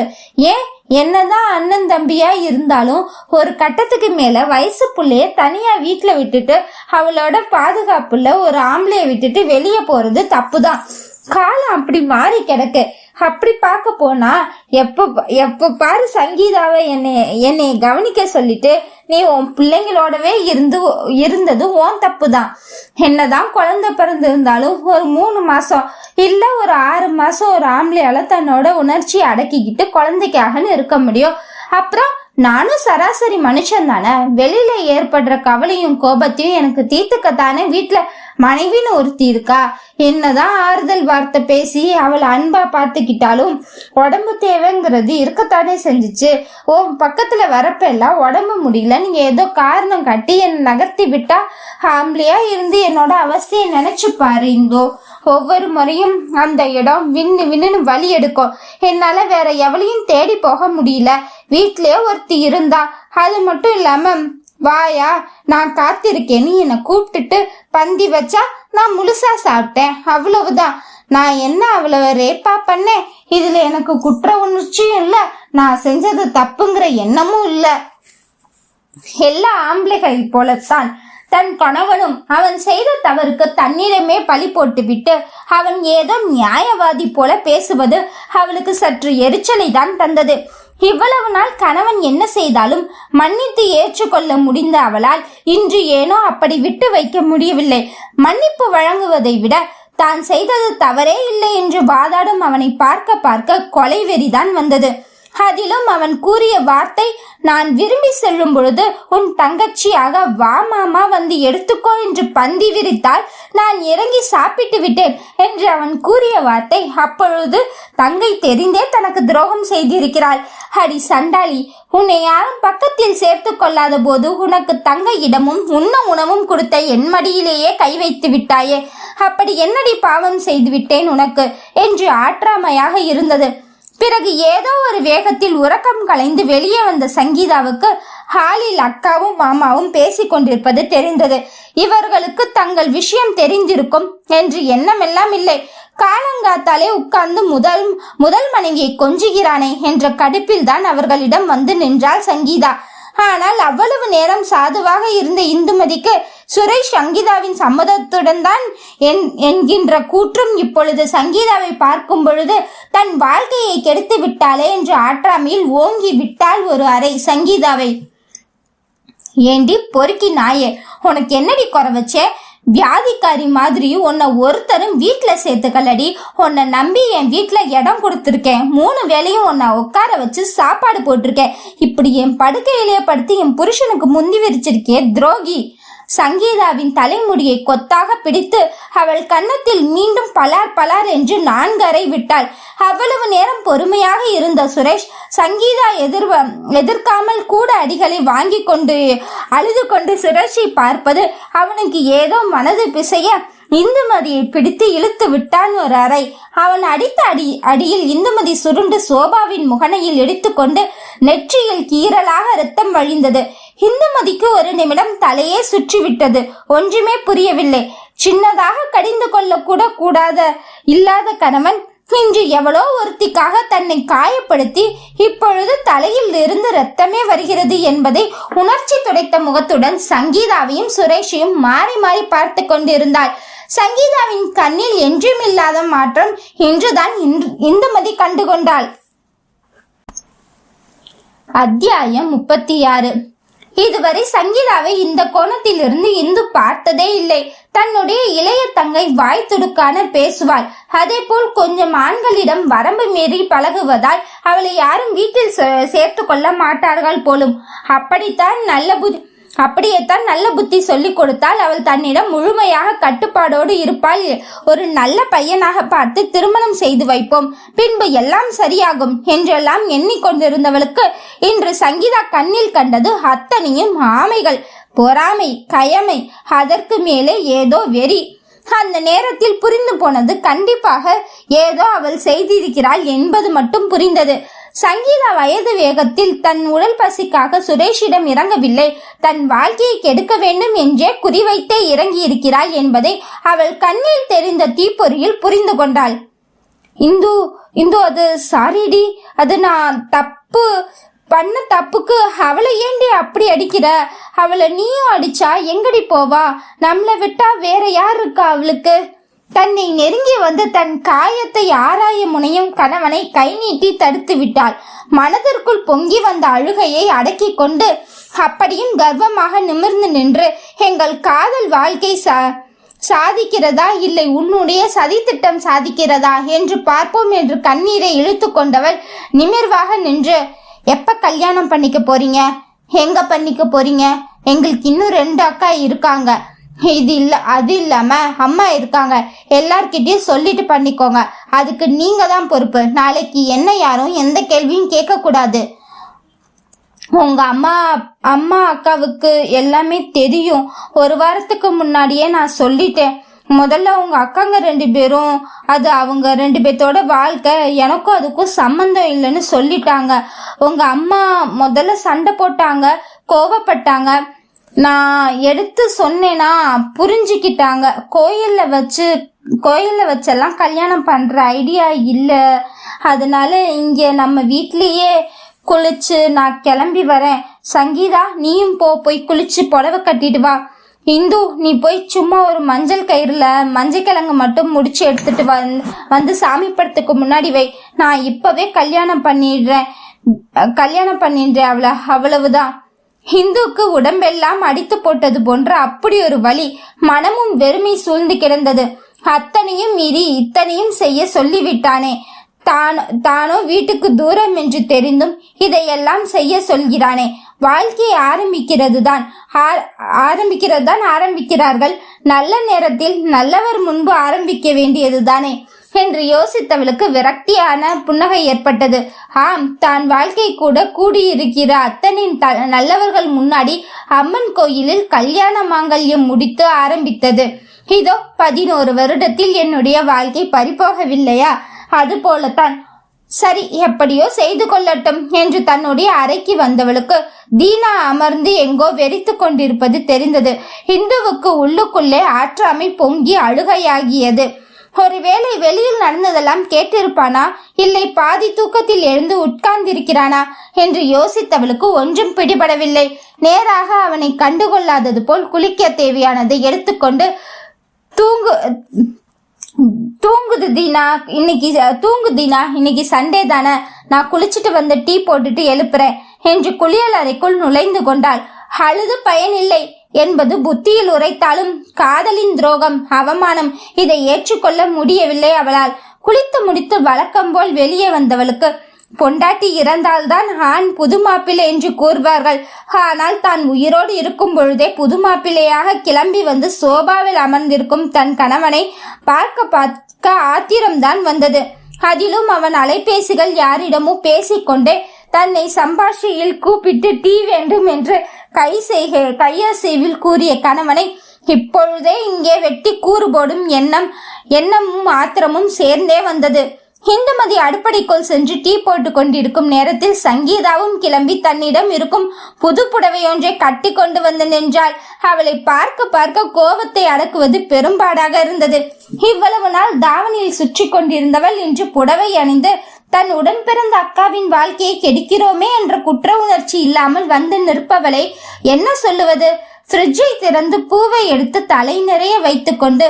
Speaker 1: ஏன் என்னதான் அண்ணன் தம்பியா இருந்தாலும் ஒரு கட்டத்துக்கு மேல வயசு புள்ளைய தனியா வீட்டுல விட்டுட்டு அவளோட பாதுகாப்புல ஒரு ஆம்பளைய விட்டுட்டு வெளியே போறது தப்புதான். காலம் அப்படி மாறி கிடக்கு. அப்படி பார்க்க போனா எப்ப பாரு சங்கீதாவை என்னை கவனிக்க சொல்லிட்டு நீ உன் பிள்ளைங்களோடவே இருந்தது உன் தப்பு தான். என்னதான் குழந்தை பிறந்திருந்தாலும் ஒரு 3 மாசம் இல்ல ஒரு 6 மாசம் ஒரு ஆம்பளையால தன்னோட உணர்ச்சியை அடக்கிக்கிட்டு குழந்தைக்காகன்னு இருக்க முடியும். அப்புறம் நானும் சராசரி மனுஷன் தானே. வெளியில ஏற்படுற கவலையும் கோபத்தையும் எனக்கு தீர்த்துக்கத்தானே வீட்டுல மனைவின்னு ஒருத்தி இருக்கா. என்னதான் ஆறுதல் வார்த்தை பேசி அவளை அன்பா பார்த்துக்கிட்டாலும் உடம்பு தேவைங்கிறது இருக்கத்தானே செஞ்சுச்சு. பக்கத்துல வரப்ப எல்லாம் உடம்பு முடியல, நீங்க ஏதோ காரணம் காட்டி என்னை நகர்த்தி விட்டா ஆம்பளையா இருந்து என்னோட அவஸ்தையை நினைச்சு பாரு. இந்தோ ஒவ்வொரு முறையும் அந்த இடம் வின்னு வலி எடுக்கும். என்னால வேற எவளையும் தேடி போக முடியல. வீட்லயே ஒருத்தி இருந்தா. அது மட்டும் இல்லாம வாயா நான் காத்திருக்கேன்னு என்னை கூப்பிட்டுட்டு பந்தி வச்சா நான் முழுசா சாப்பிட்டேன், அவ்வளவுதான். நான் என்ன அவ்வளவு ரேப்பா பண்ணேன்? இதுல எனக்கு குற்ற உணர்ச்சியும் இல்ல, நான் செஞ்சது தப்புங்கிற எண்ணமும் இல்ல. எல்லா ஆம்பளைகளை போலத்தான் தன் கணவனும் அவன் செய்த தவறுக்கு தன்னிடமே பழி போட்டு விட்டு அவன் ஏதோ நியாயவாதி போல பேசுவது அவளுக்கு சற்று எரிச்சலை தான் தந்தது. இவ்வளவு நாள் கணவன் என்ன செய்தாலும் மன்னித்து ஏற்றுக்கொள்ள முடிந்த அவளால் இன்று ஏனோ அப்படி விட்டு வைக்க முடியவில்லை. மன்னிப்பு வழங்குவதை விட தான் செய்தது தவறே இல்லை என்று வாதாடும் அவனை பார்க்க பார்க்க கொலை வெறிதான் வந்தது. அதிலும் அவன் கூறிய வார்த்தை, நான் விரும்பி செல்லும் பொழுது உன் தங்கச்சியாக வா மாமா வந்து எடுத்துக்கோ என்று பந்தி விரித்தால் நான் இறங்கி சாப்பிட்டு விட்டேன் என்று அவன் கூறிய வார்த்தை. அப்பொழுது தங்கை தெரிந்தே தனக்கு துரோகம் செய்திருக்கிறாள். அடி சண்டாளி, உன்னை யாரும் பக்கத்தில் சேர்த்து கொள்ளாத போது உனக்கு தங்கையிடமும் உண்ண உணவும் கொடுத்த என் மடியிலேயே கை வைத்து விட்டாயே, அப்படி என்னடி பாவம் செய்து விட்டேன் உனக்கு என்று ஆற்றாமையாக இருந்தது. பிறகு ஏதோ ஒரு வேகத்தில் உறக்கம் கலைந்து வெளியே வந்த சங்கீதாவுக்கு ஹாலில் அக்காவும் மாமாவும் பேசிக் கொண்டிருப்பது தெரிந்தது. இவர்களுக்கு தங்கள் விஷயம் தெரிந்திருக்கும் என்று எண்ணமெல்லாம் இல்லை. காலங்காத்தாலே உட்கார்ந்து முதல் மனைவியை கொஞ்சுகிறானே என்ற கடுப்பில் தான் அவர்களிடம் வந்து நின்றாள் சங்கீதா. ஆனால் அவ்வளவு நேரம் சாதுவாக இருந்த இந்துமதிக்கு சுரேஷ் சங்கீதாவின் சம்மதத்துடன் தான் என்கின்ற கூற்றும் இப்பொழுது சங்கீதாவை பார்க்கும் பொழுது தன் வாழ்க்கையை கெடுத்து விட்டாளே என்று ஆற்றாமையில் ஓங்கி விட்டாள் ஒரு அறை சங்கீதாவை. ஏண்டி பொறுக்கி நாயே, உனக்கு என்னடி குறை வச்சே? வியாதிக்காரி மாதிரி உன்னை ஒருத்தரும் வீட்டுல சேர்த்துக்கலடி. உன்னை நம்பி என் வீட்டுல இடம் கொடுத்துருக்கேன். 3 வேளையும் உன்னை உட்கார வச்சு சாப்பாடு போட்டிருக்கேன். இப்படி என் படுக்கையிலேயே படுத்து என் புருஷனுக்கு முந்தி விரிச்சிருக்கே துரோகி. சங்கீதாவின் தலைமுடியை கொத்தாக பிடித்து அவள் கன்னத்தில் மீண்டும் பலார் பலார் என்று 4 அறை விட்டாள். அவ்வளவு நேரம் பொறுமையாக இருந்த சுரேஷ் சங்கீதா எதிர்க்காமல் கூட அடிகளை வாங்கி கொண்டு அழுது கொண்டு சுரேஷை பார்ப்பது அவனுக்கு ஏதோ மனது பிசைய இந்துமதியை பிடித்து இழுத்து விட்டான் ஒரு அறை. அவன் அடித்த அடியில் இந்துமதி சுருண்டு சோபாவின் முகனையில் இடித்துக்கொண்டு நெற்றியில் கீறலாக இரத்தம் வழிந்தது. இந்துமதிக்கு ஒரு நிமிடம் தலையே சுற்றிவிட்டது. ஒன்றுமே புரியவில்லை. சின்னதாக கடிந்து கொள்ள கூட இல்லாத கணவன் இன்று எவ்வளோ ஒருத்திக்காக தன்னை காயப்படுத்தி இப்பொழுது தலையில் இருந்து ரத்தமே வருகிறது என்பதை உணர்ச்சி துடைத்த முகத்துடன் சங்கீதாவையும் சுரேஷையும் மாறி மாறி பார்த்து கொண்டிருந்தாள். சங்கீதாவின் கண்ணில் என்றுமில்லாத மாற்றம் இன்றுதான் இந்துமதி கண்டுகொண்டாள். அத்தியாயம் 36. இதுவரை சங்கீதாவை இந்த கோணத்திலிருந்து இந்து பார்த்ததே இல்லை. தன்னுடைய இளைய தங்கை வாய் துடுக்கான பேசுவாள். அதே போல் கொஞ்சம் ஆண்களிடம் வரம்பு மீறி பழகுவதால் அவளை யாரும் வீட்டில் சேர்த்து கொள்ள மாட்டார்கள் போலும். அப்படியேத்தான் நல்ல புத்தி சொல்லிக் கொடுத்தால் அவள் தன்னிடம் முழுமையாக கட்டுப்பாடோடு இருப்பாள். ஒரு நல்ல பையனாக பார்த்து திருமணம் செய்து வைப்போம், பின்பு எல்லாம் சரியாகும் என்றெல்லாம் எண்ணிக்கொண்டிருந்தவளுக்கு இன்று சங்கீதா கண்ணில் கண்டது அத்தனையும் ஆமைகள், பொறாமை, கயமை, அதற்கு மேலே ஏதோ வெறி. அந்த நேரத்தில் புரிந்து போனது கண்டிப்பாக ஏதோ அவள் செய்திருக்கிறாள் என்பது மட்டும் புரிந்தது. சங்கீதா வயது வேகத்தில் தன் உடல் பசிக்காக சுரேஷிடம் இறங்கவில்லை. தன் வாழ்க்கையை கெடுக்க வேண்டும் என்றே குறிவைத்தே இறங்கி இருக்கிறாள் என்பதை அவள் கண்ணில் தெரிந்த தீப்பொறியில் புரிந்து கொண்டாள். இந்து அது சாரிடி, அது நான் பண்ண தப்புக்கு அவளை ஏண்டி அப்படி அடிக்கிற? அவளை நீயும் அடிச்சா எங்கடி போவா? நம்மளை விட்டா வேற யார் இருக்கா அவளுக்கு? தன்னை நெருங்கி வந்து தன் காயத்தை ஆராய முனையும் கணவனை கை நீட்டி தடுத்து விட்டாள். மனதிற்குள் பொங்கி வந்த அழுகையை அடக்கி கொண்டு அப்படியும் கர்வமாக நிமிர்ந்து நின்று, எங்கள் காதல் வாழ்க்கை சாதிக்கிறதா இல்லை உன்னுடைய சதித்திட்டம் சாதிக்கிறதா என்று பார்ப்போம் என்று கண்ணீரை இழுத்து கொண்டவள் நிமிர்வாக நின்று, எப்ப கல்யாணம் பண்ணிக்க போறீங்க? எங்க பண்ணிக்க போறீங்க? எங்களுக்கு இன்னும் 2 அக்கா இருக்காங்க, இது இல்ல அது இல்லாம அம்மா இருக்காங்க, எல்லார்கிட்டயும் சொல்லிட்டு பண்ணிக்கோங்க, அதுக்கு நீங்க தான் பொறுப்பு. நாளைக்கு என்ன யாரும் எந்த கேள்வியும் கேட்க கூடாது. உங்க அம்மா அக்காவுக்கு எல்லாமே தெரியும். 1 வாரத்துக்கு முன்னாடியே நான் சொல்லிட்டேன். முதல்ல உங்க அக்காங்க 2 பேரும், அது அவங்க 2 பேர்த்தோட வாழ்க்கை, எனக்கும் அதுக்கும் சம்பந்தம் இல்லைன்னு சொல்லிட்டாங்க. உங்க அம்மா முதல்ல சண்டை போட்டாங்க, கோவப்பட்டாங்க. நான் எடுத்து சொன்னேன்னா புரிஞ்சுக்கிட்டாங்க. கோயில்ல வச்செல்லாம் கல்யாணம் பண்ற ஐடியா இல்லை. அதனால இங்க நம்ம வீட்லயே குளிச்சு நான் கிளம்பி வரேன். சங்கீதா, நீயும் போய் குளிச்சு புடவை கட்டிட்டு வா. இந்து, நீ போய் சும்மா ஒரு மஞ்சள் கயிறுல மஞ்சள் கிழங்கு மட்டும் முடிச்சு எடுத்துட்டு வந்து சாமி படத்துக்கு முன்னாடி வை. நான் இப்பவே கல்யாணம் பண்ணிடுறேன் அவளை, அவ்வளவுதான். இந்துக்கு உடம்பெல்லாம் அடித்து போட்டது போன்ற அப்படி ஒரு வலி, மனமும் வெறுமை சூழ்ந்து கிடந்தது. அத்தனையும் மீறி இத்தனையும் செய்ய சொல்லிவிட்டானே. தானோ வீட்டுக்கு தூரம் என்று தெரிந்தும் இதையெல்லாம் செய்ய சொல்கிறானே. வாழ்க்கை ஆரம்பிக்கிறார்கள். நல்ல நேரத்தில் நல்லவர் முன்பு ஆரம்பிக்க வேண்டியதுதானே என்று யோசித்தவளுக்கு விரக்தியான புன்னகை ஏற்பட்டது. ஆம், தான் வாழ்க்கை கூட கூடியிருக்கிற அத்தனை நல்லவர்கள் முன்னாடி அம்மன் கோயிலில் கல்யாண மாங்கல்யம் முடித்து ஆரம்பித்தது. இதோ 11 வருடத்தில் என்னுடைய வாழ்க்கை பறிபோகவில்லையா? அது போலத்தான். சரி, எப்படியோ செய்து கொள்ளட்டும் என்று தன்னுடைய அறைக்கு வந்தவளுக்கு தீனா அமர்ந்து எங்கோ வெறித்து கொண்டிருப்பது தெரிந்தது. இந்துவுக்கு உள்ளுக்குள்ளே ஆற்றாமை பொங்கி அழுகையாகியது. ஒருவேளை வெளியில் நடந்ததெல்லாம் கேட்டிருப்பானா, இல்லை பாதி தூக்கத்தில் எழுந்து உட்கார்ந்திருக்கிறானா என்று யோசித்தவளுக்கு ஒன்றும் பிடிபடவில்லை. நேராக அவனை கண்டுகொள்ளாதது போல் குளிக்க தேவையானதை எடுத்துக்கொண்டு தூங்கு தீனா, இன்னைக்கு சண்டே தானே, நான் குளிச்சுட்டு வந்து டீ போட்டுட்டு எழுப்புறேன் என்று குளியல் அறைக்குள் நுழைந்து கொண்டாள். அழுது பயனில்லை என்பது புத்தியில் உரைத்தாலும் காதலின் துரோகம், அவமானம், இதை ஏற்றுக்கொள்ள முடியவில்லை அவளால். குளித்து முடித்து வழக்கம் போல் வெளியே வந்தவளுக்கு பொண்டாட்டி இறந்தால்தான் ஆண் புது மாப்பிள்ளை என்று கூறுவார்கள். ஆனால் தான் உயிரோடு இருக்கும் பொழுதே புது மாப்பிள்ளையாக கிளம்பி வந்து சோபாவில் அமர்ந்திருக்கும் தன் கணவனை பார்க்க ஆத்திரம்தான் வந்தது. அதிலும் அவன் அலைபேசிகள் யாரிடமும் பேசிக்கொண்டே தன்னை சம்பாஷையில் கூப்பிட்டு டீ வேண்டும் என்று கையசைவில் கூறிய கணவனை இப்பொழுதே இங்கே வெட்டி கூறு போடும் எண்ணமும் ஆத்திரமும் சேர்ந்தே வந்தது. இந்துமதி அடுப்படைக்குள் சென்று டீ போட்டு கொண்டிருக்கும் நேரத்தில் சங்கீதாவும் கிளம்பி தன்னிடம் இருக்கும் புது புடவையொன்றை கட்டி கொண்டு வந்து நின்றாள். அவளை பார்க்க கோபத்தை அடக்குவது பெரும்பாடாக இருந்தது. இவ்வளவு நாள் தாவணியில் சுற்றி கொண்டிருந்தவள் இன்று புடவை அணிந்து தன் உடன் பிறந்த அக்காவின் வாழ்க்கையை கெடுக்கிறோமே என்ற குற்ற உணர்ச்சி இல்லாமல் வந்து நிற்பவளை என்ன சொல்லுவது? ஃப்ரிட்ஜை திறந்து பூவை எடுத்து தலை நிறைய வைத்துக் கொண்டு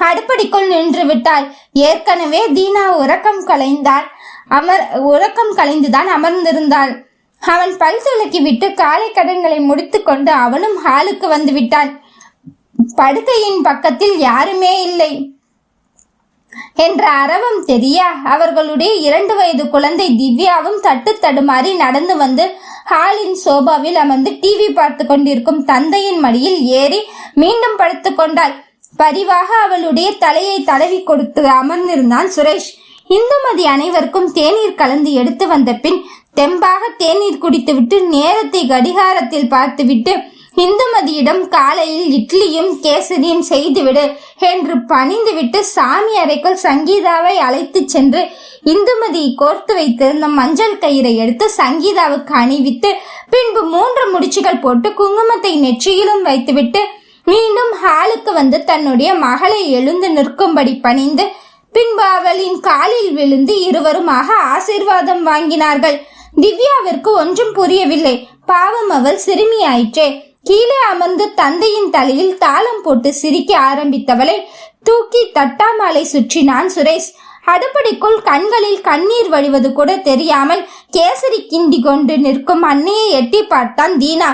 Speaker 1: அடுப்படிக்குள் நின்று விட்டாள். ஏற்கனவே தீனா உறக்கம் கலைந்துதான் அமர்ந்திருந்தாள். அவன் பல் துலக்கி விட்டு காலை கடன்களை முடித்து கொண்டு அவனும் ஹாலுக்கு வந்து விட்டான். படுக்கையின் பக்கத்தில் யாருமே இல்லை என்ற அரவம் தெரிய அவர்களுடைய 2 வயது குழந்தை திவ்யாவும் தட்டு தடுமாறி நடந்து வந்து ஹாலின் சோபாவில் அமர்ந்து டிவி பார்த்து கொண்டிருக்கும் தந்தையின் மடியில் ஏறி மீண்டும் படுத்து கொண்டாள். பரிவாக அவளுடைய தலையை தடவி கொடுத்து அமர்ந்திருந்தான் சுரேஷ். இந்துமதி அனைவருக்கும் தேநீர் கலந்து எடுத்து வந்த பின் தெம்பாக தேநீர் குடித்துவிட்டு நேரத்தை கடிகாரத்தில் பார்த்துவிட்டு இந்துமதியிடம் காலையில் இட்லியும் கேசரியும் செய்துவிடு என்று பணிந்துவிட்டு சாமி அறைக்குள் சங்கீதாவை அழைத்து சென்று இந்துமதி கோர்த்து வைத்திருந்த மஞ்சள் கயிறை எடுத்து சங்கீதாவுக்கு அணிவித்து பின்பு 3 முடிச்சுகள் போட்டு குங்குமத்தை நெற்றியிலும் வைத்துவிட்டு மீண்டும் ஹாலுக்கு வந்து தன்னுடைய மகளை எழுந்து நிற்கும்படி பணிந்து பின்பு அவளின் காலில் விழுந்து இருவருமாக ஆசீர்வாதம் வாங்கினார்கள். திவ்யாவிற்கு ஒன்றும் புரியவில்லை. பாவம், அவள் சிறுமியாயிற்றே. கீழே அமர்ந்து தந்தையின் தலையில் தாளம் போட்டு சிரிக்க ஆரம்பித்தவளை தூக்கி தட்டாமலை சுற்றினான் சுரேஷ். அடுப்படிக்குள் கண்களில் கண்ணீர் வழிவது கூட தெரியாமல் கேசரி கிண்டி கொண்டு நிற்கும் அன்னையை எட்டி பார்த்தான் தீனா.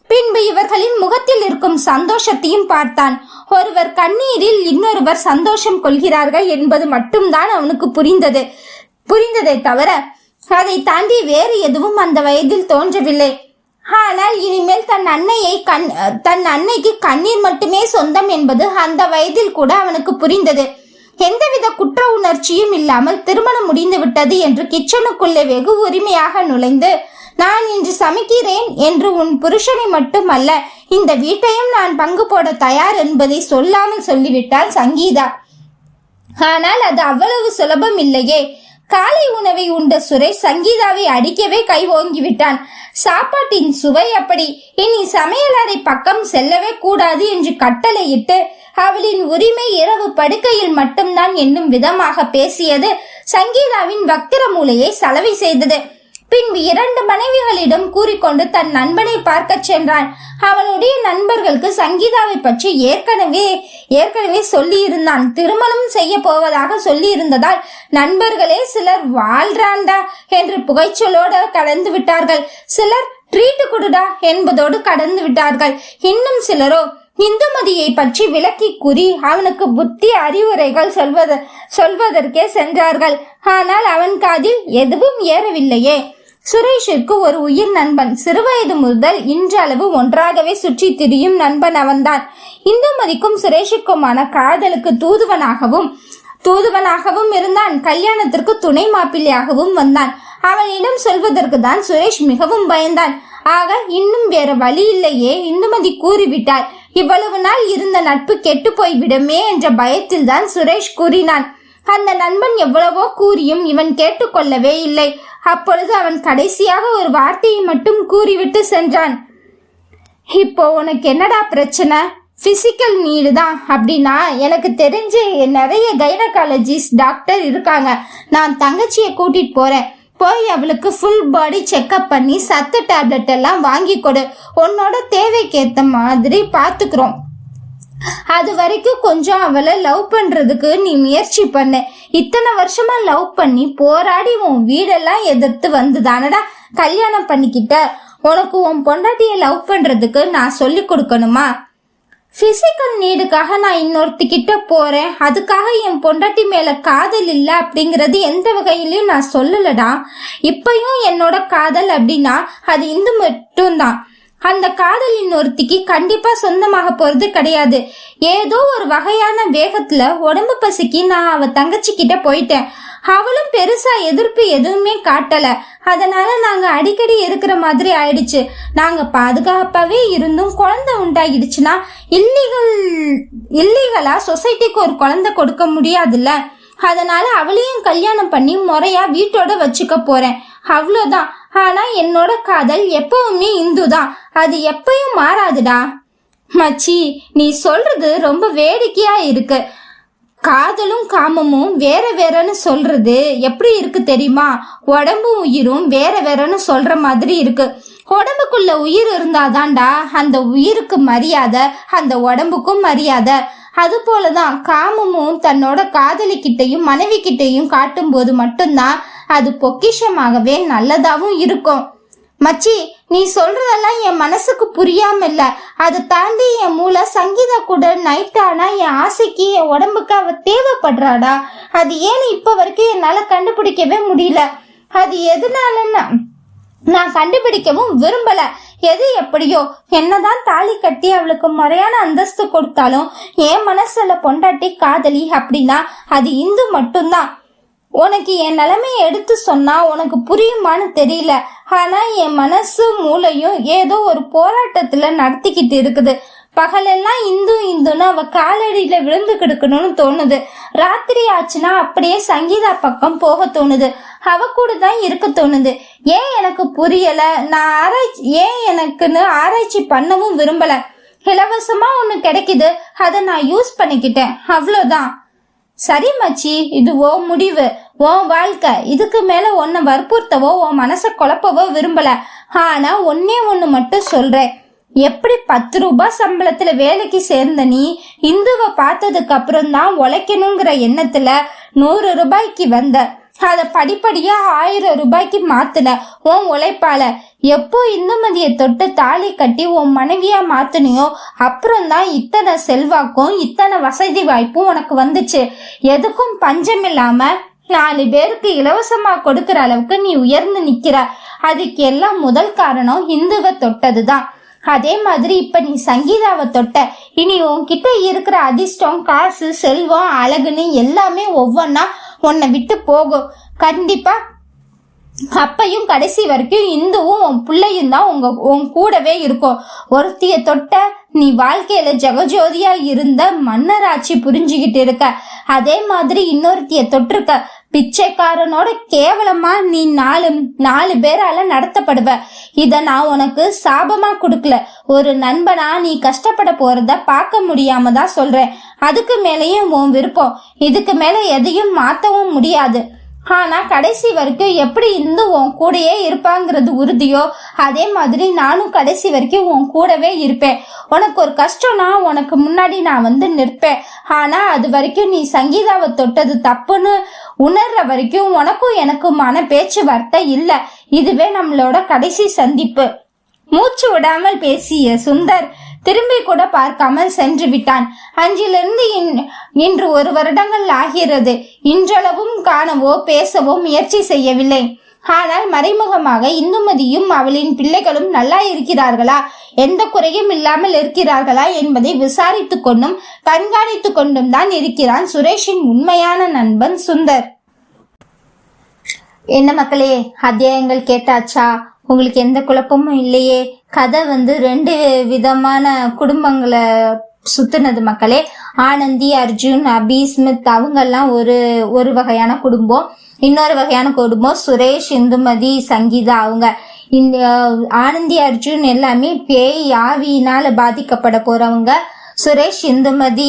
Speaker 1: பின்பு இவர்களின் முகத்தில் இருக்கும் சந்தோஷத்தையும் பார்த்தான். ஒருவர் கண்ணீரில் இன்னொருவர் சந்தோஷம் கொள்கிறார்கள் என்பது மட்டும்தான் அவனுக்கு புரிந்ததை தவிர அதை தாண்டி வேறு எதுவும் அந்த வயதில் தோன்றவில்லை. ஆனால் இனிமேல் தன் அன்னைக்கு கண்ணீர் மட்டுமே சொந்தம் என்பது அந்த வயதில் கூட அவனுக்கு புரிந்தது. எந்தவித குற்ற உணர்ச்சியும் இல்லாமல் திருமணம் முடிந்து விட்டது என்று கிச்சனுக்குள்ளே வெகு உரிமையாக நுழைந்து, நான் இன்று சமைக்கிறேன் என்று உன் புருஷனை மட்டுமல்ல இந்த வீட்டையும் நான் பங்கு போட தயார் என்பதை சொல்லாமல் சொல்லிவிட்டாள் சங்கீதா. ஆனால் அது அவ்வளவு சுலபம் இல்லையே. காலை உணவை உண்ட சுரேஷ் சங்கீதாவை அடிக்கவே கை ஓங்கிவிட்டான். சாப்பாட்டின் சுவை அப்படி. இனி சமையலறை பக்கம் செல்லவே கூடாது என்று கட்டளையிட்டு அவளின் உரிமை இரவு படுக்கையில் மட்டும்தான் என்னும் விதமாக பேசியது சங்கீதாவின் வக்கிர மூளையை சலவை செய்தது. பின்பு 2 மனைவிகளிடம் கூறிக்கொண்டு தன் நண்பனை பார்க்க சென்றான். அவனுடைய நண்பர்களுக்கு சங்கீதாவை பற்றி ஏற்கனவே சொல்லி இருந்தான். திருமணம் செய்ய போவதாக சொல்லி இருந்ததால் நண்பர்களே சிலர் வாழ்றாண்டா என்று புகைச்சலோடு கடந்து விட்டார்கள். சிலர் ட்ரீட் குடுடா என்பதோடு கடந்து விட்டார்கள். இன்னும் சிலரோ இந்துமதியை பற்றி விளக்கி கூறி அவனுக்கு புத்தி அறிவுரைகள் சொல்வதற்கே சென்றார்கள். ஆனால் அவன் காதில் எதுவும் ஏறவில்லையே. சுரேஷிற்கு ஒரு உயிர் நண்பன், சிறுவயது முதல் இன்றளவு ஒன்றாகவே சுற்றி திரியும் நண்பன் அவன்தான். இந்துமதிக்கும் சுரேஷுக்குமான காதலுக்கு தூதுவனாகவும் இருந்தான். கல்யாணத்திற்கு துணை மாப்பிள்ளையாகவும் வந்தான். அவனிடம் சொல்வதற்கு தான் சுரேஷ் மிகவும் பயந்தான். ஆக இன்னும் வேற வழி இல்லையே, இந்துமதி கூறிவிட்டார். இவ்வளவு நாள் இருந்த நட்பு கெட்டு போய்விடுமே என்ற பயத்தில் தான் சுரேஷ் கூறினான். அந்த நண்பன் எவ்வளவோ கூறியும் இவன் கேட்டுக்கொள்ளவே இல்லை. அப்பொழுது அவன் கடைசியாக ஒரு வார்த்தையை மட்டும் கூறிவிட்டு சென்றான். இப்போ உனக்கு என்னடா பிரச்சனை? பிசிக்கல் நீடு தான் அப்படின்னா எனக்கு தெரிஞ்சு நிறைய கைனகாலஜிஸ்ட் டாக்டர் இருக்காங்க. நான் தங்கச்சியை கூட்டிட்டு போறேன். போய் அவளுக்கு ஃபுல் பாடி செக்அப் பண்ணி சத்து டேப்லெட் எல்லாம் வாங்கி கொடு. உன்னோட தேவைக்கேத்த மாதிரி பாத்துக்கிறோம். அது வரைக்கும் கொஞ்சம் அவளை லவ் பண்றதுக்கு நீ முயற்சி பண்ண. இத்தனை வருஷமா லவ் பண்ணி போராடி உன் வீடெல்லாம் எதிர்த்து வந்து தானடா கல்யாணம் பண்ணிக்கிட்ட. உனக்கு உன் பொண்டாட்டிய லவ் பண்றதுக்கு நான் சொல்லி கொடுக்கணுமா? பிசிக்கல் நீடுக்காக நான் இன்னொருத்திக்கிட்ட போறேன், அதுக்காக என் பொண்டாட்டி மேல காதல் இல்ல அப்படிங்கறது எந்த வகையிலயும் நான் சொல்லலடா. இப்பயும் என்னோட காதல் அப்படின்னா அது இந்து மட்டும்தான். அந்த காதல் இன்னொருத்திக்கு கண்டிப்பா சொந்தமாக போறது கிடையாது. ஏதோ ஒரு வகையான வேகத்துல உடம்பு பசிக்கு நான் அவ தங்கச்சி கிட்ட போயிட்டேன். அவளும் பெருசா எதிர்ப்பு எதுவுமே காட்டல. அதனால நாங்க அடிக்கடி இருக்கிற மாதிரி ஆயிடுச்சு. நாங்க பாதுகாப்பாவே இருந்தும் குழந்தை உண்டாகிடுச்சுன்னா இல்லீகலா சொசைட்டிக்கு ஒரு குழந்தை கொடுக்க முடியாதுல்ல. அதனால அவளையும் கல்யாணம் பண்ணி முறையா வீட்டோட வச்சுக்க போறேன், அவ்வளவுதான். ஆனா என்னோட காதல் எப்பவுமே இந்துதான், அது எப்பயும் மாறாதுடா. மச்சி, நீ சொல்றது ரொம்ப வேடிக்கையா இருக்கு. காதலும் காமமும் வேற வேறன்னு சொல்றது எப்படி இருக்கு தெரியுமா? உடம்பும் உயிரும் வேற வேறன்னு சொல்ற மாதிரி இருக்கு. உடம்புக்குள்ள உயிர் இருந்தாதான்டா அந்த உயிருக்கு மரியாதை, அந்த உடம்புக்கும் மரியாதை. அது போலதான் காமமும் தன்னோட காதலிக்கிட்டையும் மனைவி கிட்டையும் காட்டும் போது மட்டும்தான் அது பொக்கிஷமாகவே நல்லதாவும் இருக்கும். மச்சி, நீ சொல்றதெல்லாம் என் மனசுக்கு புரியாம இல்ல. அதை தாண்டி என் மூளை சங்கீதா கூட நைட் ஆனா என் ஆசைக்கு என் உடம்புக்கு அவ தேவைப்படுறாடா. அது ஏன்னு இப்ப வரைக்கும் என்னால கண்டுபிடிக்கவே முடியல. அது எதுனாலன்னு நான் கண்டுபிடிக்கவும் விரும்பல. எது எப்படியோ, என்னதான் தாலி கட்டி அவளுக்கு முறையான அந்தஸ்து கொடுத்தாலும் என் மனசுல பொண்டாட்டி காதலி அப்படின்னா அது இந்து மட்டும்தான். உனக்கு என் நிலைமையை எடுத்து சொன்னா உனக்கு புரியுமான்னு தெரியல. ஆனா என் மனசு மூளையும் ஏதோ ஒரு போராட்டத்துல நடத்திக்கிட்டு இருக்குது. பகலெல்லாம் இந்துன்னு அவ காலடியில விழுந்து கிடக்கணும்னு தோணுது. ராத்திரி ஆச்சுன்னா அப்படியே சங்கீதா பக்கம் போக தோணுது. அவ கூட தான் இருக்க தோணுது. ஏன் எனக்கு புரியல. நான் எனக்குன்னு ஆராய்ச்சி பண்ணவும் விரும்பல. இலவசமா ஒண்ணு கிடைக்குது, அதை நான் யூஸ் பண்ணிக்கிட்டேன், அவ்வளவுதான். சரி மச்சி, இது ஓ முடிவு, ஓ வாழ்க்கை. இதுக்கு மேல உன்னை வற்புறுத்தவோ உன் மனசை குழப்பவோ விரும்பல. ஆனா ஒன்னே ஒண்ணு மட்டும் சொல்றேன். எப்படி 10 ரூபாய் சம்பளத்துல வேலைக்கு சேர்ந்த நீ இந்துவை பார்த்ததுக்கு அப்புறம் தான் உழைக்கணுங்கிற எண்ணத்துல 100 ரூபாய்க்கு வந்த, அத படிப்படியா 1000 ரூபாய்க்கு மாத்துன உன் உழைப்பால. எப்போ இந்துமதிய தொட்டு தாலி கட்டி உன் மனைவியா மாத்துனியோ அப்புறம்தான் இத்தனை செல்வாக்கும் இத்தனை வசதி வாய்ப்பும் உனக்கு வந்துச்சு. எதுக்கும் பஞ்சம் இல்லாம 4 பேருக்கு இலவசமா கொடுக்கற அளவுக்கு நீ உயர்ந்து நிக்கிற. அதுக்கு எல்லாம் முதல் காரணம் இந்துவை தொட்டதுதான். அதே மாதிரி இப்ப நீ சங்கீதாவை தொட்ட. இனி உன்கிட்ட இருக்கிற அதிர்ஷ்டம், காசு, செல்வம், அழகுன்னு எல்லாமே ஒவ்வொன்னா உன்னை விட்டு போகும். கண்டிப்பா அப்பையும் கடைசி வரைக்கும் இந்துவும் உன் பிள்ளையும் தான் உன் கூடவே இருக்கும். ஒருத்திய தொட்ட நீ வாழ்க்கையில ஜெகஜோதியா இருந்த மன்னராட்சி புரிஞ்சுக்கிட்டு இருக்க. அதே மாதிரி இன்னொருத்திய தொட்டிருக்க. பிச்சைக்காரனோட கேவலமா நீ நாலு பேரால நடத்தப்படுவ. இத நான் உனக்கு சாபமா கொடுக்கல, ஒரு நண்பனா நீ கஷ்டப்பட போறத பார்க்க முடியாம தான் சொல்றேன். அதுக்கு மேலேயும் உன் விருப்பம். இதுக்கு மேல எதையும் மாத்தவும் முடியாது. ஆனா கடைசி வரைக்கும் எப்படி இந்து உன் கூடயே இருப்பாங்கிறது உறுதியோ அதே மாதிரி நானும் கடைசி வரைக்கும் உன் கூடவே இருப்பேன். உனக்கு ஒரு கஷ்டம்னா உனக்கு முன்னாடி நான் வந்து நிற்பேன். ஆனா அது வரைக்கும் நீ சங்கீதாவை தொட்டது தப்புன்னு உணர்ற வரைக்கும் உனக்கும் எனக்குமான பேச்சுவார்த்தை இல்ல. இதுவே நம்மளோட கடைசி சந்திப்பு. மூச்சு விடாமல் பேசிய சுந்தர் திரும்பி கூட பார்க்காமல் சென்று விட்டான். அன்றிலிருந்து இன்று 1 வருடங்கள் ஆகிறது. இன்றளவும் காணவோ பேசவோ முயற்சி செய்யவில்லை. ஆனால் மறைமுகமாக இந்துமதியும் அவளின் பிள்ளைகளும் நல்லா இருக்கிறார்களா, எந்த குறையும் இல்லாமல் இருக்கிறார்களா என்பதை விசாரித்துக் கொண்டும் கண்காணித்துக் கொண்டும் தான் இருக்கிறான் சுரேஷின் உண்மையான நண்பன் சுந்தர். என்ன மக்களே, அத்தியாயங்கள் கேட்டாச்சா? உங்களுக்கு எந்த குழப்பமும் இல்லையே? கதை வந்து 2 விதமான குடும்பங்களை சுத்துனது மக்களே. ஆனந்தி, அர்ஜுன், அபி, ஸ்மித் அவங்கெல்லாம் ஒரு வகையான குடும்பம். இன்னொரு வகையான குடும்பம் சுரேஷ், இந்துமதி, சங்கீதா. அவங்க இந்த ஆனந்தி, அர்ஜுன் எல்லாமே பேய் ஆவியினால பாதிக்கப்பட போறவங்க. சுரேஷ், இந்துமதி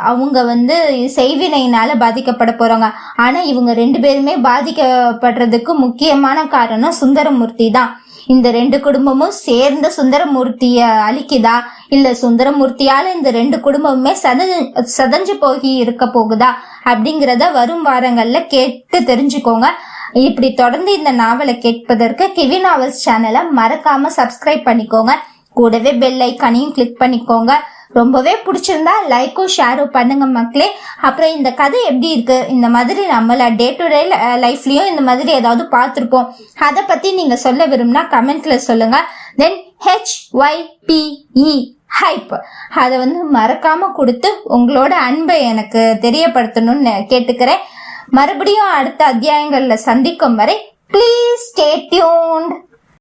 Speaker 1: அவங்க வந்து செய்வினையினால பாதிக்கப்பட போறாங்க. ஆனா இவங்க 2 பேருமே பாதிக்கப்படுறதுக்கு முக்கியமான காரணம் சுந்தரமூர்த்தி தான். இந்த 2 குடும்பமும் சேர்ந்து சுந்தரமூர்த்திய அழிக்குதா, இல்ல சுந்தரமூர்த்தியால இந்த 2 குடும்பமுமே சதஞ்சு போகி இருக்க போகுதா அப்படிங்கிறத வரும் வாரங்கள்ல கேட்டு தெரிஞ்சுக்கோங்க. இப்படி தொடர்ந்து இந்த நாவலை கேட்பதற்கு கிவி நாவல்ஸ் சேனலை மறக்காம சப்ஸ்கிரைப் பண்ணிக்கோங்க. கூடவே பெல் ஐக்கானையும் கிளிக் பண்ணிக்கோங்க. ரொம்பவே பிடிச்சிருந்தா லைக்கும் ஷேரும் பண்ணுங்க மக்களே. அப்புறம் இந்த கதை எப்படி இருக்கு, இந்த மாதிரி நம்மள டே டு டே லைஃப்லயும் இந்த மாதிரி ஏதாவது பார்த்திருப்போம், அதை பத்தி நீங்க சொல்ல விரும்பினா கமெண்ட்ல சொல்லுங்க. தென் HYPE ஹைப் அதை வந்து மறக்காம கொடுத்து உங்களோட அன்பை எனக்கு தெரியப்படுத்தணும்னு கேட்டுக்கிறேன். மறுபடியும் அடுத்த அத்தியாயங்கள்ல சந்திக்கும் வரை ப்ளீஸ் ஸ்டே டியூன்ட்.